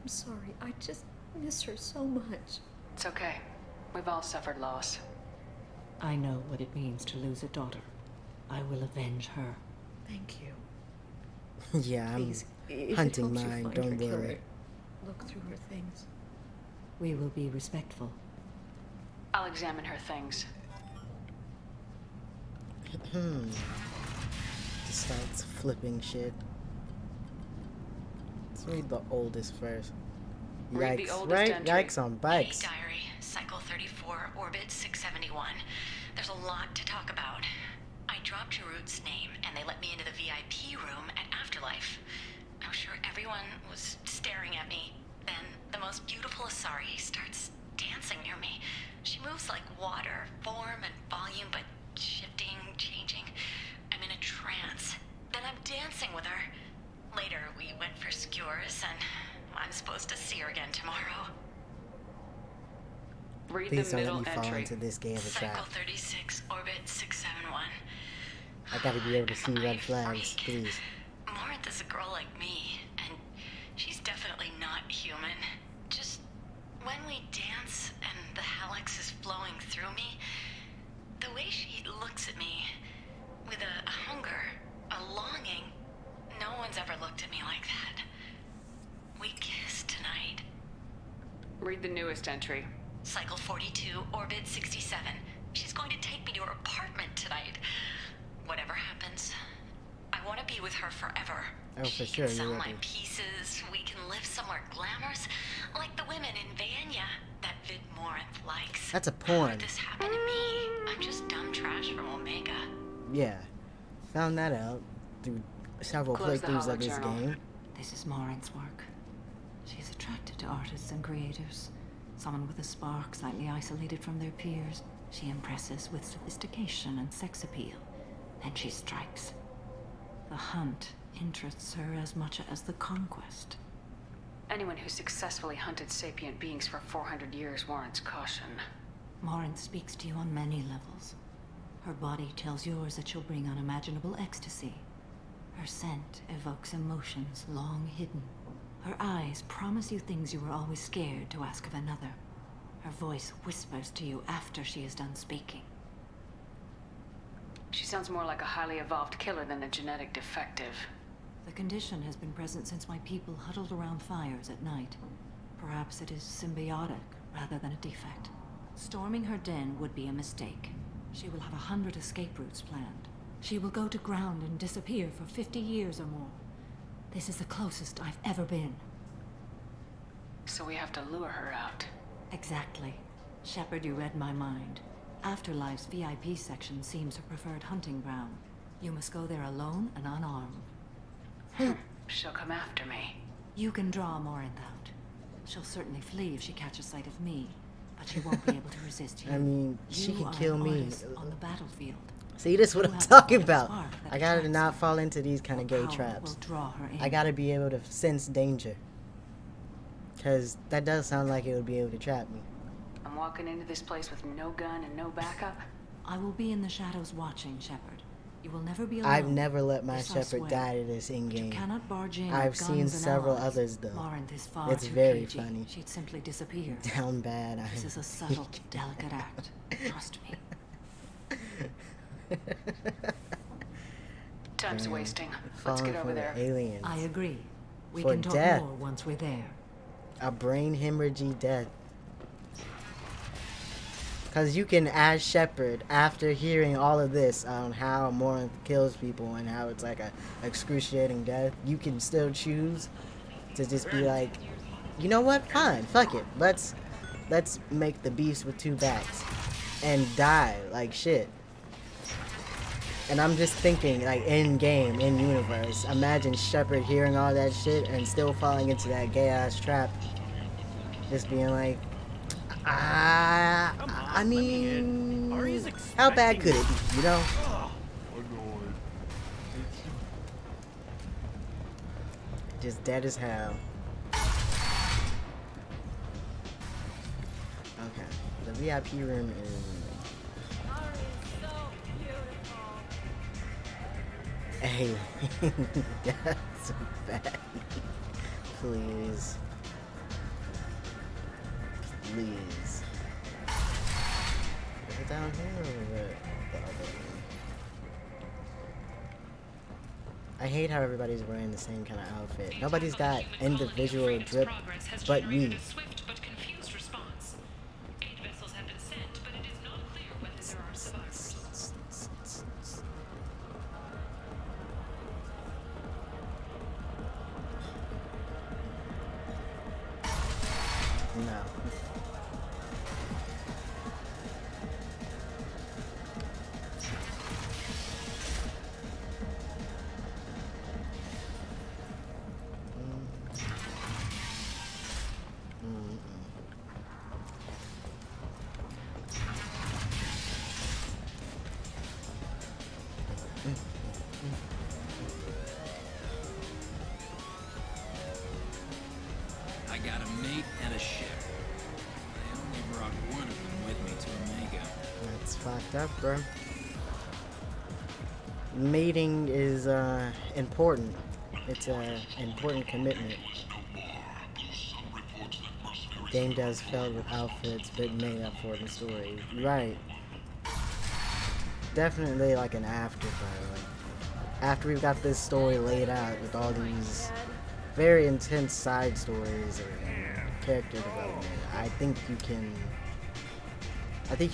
I'm sorry. I just miss her so much. It's okay. We've all suffered loss. I know what it means to lose a daughter. I will avenge her. Thank you. Yeah, Please, if it hunting helps you mine, find don't her killer, worry. look through her things. We will be respectful. I'll examine her things. Just starts flipping shit. Let's read the oldest first. Read the Yikes, oldest right? entry. Yikes on bikes. Hey, Diary. Cycle 34, Orbit 671. There's a lot to talk about. I dropped Jarut's name, and they let me into the VIP room at Afterlife. I'm sure everyone was staring at me. Then the most beautiful Asari starts dancing near me. She moves like water, form and volume, but shifting, changing. I'm in a trance. Then I'm dancing with her. Later, we went for skewers, and I'm supposed to see her again tomorrow. Read Please the don't middle let me fall entry. into this gay of a trap. Cycle 36, Orbit 671. I gotta be able to see red flags, please. Morinth is a girl like me, and she's definitely not human. Just when we dance and the hallex is flowing through me, the way she looks at me with a hunger, a longing, no one's ever looked at me like that. We kissed tonight. Read the newest entry. Cycle 42, Orbit 67. She's going to take me to her apartment tonight. Whatever happens, I want to be with her forever. Oh, for sure. Sell You my ready? pieces. We can live somewhere glamorous, like the women in Vanya that Vid Morinth likes. That's a porn. This happened to me. I'm just dumb trash from Omega. Yeah. Found that out through several Close the playthroughs of this holojournal. game. This is Morin's work. She's attracted to artists and creators. Someone with a spark, slightly isolated from their peers. She impresses with sophistication and sex appeal. Then she strikes. The hunt interests her as much as the conquest. Anyone who successfully hunted sapient beings for 400 years warrants caution. Morin speaks to you on many levels. Her body tells yours that she'll bring unimaginable ecstasy. Her scent evokes emotions long hidden. Her eyes promise you things you were always scared to ask of another. Her voice whispers to you after she is done speaking. She sounds more like a highly evolved killer than a genetic defective. The condition has been present since my people huddled around fires at night. Perhaps it is symbiotic rather than a defect. Storming her den would be a mistake. She will have 100 escape routes planned. She will go to ground and disappear for 50 years or more. This is the closest I've ever been. So we have to lure her out. Exactly. Shepard, you read my mind. Afterlife's VIP section seems her preferred hunting ground. You must go there alone and unarmed. She'll come after me. You can draw Morinth out. She'll certainly flee if she catches sight of me, but she won't be able to resist you. I mean, she You can are kill an me. artist on the battlefield. See, this is what You I'm have talking the about. spark that I gotta attracts not her. fall into these kind of gay Power traps. will draw her in. I gotta be able to sense danger. Because that does sound like it would be able to trap me. I'm walking into this place with no gun and no backup. I will be in the shadows watching, Shepard. You will never be alone. I've never let my This I shepherd swear. die to this in-game. You cannot barge in I've with seen guns and several allies. others, though. Morinth is far It's too very cagey. funny. She'd simply disappear. Down bad. This is a subtle, delicate act. Trust me. Time's Damn. wasting. Let's Falling get over for the there. Aliens. I agree. We For can talk death. more once we're there. A brain hemorrhagey death. Because you can, as Shepard, after hearing all of this on how Morinth kills people and how it's like a excruciating death, you can still choose to just be like, you know what? Fine, fuck it. Let's make the beast with two backs and die like shit. And I'm just thinking, like, in game, in universe, imagine Shepard hearing all that shit and still falling into that gay ass trap. Just being like, I mean, how bad could it be, you know? Just dead as hell. Okay, the VIP room is... Hey, that's so bad. Please. Please. Is it down here or the other one? I hate how everybody's wearing the same kind of outfit. Nobody's got individual drip but me. No. I got a mate and a ship. I only brought one of them with me to Omega. That's fucked up, bro. Mating is important. It's an important commitment. Game does fail with outfits, but made up for the story. Right. Definitely like an afterthought. Like, after we've got this story laid out with all these very intense side stories and character development, I think you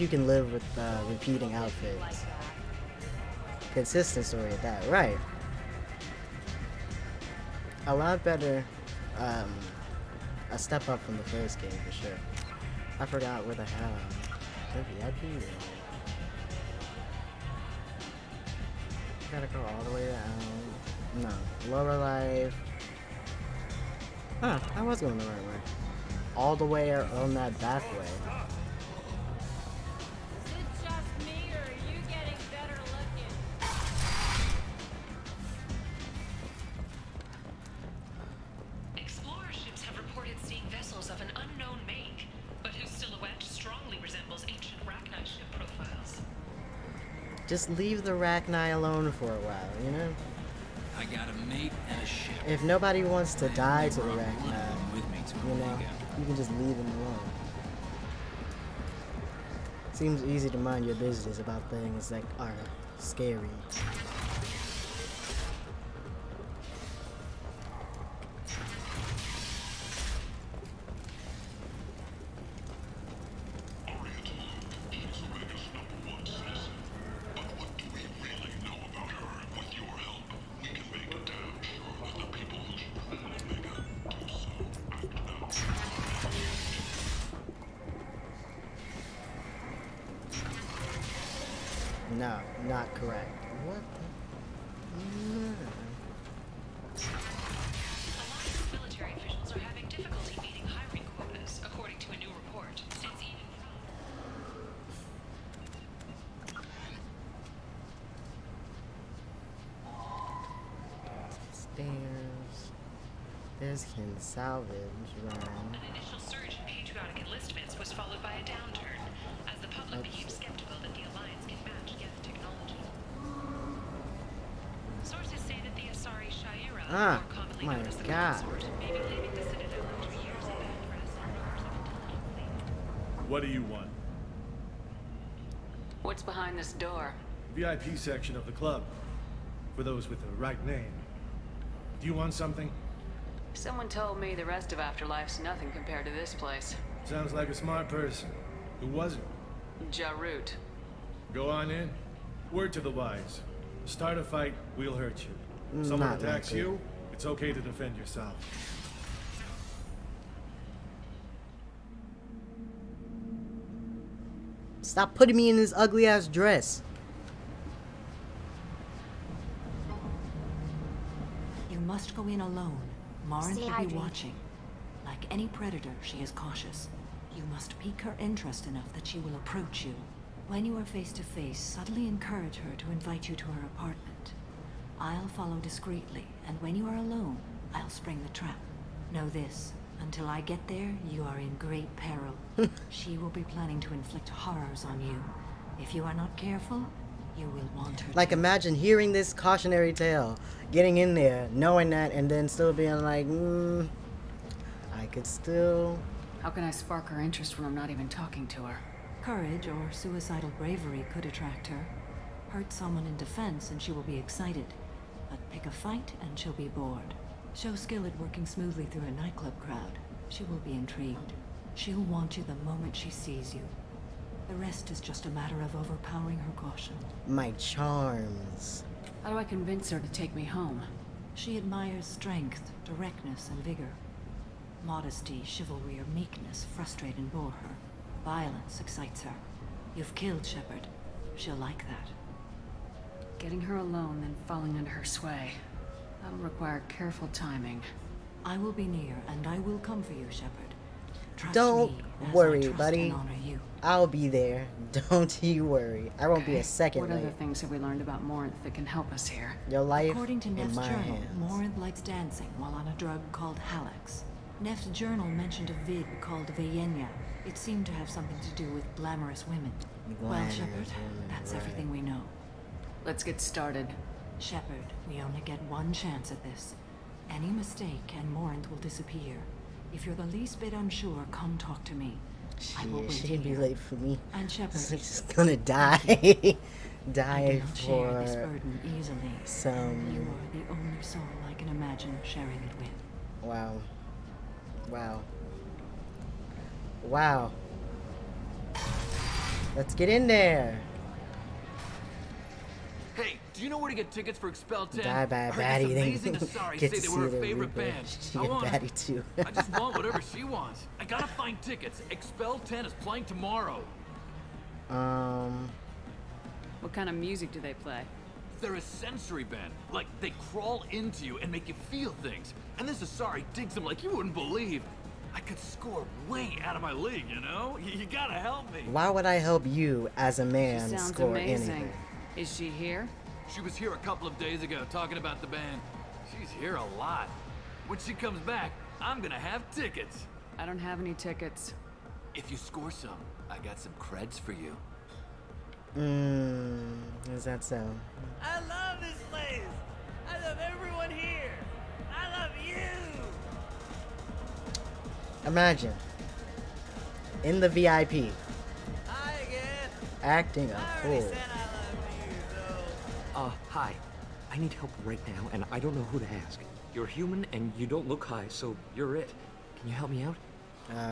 can live with repeating outfits. Consistent story at that, right? a lot better, a step up from the first game for sure. I forgot where the hell the VIP room. Gotta go all the way down. No, lower life. Huh, I was going the right way. All the way on that back way. Is it just me, or are you getting better looking? Explorer ships have reported seeing vessels of an unknown make, but whose silhouette strongly resembles ancient Rachni ship profiles. Just leave the Rachni alone for a while, you know? I got a mate and a ship. If nobody wants to die to the Brought one of Rachni, them with me to you know, Omega. you can just leave them alone. Seems easy to mind your business about things that are scary. No, not correct. What the? Alliance military officials are having difficulty meeting hiring quotas, according to a new report, since even Stairs. There's can salvage run. an initial surge in patriotic enlistments was followed by a downturn, as the public became skeptical that the Alliance can match Geth technology. Sources say that the Asari Shaira, Ah, more commonly my known as the God. Consort, may be leaving the Citadel after years of bad press and rumors of intelligence. What do you want? What's behind this door? VIP section of the club. For those with the right name. Do you want something? Someone told me the rest of Afterlife's nothing compared to this place. Sounds like a smart person. Who was it? Jarut. Go on in. Word to the wise. Start a fight, we'll hurt you. Someone Not attacks likely. you, it's okay to defend yourself. Stop putting me in this ugly ass dress. You must go in alone. Marin Stay will be hydrated. watching. Like any predator, she is cautious. You must pique her interest enough that she will approach you. When you are face to face, subtly encourage her to invite you to her apartment. I'll follow discreetly, and when you are alone, I'll spring the trap. Know this, until I get there, you are in great peril. She will be planning to inflict horrors on you. If you are not careful, you will want her Like, to. imagine hearing this cautionary tale, getting in there, knowing that, and then still being like, I could still. How can I spark her interest when I'm not even talking to her? Courage or suicidal bravery could attract her. Hurt someone in defense and she will be excited. But pick a fight and she'll be bored. Show skill at working smoothly through a nightclub crowd. She will be intrigued. She'll want you the moment she sees you. The rest is just a matter of overpowering her caution. My charms. How do I convince her to take me home? She admires strength, directness, and vigor. Modesty, chivalry, or meekness frustrate and bore her. Violence excites her. You've killed Shepard. She'll like that. Getting her alone, then falling under her sway. That'll require careful timing. I will be near, and I will come for you, Shepard. Trust Don't me, as I worry, trust buddy. and honor you. I'll be there. Don't you worry. I won't be a second What late. other things have we learned about Morinth that can help us here? Your life According to in Neff's my journal, hands. Morinth likes dancing while on a drug called Halax. Neff's journal mentioned a vid called Vayenya. It seemed to have something to do with glamorous women. Well, Glamorous Shepard, women, that's right. everything we know. Let's get started. Shepard, we only get one chance at this. Any mistake and Morinth will disappear. If you're the least bit unsure, come talk to me. I will Shit, wait she can be here. late for me. And Shepard, She's gonna die. I Die do not share this for burden easily. some. You are the only soul I can imagine sharing it with. Wow. Wow. Wow. Let's get in there. Hey, Do you know where to get tickets for Expel 10? Die by a I heard baddie, this then amazing Asari get say to they see were her the favorite Reaper. band. She I a want 'em. baddie too. I just want whatever she wants. I gotta find tickets. Expel 10 is playing tomorrow. What kind of music do they play? They're a sensory band. Like, they crawl into you and make you feel things. And this Asari digs them like you wouldn't believe. I could score way out of my league, you know? You gotta help me. Why would I help you as a She man sounds score amazing. anything? Is she here? She was here a couple of days ago talking about the band. She's here a lot. When she comes back, I'm gonna have tickets. I don't have any tickets. If you score some, I got some creds for you. Is that so? I love this place. I love everyone here. I love you. Imagine in the VIP Hi again. acting a fool. Hi. I need help right now, and I don't know who to ask. You're human, and you don't look high, so you're it. Can you help me out?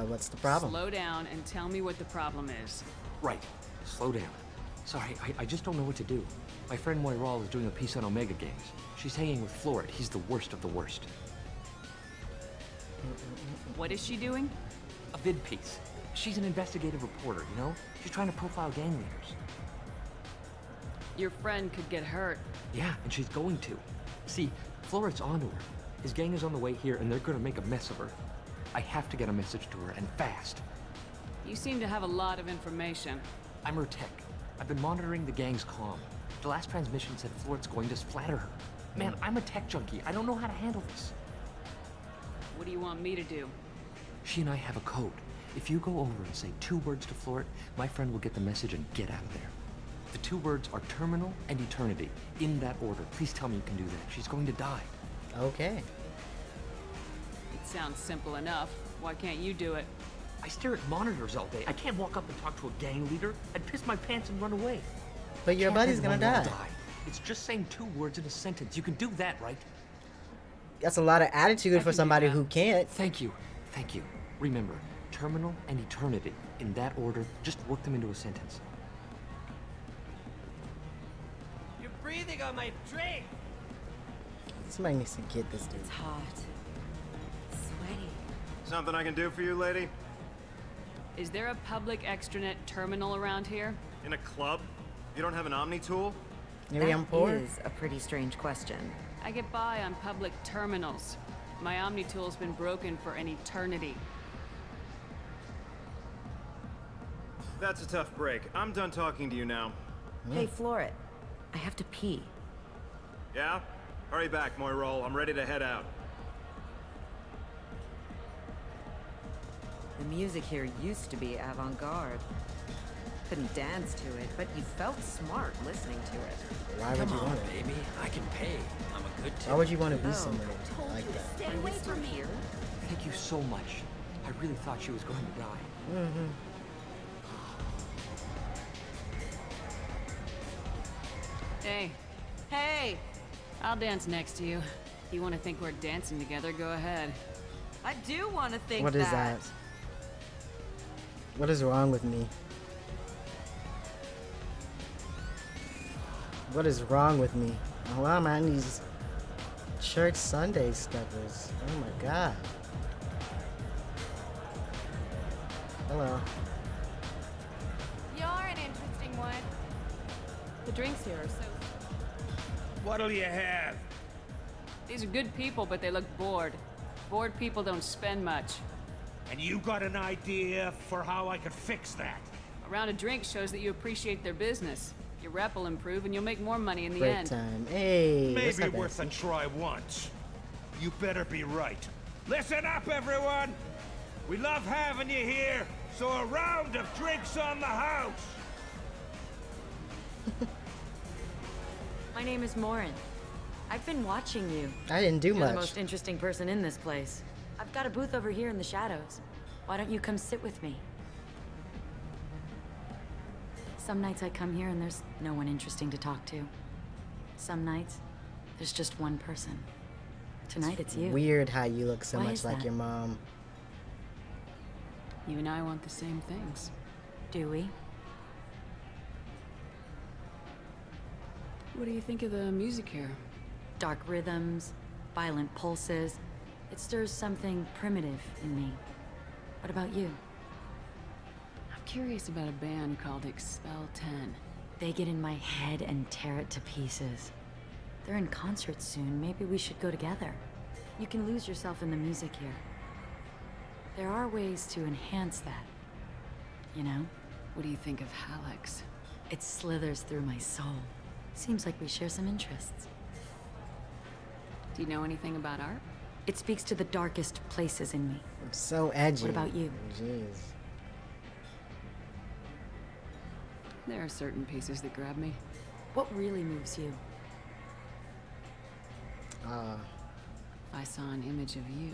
What's the problem? Slow down and tell me what the problem is. Right. Slow down. Sorry, I just don't know what to do. My friend Moiral is doing a piece on Omega Games. She's hanging with Florid. He's the worst of the worst. What is she doing? A vid piece. She's an investigative reporter, you know? She's trying to profile gang leaders. Your friend could get hurt. Yeah, and she's going to. See, Florid's onto her. His gang is on the way here, and they're gonna make a mess of her. I have to get a message to her, and fast. You seem to have a lot of information. I'm her tech. I've been monitoring the gang's comm. The last transmission said Florid's going to splatter her. Man, I'm a tech junkie. I don't know how to handle this. What do you want me to do? She and I have a code. If you go over and say 2 words to Florid, my friend will get the message and get out of there. The 2 words are terminal and eternity. In that order. Please tell me you can do that. She's going to die. Okay. It sounds simple enough. Why can't you do it? I stare at monitors all day. I can't walk up and talk to a gang leader. I'd piss my pants and run away. But your buddy's gonna die. It's just saying 2 words in a sentence. You can do that, right? That's a lot of attitude for somebody who can't. Thank you. Thank you. Remember, terminal and eternity. In that order, just work them into a sentence. You're breathing on my drink. Somebody needs to get this dude. It's hot. Sweaty. Something I can do for you, lady? Is there a public extranet terminal around here? In a club? You don't have an Omni tool? Maybe I'm poor? That is a pretty strange question. I get by on public terminals. My Omni tool's been broken for an eternity. That's a tough break. I'm done talking to you now. Hey, Florid. I have to pee. Yeah? Hurry back, Moiral. I'm ready to head out. The music here used to be avant-garde. Couldn't dance to it, but you felt smart listening to it. Why would you want it? baby. I can pay. I'm a good Why would you want to be Oh, somewhere like that? Stay away from here. Thank you so much. I really thought she was going to die. Hey. Hey! I'll dance next to you. If you want to think we're dancing together, go ahead. I do want to think What is that? What is wrong with me? What is wrong with me? Why am I in these church Sunday steppers? Oh my god. Hello. You're an interesting one. The drinks here are so... What'll you have? These are good people, but they look bored. Bored people don't spend much. And you got an idea for how I could fix that? A round of drinks shows that you appreciate their business. Your rep will improve and you'll make more money in the Break end. time. Hey, that's Maybe not worth a bad. try once. You better be right. Listen up, everyone! We love having you here, so a round of drinks on the house! My name is Morin. I've been watching you. I didn't do You're much. the most interesting person in this place. I've got a booth over here in the shadows. Why don't you come sit with me? Some nights I come here and there's no one interesting to talk to. Some nights, there's just one person. Tonight it's you. Weird how you look so Why much is like that? your mom. You and I want the same things. Do we? What do you think of the music here? Dark rhythms, violent pulses. It stirs something primitive in me. What about you? I'm curious about a band called Expel 10. They get in my head and tear it to pieces. They're in concert soon. Maybe we should go together. You can lose yourself in the music here. There are ways to enhance that. You know? What do you think of Hallex? It slithers through my soul. Seems like we share some interests. Do you know anything about art? It speaks to the darkest places in me. I'm so edgy. What about you? Jeez. There are certain pieces that grab me. What really moves you? If I saw an image of you,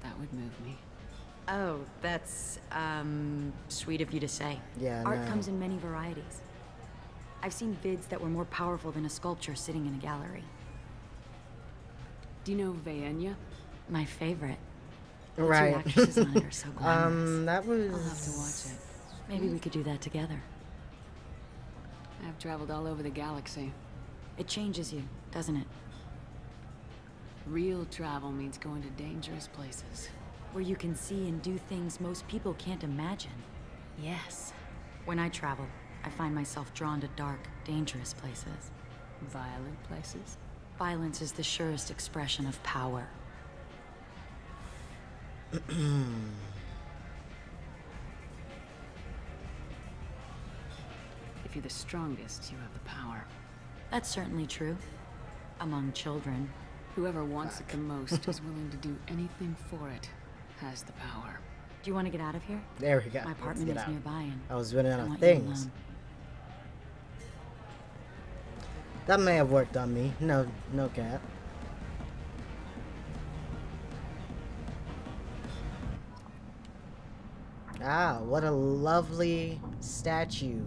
that would move me. Oh, that's, sweet of you to say. Yeah, Art no. comes in many varieties. I've seen vids that were more powerful than a sculpture sitting in a gallery. Do you know Vaenya? My favorite. Right. The 2 actresses on it are so glamorous. That was... I'll have to watch it. Maybe we could do that together. I've traveled all over the galaxy. It changes you, doesn't it? Real travel means going to dangerous places. Where you can see and do things most people can't imagine. Yes. When I travel, I find myself drawn to dark, dangerous places. Violent places? Violence is the surest expression of power. If you're the strongest, you have the power. That's certainly true. Among children. Whoever wants it the most is willing to do anything for it, has the power. Do you want to get out of here? There we go. My apartment is nearby and I was running out of want you things. alone. That may have worked on me. No cap. Ah, what a lovely statue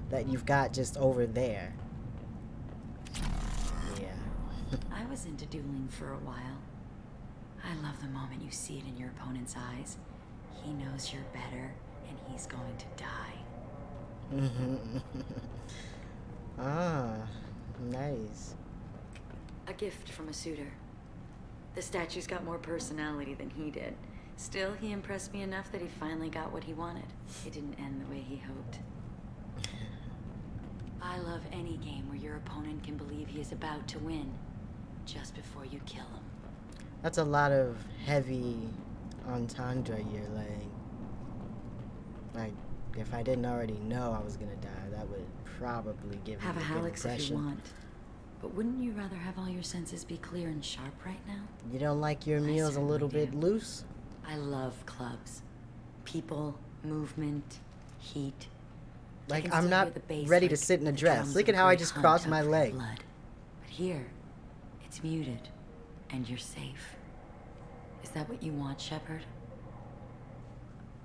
that you've got just over there. Yeah. I was into dueling for a while. I love the moment you see it in your opponent's eyes. He knows you're better, and he's going to die. Ah, nice. A gift from a suitor. The statue's got more personality than he did. Still, he impressed me enough that he finally got what he wanted. It didn't end the way he hoped. I love any game where your opponent can believe he is about to win, just before you kill him. That's a lot of heavy entendre you're laying. Like, if I didn't already know I was gonna die, that would probably give me Have a a good Hallex if you impression. want. But wouldn't you rather have all your senses be clear and sharp right now? You don't like your meals a little bit loose? I love clubs. People, movement, heat. I Like, can I'm still not hear the bass ready to like sit in a the dress. drums Look of at a how I great just hunt crossed out my for the leg. blood. But here, it's muted, and you're safe. Is that what you want, Shepard?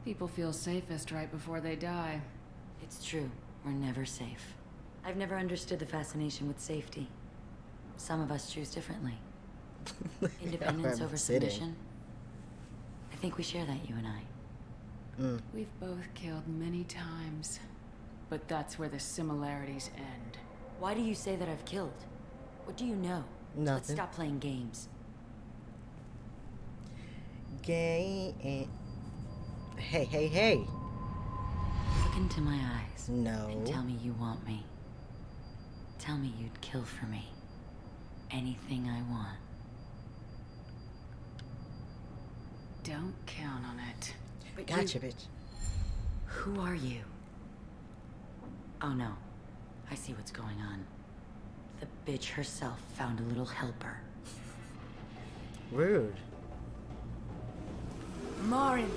People feel safest right before they die. It's true. We're never safe. I've never understood the fascination with safety. Some of us choose differently. Independence I'm over sitting. submission. I think we share that, you and I. We've both killed many times, but that's where the similarities end. Why do you say that I've killed? What do you know? Let's Nothing. stop playing games. Gay. Hey. Look into my eyes. No. And tell me you want me. Tell me you'd kill for me. Anything I want. Don't count on it. But Gotcha, bitch. Who are you? Oh no. I see what's going on. The bitch herself found a little helper. Rude. Marin!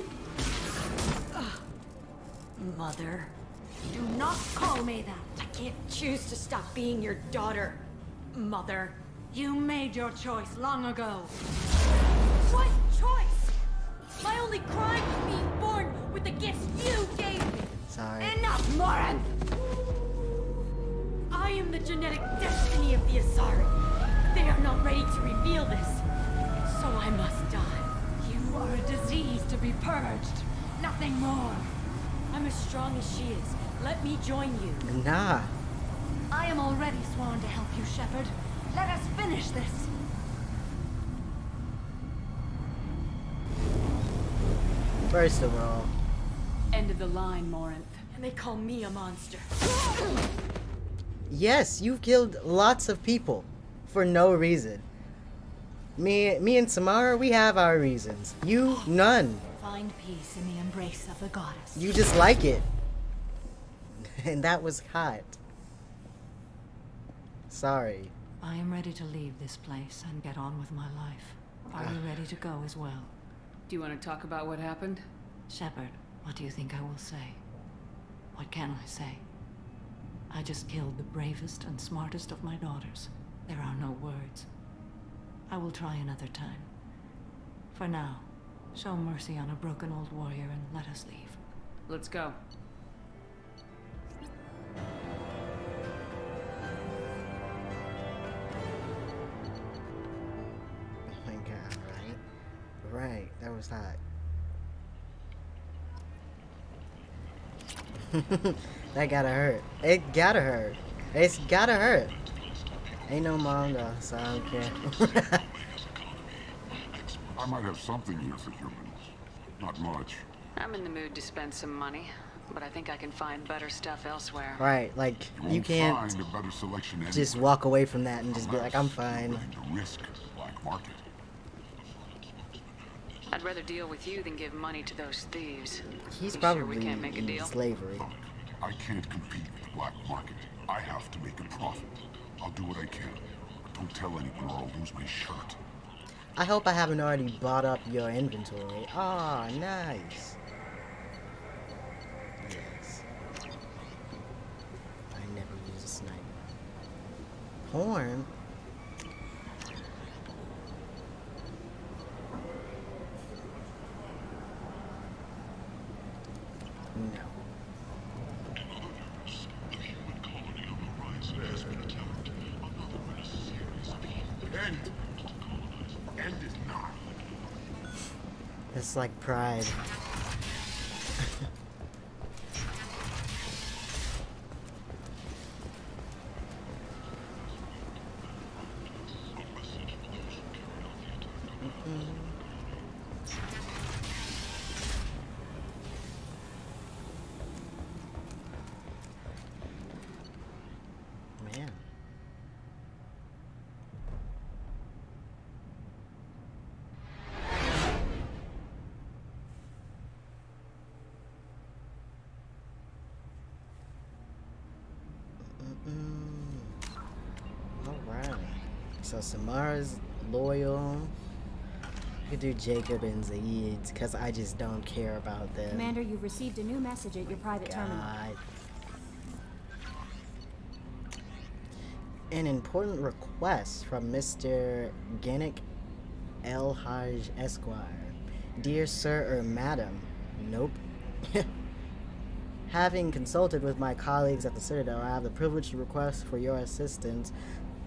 Mother. Do not call me that! I can't choose to stop being your daughter. Mother. You made your choice long ago. What choice? My only crime was being born with the gifts you gave me. Sorry. Enough, Morin! I am the genetic destiny of the Asari. They are not ready to reveal this. So I must die. You are a disease to be purged. Nothing more. I'm as strong as she is. Let me join you. Nah. I am already sworn to help you, Shepard. Let us finish this. First of all, End of the line, Morinth. And they call me a monster. yes, you've killed lots of people for no reason. Me and Samara, we have our reasons. You, none. Find peace in the embrace of the goddess. You just like it. And that was hot. Sorry. I am ready to leave this place and get on with my life. Are you ready to go as well? Do you want to talk about what happened? Shepard, what do you think I will say? What can I say? I just killed the bravest and smartest of my daughters. There are no words. I will try another time. For now, show mercy on a broken old warrior and let us leave. Let's go. Oh my god, right? Right, that was hot. That gotta hurt. It gotta hurt. It's gotta hurt. Ain't no mom though, so I don't care. I might have something here for humans. Not much. I'm in the mood to spend some money, but I think I can find better stuff elsewhere. Right, like you can't Find a better selection just anywhere. walk away from that and just be like, I'm fine. To risk the black market. I'd rather deal with you than give money to those thieves. He's You probably sure we can't make a in deal? slavery. I can't compete with the black market. I have to make a profit. I'll do what I can. But don't tell anyone or I'll lose my shirt. I hope I haven't already bought up your inventory. Ah, nice. Yes. I never use a sniper. Porn? No. End it now. It's like pride. Man. Alright. So Samara's loyal. You could do Jacob and Zaid, because I just don't care about them. Commander, you've received a new message at your private terminal. God. An important request from Mr. Gannick El Haj Esquire. Dear Sir or Madam. Nope. Having consulted with my colleagues at the Citadel, I have the privilege to request for your assistance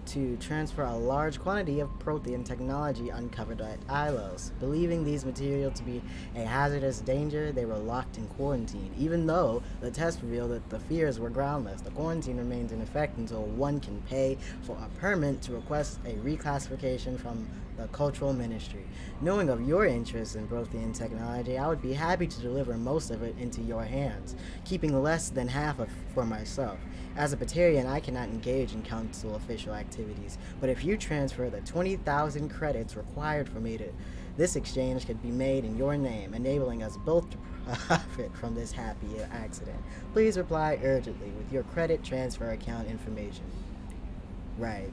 to transfer a large quantity of protein technology uncovered at Ilos. Believing these materials to be a hazardous danger, they were locked in quarantine. Even though the test revealed that the fears were groundless, the quarantine remains in effect until one can pay for a permit to request a reclassification from the Cultural Ministry. Knowing of your interest in protein technology, I would be happy to deliver most of it into your hands, keeping less than half of for myself. As a Batarian, I cannot engage in council official activities, but if you transfer the 20,000 credits required for me to, this exchange could be made in your name, enabling us both to profit from this happy accident. Please reply urgently with your credit transfer account information. Right.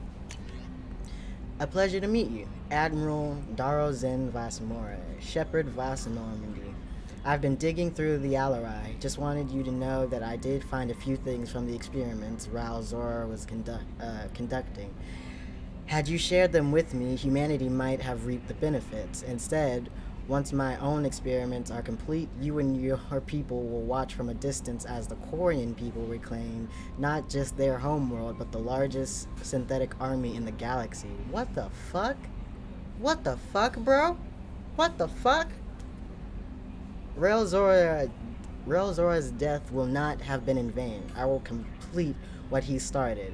A pleasure to meet you, Admiral Darozen Vasmore, Shepard Vas Normandy. I've been digging through the Alarai. Just wanted you to know that I did find a few things from the experiments Raul Zora was conducting. Had you shared them with me, humanity might have reaped the benefits. Instead, once my own experiments are complete, you and your people will watch from a distance as the Quarian people reclaim not just their homeworld, but the largest synthetic army in the galaxy. What the fuck? What the fuck, bro? What the fuck? Rail Zora's death will not have been in vain. I will complete what he started.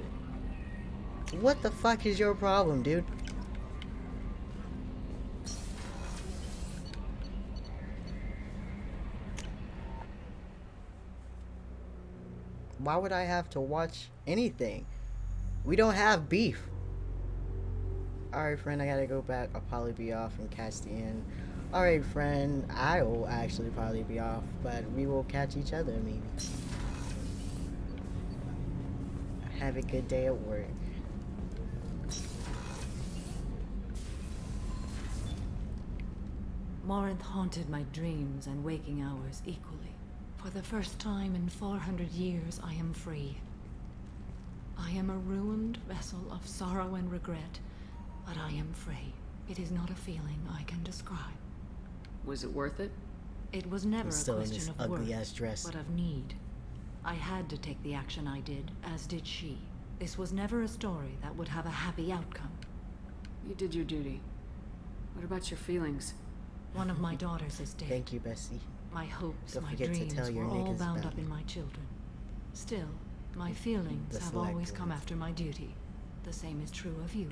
What the fuck is your problem, dude? Why would I have to watch anything? We don't have beef. Alright, friend, I gotta go back. I'll probably be off and catch the end. Alright, friend, I will actually probably be off, but we will catch each other, maybe. Have a good day at work. Morinth haunted my dreams and waking hours equally. For the first time in 400 years, I am free. I am a ruined vessel of sorrow and regret, but I am free. It is not a feeling I can describe. Was it worth it? It was never a still in this question of ugly-ass worth, dress. but of need. I had to take the action I did, as did she. This was never a story that would have a happy outcome. You did your duty. What about your feelings? One of my daughters is dead. Thank you, Bessie. My hopes, Don't my forget to dreams tell your were all niggas bound about up in me. my children. Still, my feelings The have always select come ones. after my duty. The same is true of you.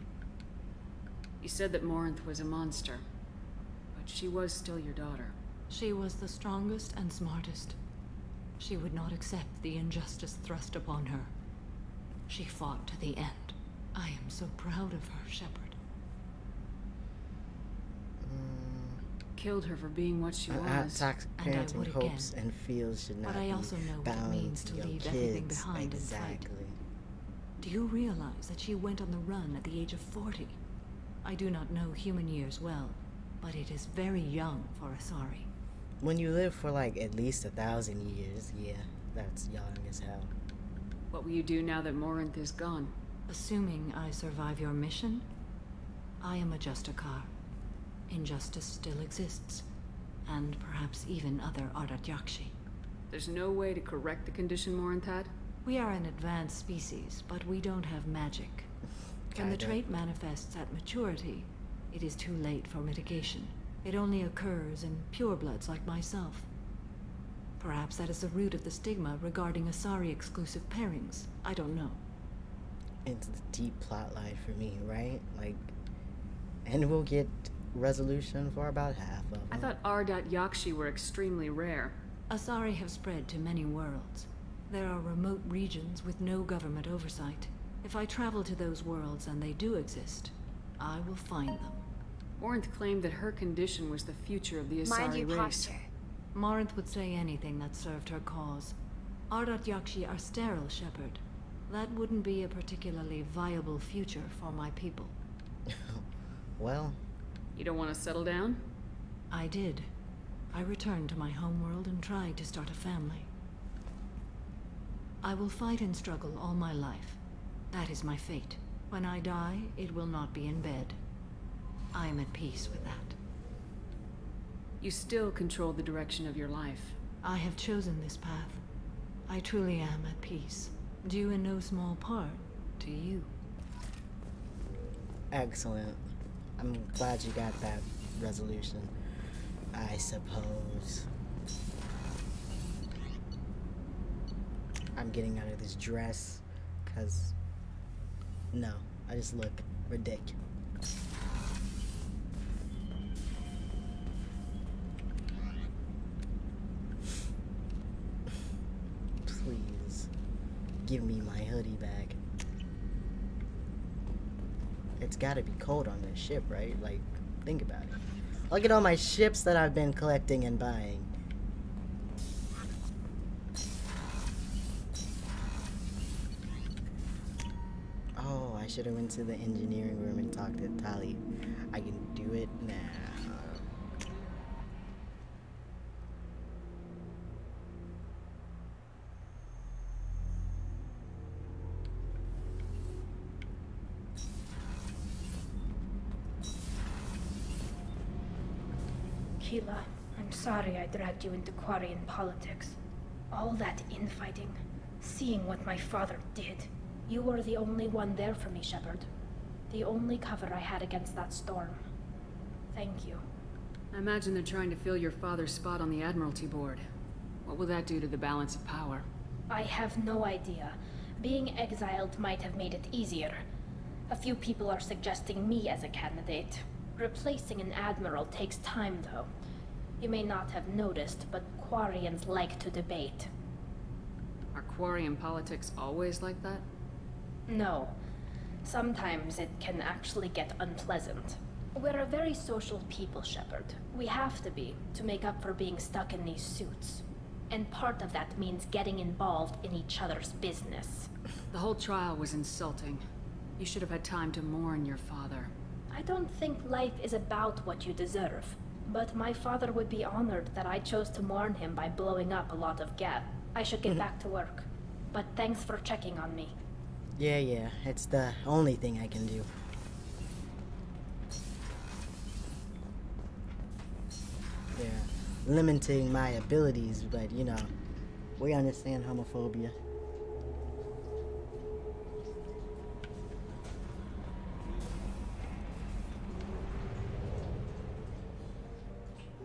You said that Morinth was a monster, but she was still your daughter. She was the strongest and smartest. She would not accept the injustice thrust upon her. She fought to the end. I am so proud of her, Shepard. Killed her for being what she was. Toxic And I parenting would hopes again. and feels should not But I be also know what it bound means to your leave kids. everything behind and Exactly. fight. Do you realize that she went on the run at the age of 40? I do not know human years well, but it is very young for Asari. When you live for like at least 1,000 years, yeah, that's young as hell. What will you do now that Morinth is gone? Assuming I survive your mission, I am a Justikar. Injustice still exists, and perhaps even other Ardat Yakshi. There's no way to correct the condition Morinth had? We are an advanced species, but we don't have magic. When the Kinda. trait manifests at maturity, it is too late for mitigation. It only occurs in purebloods like myself. Perhaps that is the root of the stigma regarding Asari-exclusive pairings. I don't know. It's the deep plot line for me, right? Like, and we'll get resolution for about half of them. I thought Ardat Yakshi were extremely rare. Asari have spread to many worlds. There are remote regions with no government oversight. If I travel to those worlds and they do exist, I will find them. Morinth claimed that her condition was the future of the Asari Mind your race. posture. Morinth would say anything that served her cause. Ardat Yakshi are sterile, Shepard. That wouldn't be a particularly viable future for my people. Well, You don't want to settle down? I did. I returned to my homeworld and tried to start a family. I will fight and struggle all my life. That is my fate. When I die, it will not be in bed. I am at peace with that. You still control the direction of your life. I have chosen this path. I truly am at peace, due in no small part to you. excellent. I'm glad you got that resolution, I suppose. I'm getting out of this dress, because, no, I just look ridiculous. Please, give me my hoodie back. It's gotta be cold on this ship, right? Like, think about it. Look at all my ships that I've been collecting and buying. Oh, I should have went to the engineering room and talked to Tali. I can do it now. Keela, I'm sorry I dragged you into Quarian politics. All that infighting, seeing what my father did. You were the only one there for me, Shepard. The only cover I had against that storm. Thank you. I imagine they're trying to fill your father's spot on the Admiralty Board. What will that do to the balance of power? I have no idea. Being exiled might have made it easier. A few people are suggesting me as a candidate. Replacing an admiral takes time, though. You may not have noticed, but Quarians like to debate. Are Quarian politics always like that? No. Sometimes it can actually get unpleasant. We're a very social people, Shepard. We have to be, to make up for being stuck in these suits. And part of that means getting involved in each other's business. The whole trial was insulting. You should have had time to mourn your father. I don't think life is about what you deserve. But my father would be honored that I chose to mourn him by blowing up a lot of gas. I should get back to work. But thanks for checking on me. Yeah, it's the only thing I can do. Yeah, limiting my abilities, but you know, we understand homophobia.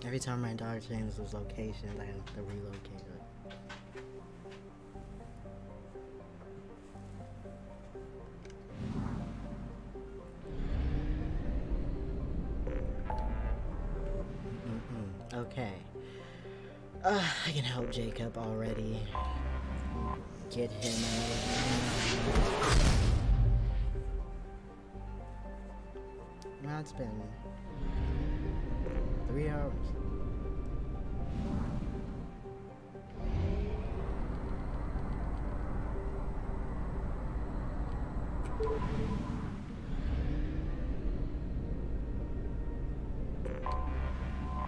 Every time my dog changes location, I have to relocate it. Okay. I can help Jacob already. Get him out. Now it's been 3 hours.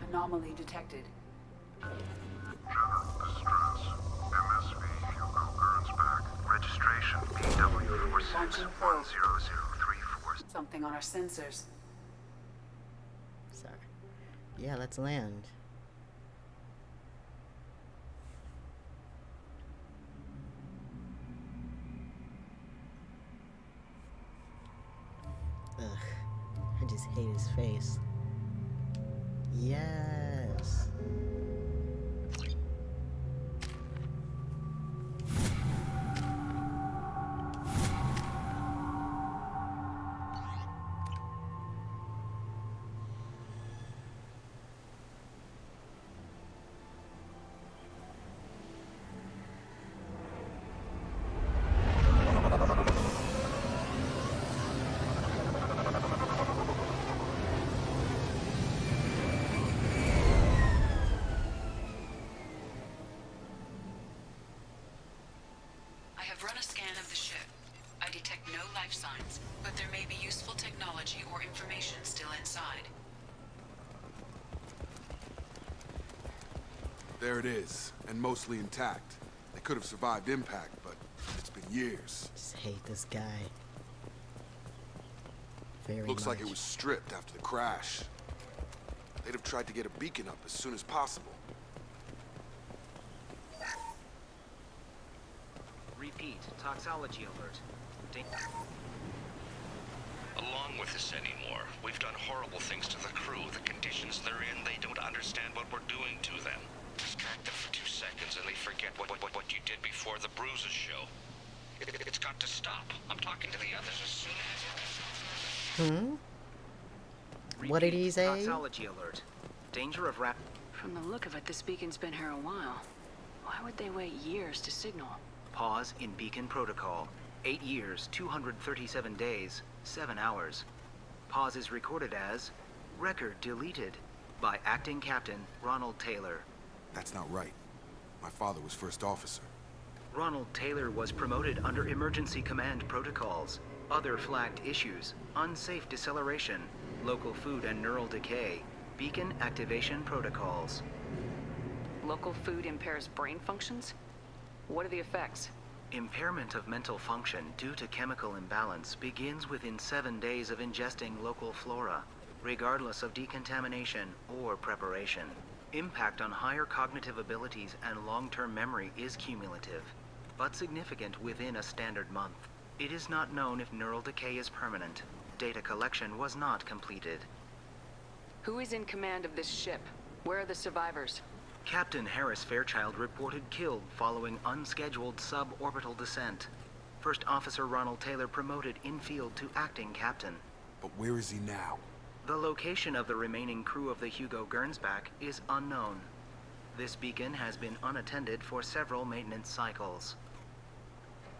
Anomaly detected. Registration BW46100034. Something on our sensors. Sorry. Yeah, let's land. Ugh. I just hate his face. Yes. I have run a scan of the ship. I detect no life signs, but there may be useful technology or information still inside. There it is, and mostly intact. They could have survived impact, but it's been years. Just hate this guy. Very Looks much. like it was stripped after the crash. They'd have tried to get a beacon up as soon as possible. Repeat, toxology alert. Along with this anymore. We've done horrible things to the crew. The conditions they're in, they don't understand what we're doing to them. Distract them for 2 seconds and they forget what you did before the bruises show. It's got to stop. I'm talking to the others as soon as... What did he say? Toxology alert. Danger of rap. From the look of it, this beacon's been here a while. Why would they wait years to signal? Pause in beacon protocol. 8 years, 237 days, 7 hours. Pause is recorded as record deleted by acting captain Ronald Taylor. That's not right. My father was first officer. Ronald Taylor was promoted under emergency command protocols. Other flagged issues: unsafe deceleration, local food and neural decay, beacon activation protocols. Local food impairs brain functions? What are the effects? Impairment of mental function due to chemical imbalance begins within 7 days of ingesting local flora, regardless of decontamination or preparation. Impact on higher cognitive abilities and long-term memory is cumulative, but significant within a standard month. It is not known if neural decay is permanent. Data collection was not completed. Who is in command of this ship? Where are the survivors? Captain Harris Fairchild reported killed following unscheduled suborbital descent. First Officer Ronald Taylor promoted in-field to acting captain. But where is he now? The location of the remaining crew of the Hugo Gernsback is unknown. This beacon has been unattended for several maintenance cycles.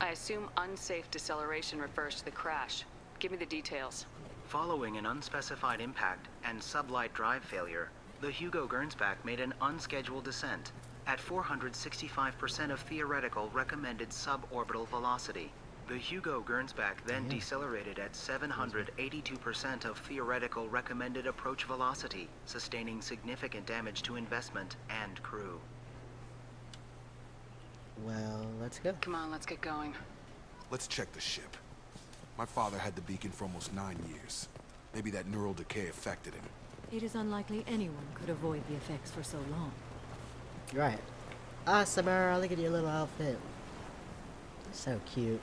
I assume unsafe deceleration refers to the crash. Give me the details. Following an unspecified impact and sublight drive failure, the Hugo Gernsback made an unscheduled descent at 465% of theoretical recommended suborbital velocity. The Hugo Gernsback then decelerated at 782% of theoretical recommended approach velocity, sustaining significant damage to investment and crew. Well, let's go. Come on, let's get going. Let's check the ship. My father had the beacon for almost 9 years. Maybe that neural decay affected him. It is unlikely anyone could avoid the effects for so long. Right. Ah, Samara, look at your little outfit. So cute.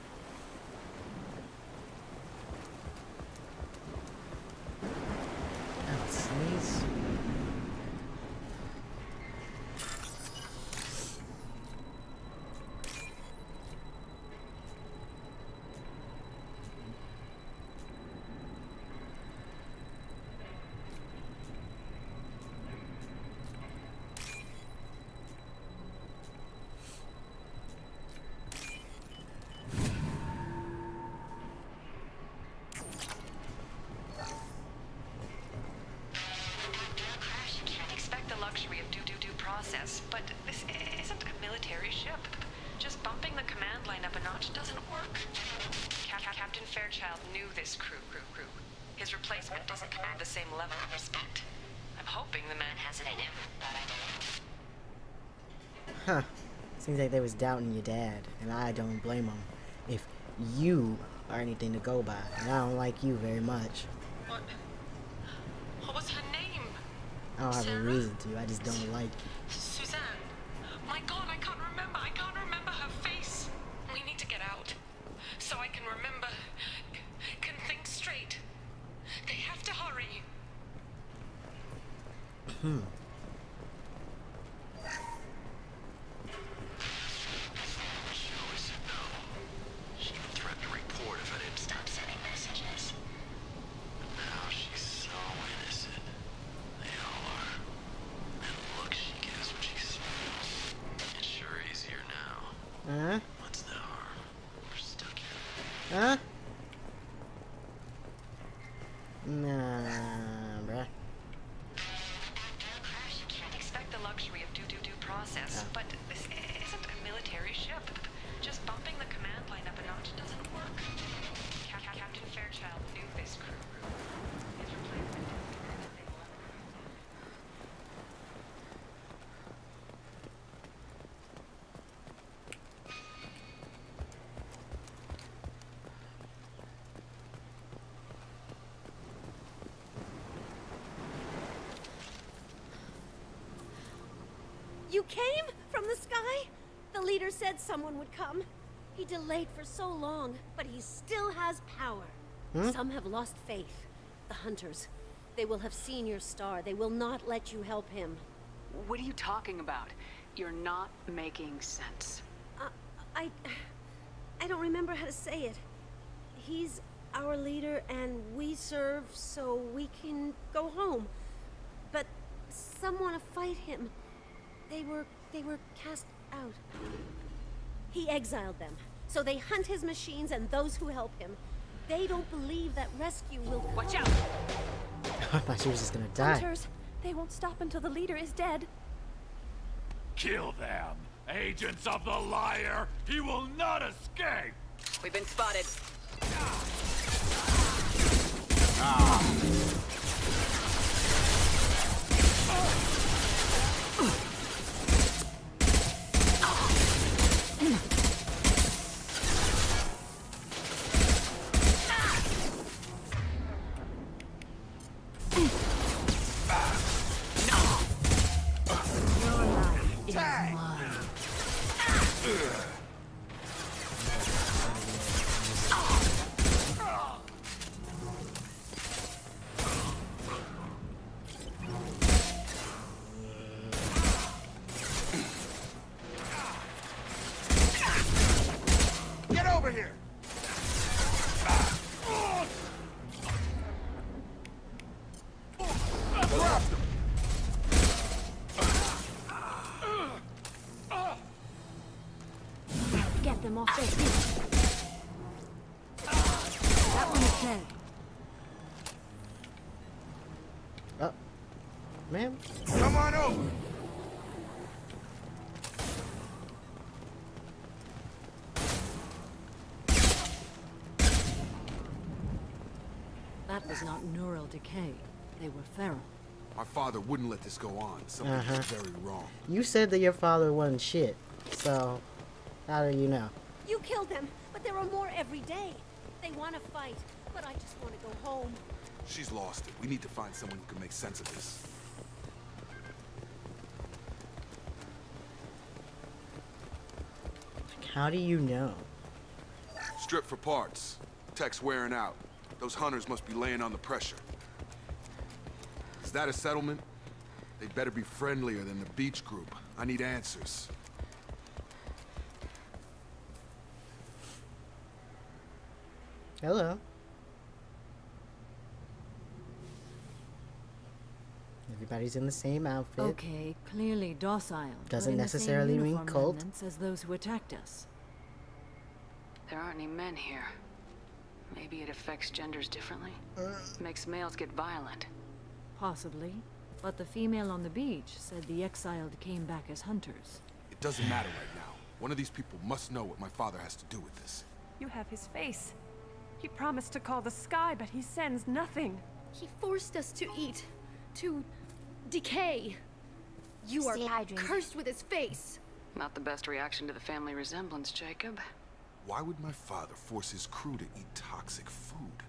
Oh, sneeze. process, but this isn't a military ship. Just bumping the command line up a notch doesn't work. Captain Fairchild knew this crew. His replacement doesn't command the same level of respect. I'm hoping the man has it in him. Huh. Seems like they was doubting your dad, and I don't blame them. If you are anything to go by, and I don't like you very much. What was her name? I don't have a reason to. I just don't like you. Suzanne. My God, I can't remember. I can't remember her face. We need to get out. So I can remember. Can think straight. They have to hurry. She even threatened to report if I didn't stop sending messages. But now she's so innocent. They all are. And the look she gives when she smiles. It's sure easier now. What's the harm? We're stuck here. Nah, bruh. You can't expect the luxury of due process, but this isn't a military ship. Just bumping the command line up a notch doesn't work. Captain Fairchild knew this crew. His replacement is the same level. You came from the sky? The leader said someone would come. He delayed for so long, but he still has power. Some have lost faith. The hunters. They will have seen your star. They will not let you help him. What are you talking about? You're not making sense. I don't remember how to say it. He's our leader and we serve so we can go home. But some want to fight him. They were cast out. He exiled them, so they hunt his machines and those who help him. They don't believe that rescue will... Watch out! I thought she was just gonna die. Hunters, they won't stop until the leader is dead. Kill them! Agents of the liar! He will not escape! We've been spotted. them off their feet. That one is dead. Oh, ma'am. Come on over. That was not neural decay. They were feral. My father wouldn't let this go on. Something is very wrong. You said that your father wasn't shit, so how do you know? You killed them, but there are more every day. They want to fight, but I just want to go home. She's lost it. We need to find someone who can make sense of this. How do you know? Strip for parts. Tech's wearing out. Those hunters must be laying on the pressure. Is that a settlement? They'd better be friendlier than the beach group. I need answers. Hello. Everybody's in the same outfit. Okay, clearly docile. Doesn't but in necessarily the same mean uniform cult. remnants as those who attacked us. There aren't any men here. Maybe it affects genders differently. Makes males get violent. Possibly. But the female on the beach said the exiled came back as hunters. It doesn't matter right now. One of these people must know what my father has to do with this. You have his face. He promised to call the sky, but he sends nothing. He forced us to eat. To decay. You are cursed with his face. Not the best reaction to the family resemblance, Jacob. Why would my father force his crew to eat toxic food?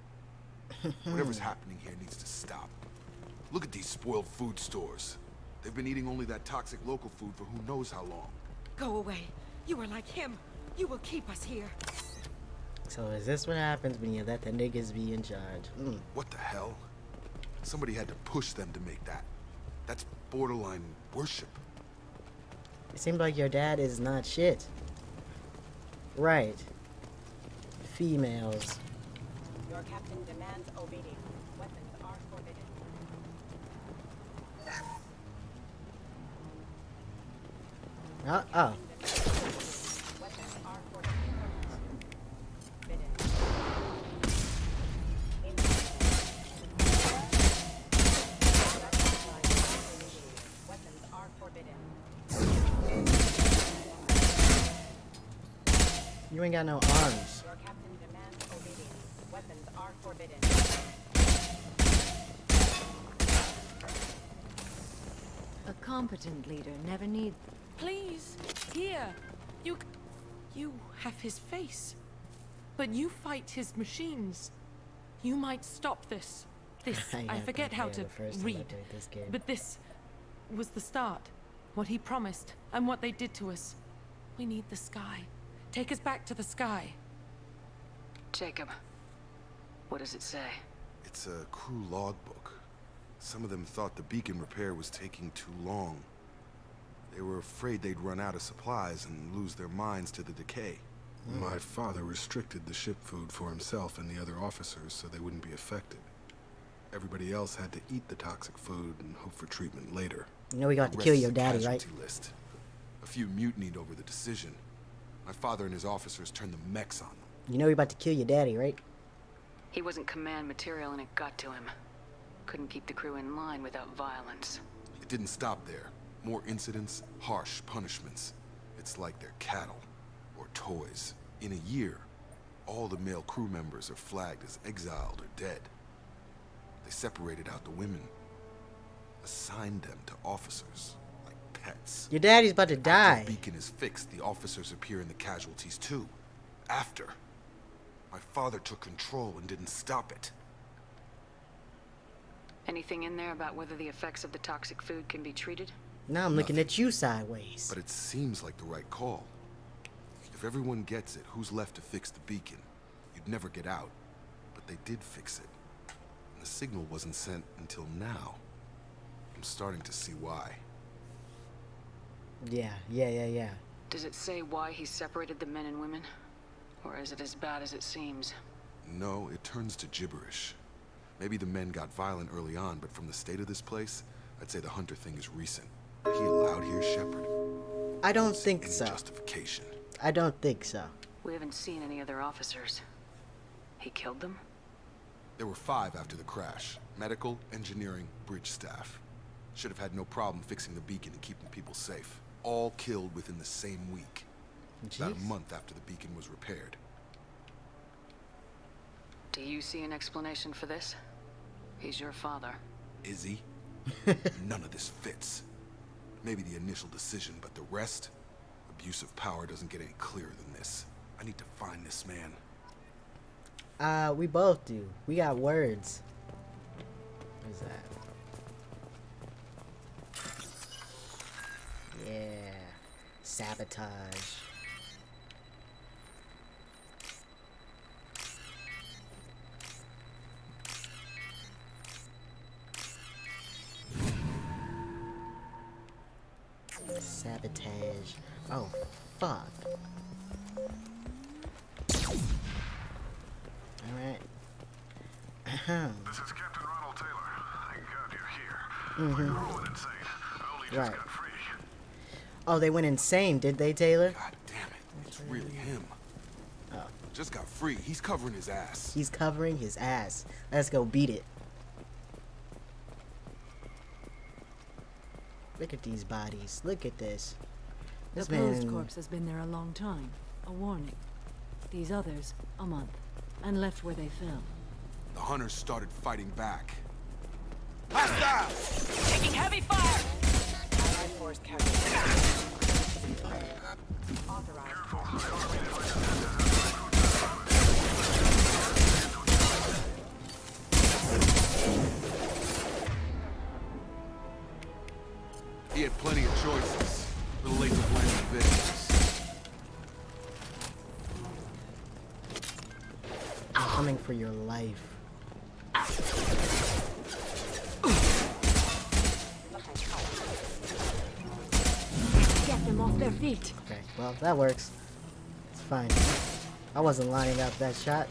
Whatever's happening here needs to stop. Look at these spoiled food stores. They've been eating only that toxic local food for who knows how long. Go away. You are like him. You will keep us here. So is this what happens when you let the niggas be in charge? What the hell? Somebody had to push them to make that. That's borderline worship. It seems like your dad is not shit. Right. Females. Your captain demands obedience. Weapons are forbidden. Oh. Weapons are forbidden. Weapons are forbidden. You ain't got no arms. Your captain demands obedience. Weapons are forbidden. A competent leader never needs... Please, here. You have his face. But you fight his machines. You might stop this. I forget how to read. But this was the start. What he promised, and what they did to us. We need the sky. Take us back to the sky. Jacob, what does it say? It's a crew logbook. Some of them thought the beacon repair was taking too long. They were afraid they'd run out of supplies and lose their minds to the decay. My father restricted the ship food for himself and the other officers so they wouldn't be affected. Everybody else had to eat the toxic food and hope for treatment later. You know we got to kill your daddy, right? List. A few mutinied over the decision. My father and his officers turned the mechs on them. You know we about to kill your daddy, right? He wasn't command material and it got to him. Couldn't keep the crew in line without violence. It didn't stop there. More incidents, harsh punishments. It's like they're cattle or toys. In a year, all the male crew members are flagged as exiled or dead. They separated out the women, assigned them to officers like pets. Your daddy's about to die. After the beacon is fixed, the officers appear in the casualties too. After, my father took control and didn't stop it. Anything in there about whether the effects of the toxic food can be treated? Now I'm looking at you sideways. But it seems like the right call. If everyone gets it, who's left to fix the beacon? You'd never get out. But they did fix it. And the signal wasn't sent until now. I'm starting to see why. Yeah. Does it say why he separated the men and women? Or is it as bad as it seems? No, it turns to gibberish. Maybe the men got violent early on, but from the state of this place, I'd say the hunter thing is recent. He allowed here, Shepard? I don't think so. Justification. I don't think so. We haven't seen any other officers. He killed them? There were 5 after the crash. Medical, engineering, bridge staff. Should have had no problem fixing the beacon and keeping people safe. All killed within the same week. About a month after the beacon was repaired. Do you see an explanation for this? He's your father. Is he? None of this fits. Maybe the initial decision, but the rest? Abuse of power doesn't get any clearer than this. I need to find this man. We both do. We got words. What's that? Yeah. Sabotage. Sabotage. Oh, fuck. Alright. This is Captain Ronald Taylor. Thank God you're here. You're rolling insane. I only just got free. Oh, they went insane, did they, Taylor? God damn it. It's really him. Oh. Just got free. He's covering his ass. He's covering his ass. Let's go beat it. Look at these bodies. Look at this. This The closed corpse has been there a long time. A warning. These others, a month. And left where they fell. The hunters started fighting back. Hostile! Taking heavy fire! Allied force casualty. He had plenty of choices. A little late to blame the victims. I'm coming for your life. Get them off their feet. Okay, well, that works. It's fine. I wasn't lining up that shot.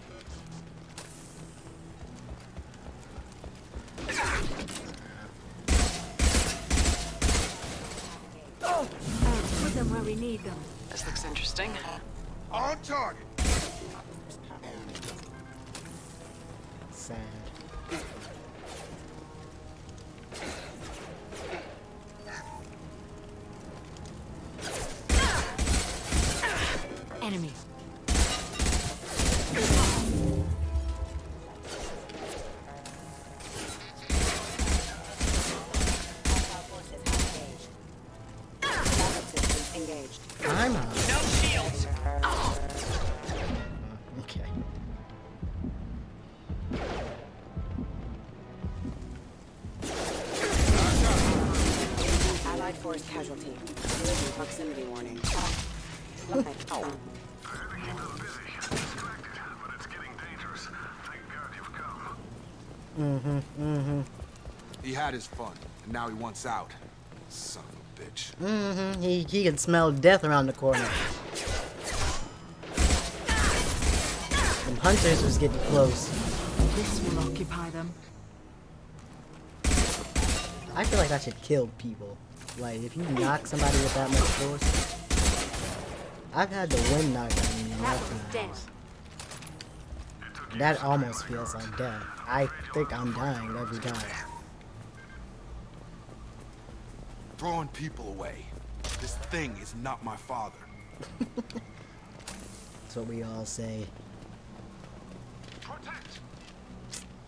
Put them where we need them. This looks interesting. On target. Sad. Enemy. Engaged. I'm out. No shields! Okay. Allied force casualty. Proximity warning. I Okay. had to keep them busy and distracted, but it's getting dangerous. Thank God you've come. He had his fun, and now he wants out. Son of a bitch. He can smell death around the corner. Them hunters was getting close. This will occupy them. I feel like I should kill people. Like, if you knock somebody with that much force. I've had the wind knocked out of me enough times. That almost feels like death. I think I'm dying every time. Throwing people away. This thing is not my father. That's what we all say. Protect!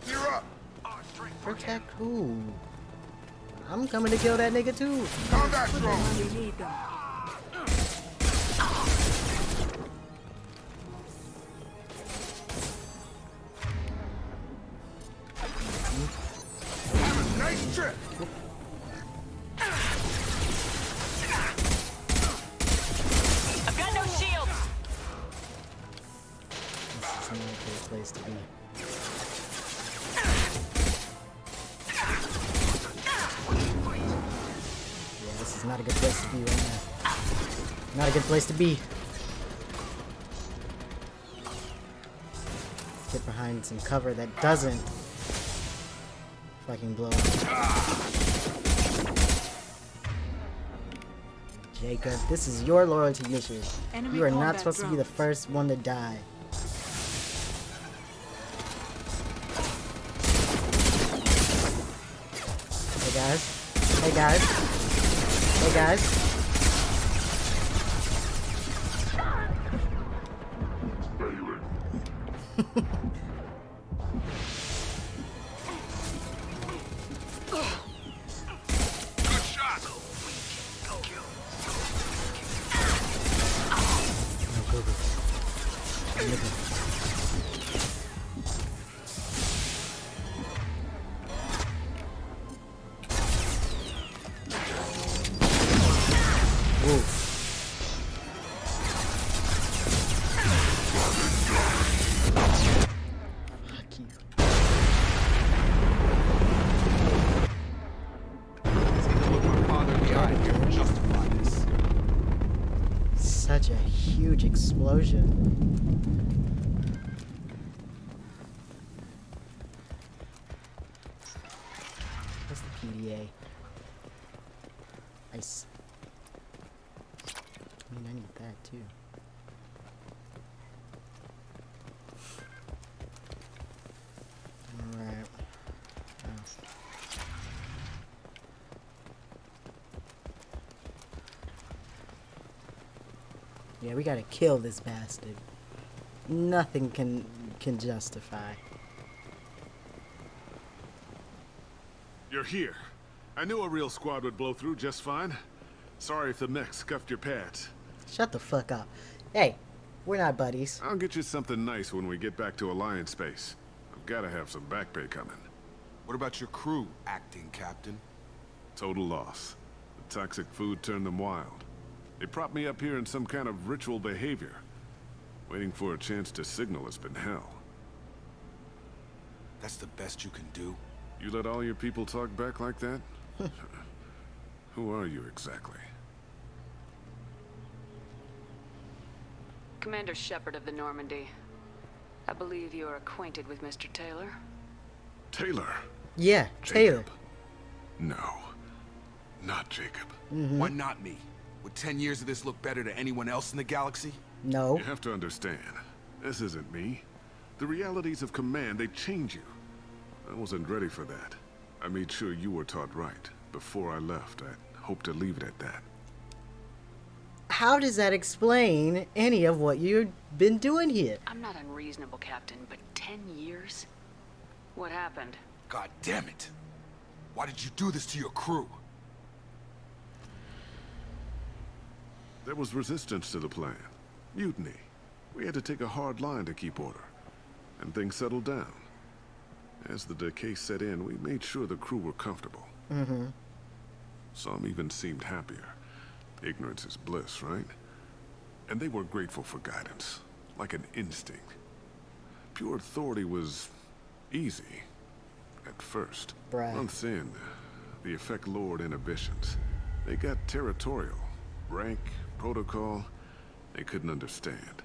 You're up! Protect who? I'm coming to kill that nigga too. Combat drone! We need them. Have a nice trip! I've got no shields! This is not a good place to be. Yeah, this is not a good place to be right now. Not a good place to be. Get behind some cover that doesn't fucking blow up. Jacob. This is your loyalty mission. Enemy You are not combat supposed to be the drones. first one to die. Hey guys. Hey guys. Hey guys. Good shot. Such a huge explosion. What's the PDA? Nice. I mean, I need that too. Alright. Yeah, we gotta kill this bastard. Nothing can justify. You're here. I knew a real squad would blow through just fine. Sorry if the mech scuffed your pads. Shut the fuck up. Hey, we're not buddies. I'll get you something nice when we get back to Alliance Base. I've gotta have some back pay coming. What about your crew, acting captain? Total loss. The toxic food turned them wild. They propped me up here in some kind of ritual behavior. Waiting for a chance to signal has been hell. That's the best you can do? You let all your people talk back like that? Who are you exactly? Commander Shepard of the Normandy. I believe you are acquainted with Mr. Taylor. Taylor? Yeah, Taylor. No. Not Jacob. Why not me? Would 10 years of this look better to anyone else in the galaxy? No. You have to understand, this isn't me. The realities of command, they change you. I wasn't ready for that. I made sure you were taught right. Before I left, I hoped to leave it at that. How does that explain any of what you've been doing here? I'm not unreasonable, Captain, but 10 years? What happened? God damn it! Why did you do this to your crew? There was resistance to the plan. Mutiny. We had to take a hard line to keep order. And things settled down. As the decay set in, we made sure the crew were comfortable. Some even seemed happier. Ignorance is bliss, right? And they were grateful for guidance, like an instinct. Pure authority was easy, at first. Right. Months in, the effect lowered inhibitions. They got territorial. Rank, protocol, they couldn't understand.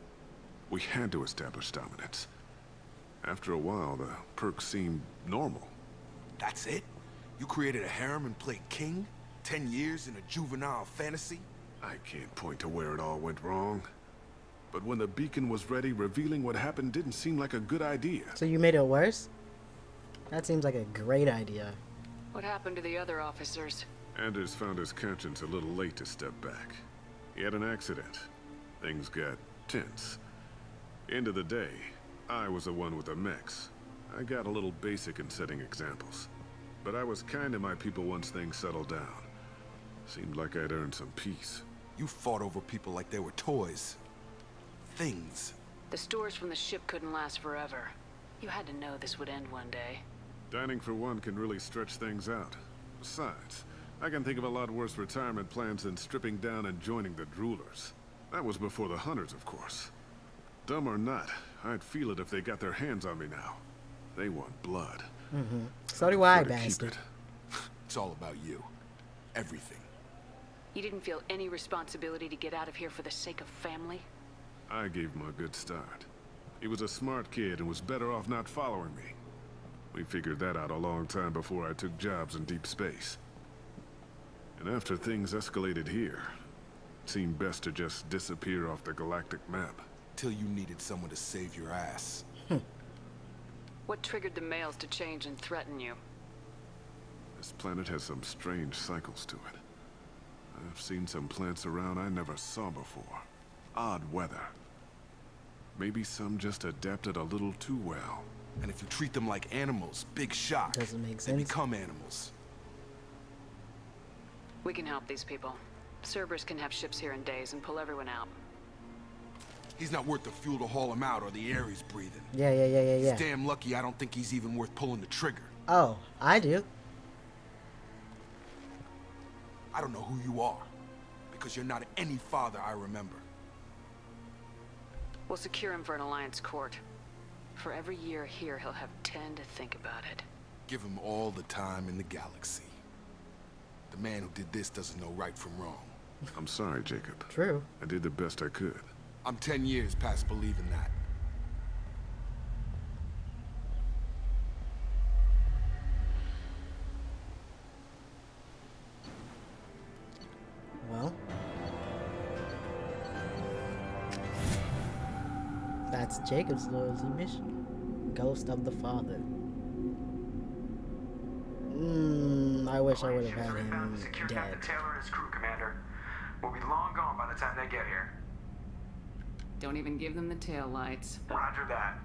We had to establish dominance. After a while, the perks seemed normal. That's it? You created a harem and played king? 10 years in a juvenile fantasy? I can't point to where it all went wrong. But when the beacon was ready, revealing what happened didn't seem like a good idea. So you made it worse? That seems like a great idea. What happened to the other officers? Anders found his conscience a little late to step back. He had an accident. Things got tense. End of the day, I was the one with the mechs. I got a little basic in setting examples. But I was kind to my people once things settled down. Seemed like I'd earned some peace. You fought over people like they were toys. Things. The stores from the ship couldn't last forever. You had to know this would end one day. Dining for one can really stretch things out. Besides, I can think of a lot worse retirement plans than stripping down and joining the droolers. That was before the hunters, of course. Dumb or not, I'd feel it if they got their hands on me now. They want blood. So do I, bastard. It's all about you. Everything. You didn't feel any responsibility to get out of here for the sake of family? I gave him a good start. He was a smart kid and was better off not following me. We figured that out a long time before I took jobs in deep space. And after things escalated here, seemed best to just disappear off the galactic map. Till you needed someone to save your ass. What triggered the males to change and threaten you? This planet has some strange cycles to it. I've seen some plants around I never saw before. Odd weather. Maybe some just adapted a little too well. And if you treat them like animals, big shock. Doesn't make They sense. become animals. We can help these people. Cerberus can have ships here in days and pull everyone out. He's not worth the fuel to haul him out or the air he's breathing. Yeah. He's damn lucky I don't think he's even worth pulling the trigger. Oh, I do. I don't know who you are, because you're not any father I remember. We'll secure him for an Alliance court. For every year here, he'll have 10 to think about it. Give him all the time in the galaxy. The man who did this doesn't know right from wrong. I'm sorry, Jacob. True. I did the best I could. I'm 10 years past believing that. Well, that's Jacob's loyalty mission. Ghost of the Father. I wish I would have had him Secure dead. Captain Taylor and his crew, Commander. We'll be long gone by the time they get here. Don't even give them the tail lights. Roger that.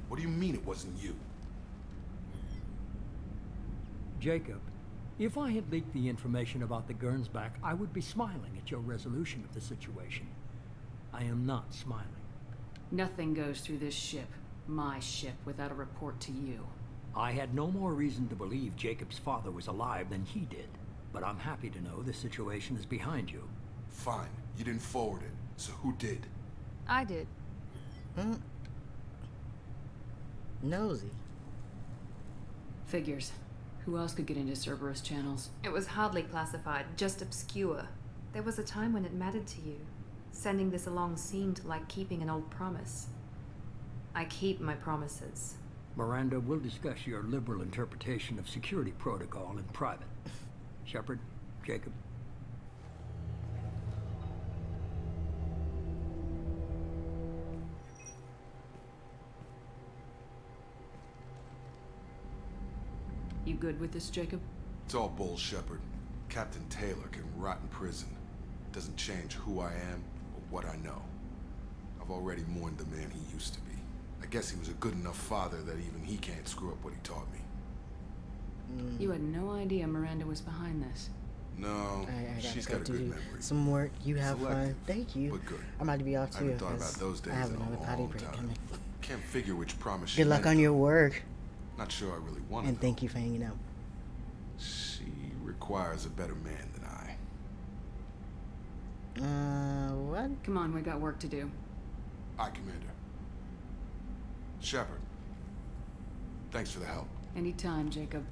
What do you mean it wasn't you? Jacob, if I had leaked the information about the Gernsback, I would be smiling at your resolution of the situation. I am not smiling. Nothing goes through this ship, my ship, without a report to you. I had no more reason to believe Jacob's father was alive than he did, but I'm happy to know the situation is behind you. Fine, you didn't forward it, so who did? I did. Nosy. Figures. Who else could get into Cerberus channels? It was hardly classified, just obscure. There was a time when it mattered to you. Sending this along seemed like keeping an old promise. I keep my promises. Miranda, we'll discuss your liberal interpretation of security protocol in private. Shepard, Jacob. You good with this, Jacob? It's all bull, Shepard. Captain Taylor can rot in prison. Doesn't change who I am or what I know. I've already mourned the man he used to be. I guess he was a good enough father that even he can't screw up what he taught me. You had no idea Miranda was behind this. No, she's got a good memory. Some work. You have fun. Selective, Thank you. but good. I'm about to be off I too. haven't thought about 'cause those days I have in a another potty long break time. coming. Can't figure which promise she Good luck meant, on your though. work. Not sure I really want And it. thank you for hanging out. She requires a better man than I. What? Come on, we got work to do. Aye, Commander. Shepard. Thanks for the help. Anytime, Jacob.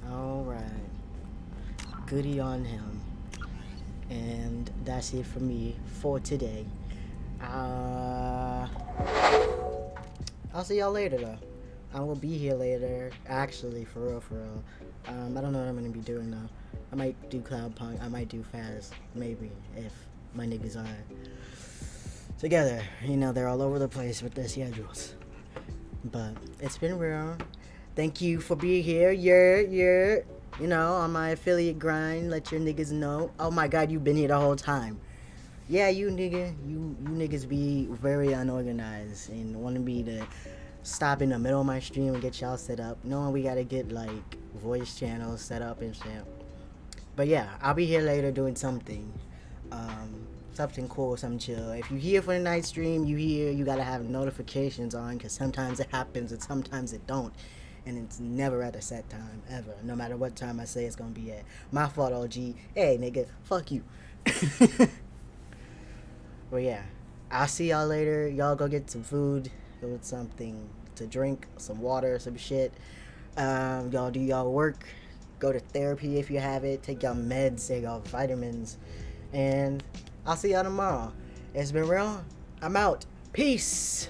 Alright. Goody on him. And that's it for me for today. I'll see y'all later though. I will be here later. Actually, for real. I don't know what I'm gonna be doing though. I might do Cloud Punk. I might do Fast. Maybe, if my niggas are together. You know, they're all over the place with their schedules. But it's been real. Thank you for being here. You're you know, on my affiliate grind. Let your niggas know. Oh my god, you've been here the whole time. Yeah, you niggas be very unorganized and wanting me to stop in the middle of my stream and get y'all set up. Knowing we gotta get like voice channels set up and shit. But yeah, I'll be here later doing something. Something cool, something chill. If you here for the night stream, you gotta have notifications on, because sometimes it happens and sometimes it don't. And it's never at a set time, ever. No matter what time I say it's gonna be at. My fault, OG. Hey, nigga, fuck you. But yeah, I'll see y'all later. Y'all go get some food, go get something to drink, some water, some shit. Y'all do y'all work. Go to therapy if you have it. Take y'all meds, take y'all vitamins. And I'll see y'all tomorrow. It's been real. I'm out. Peace.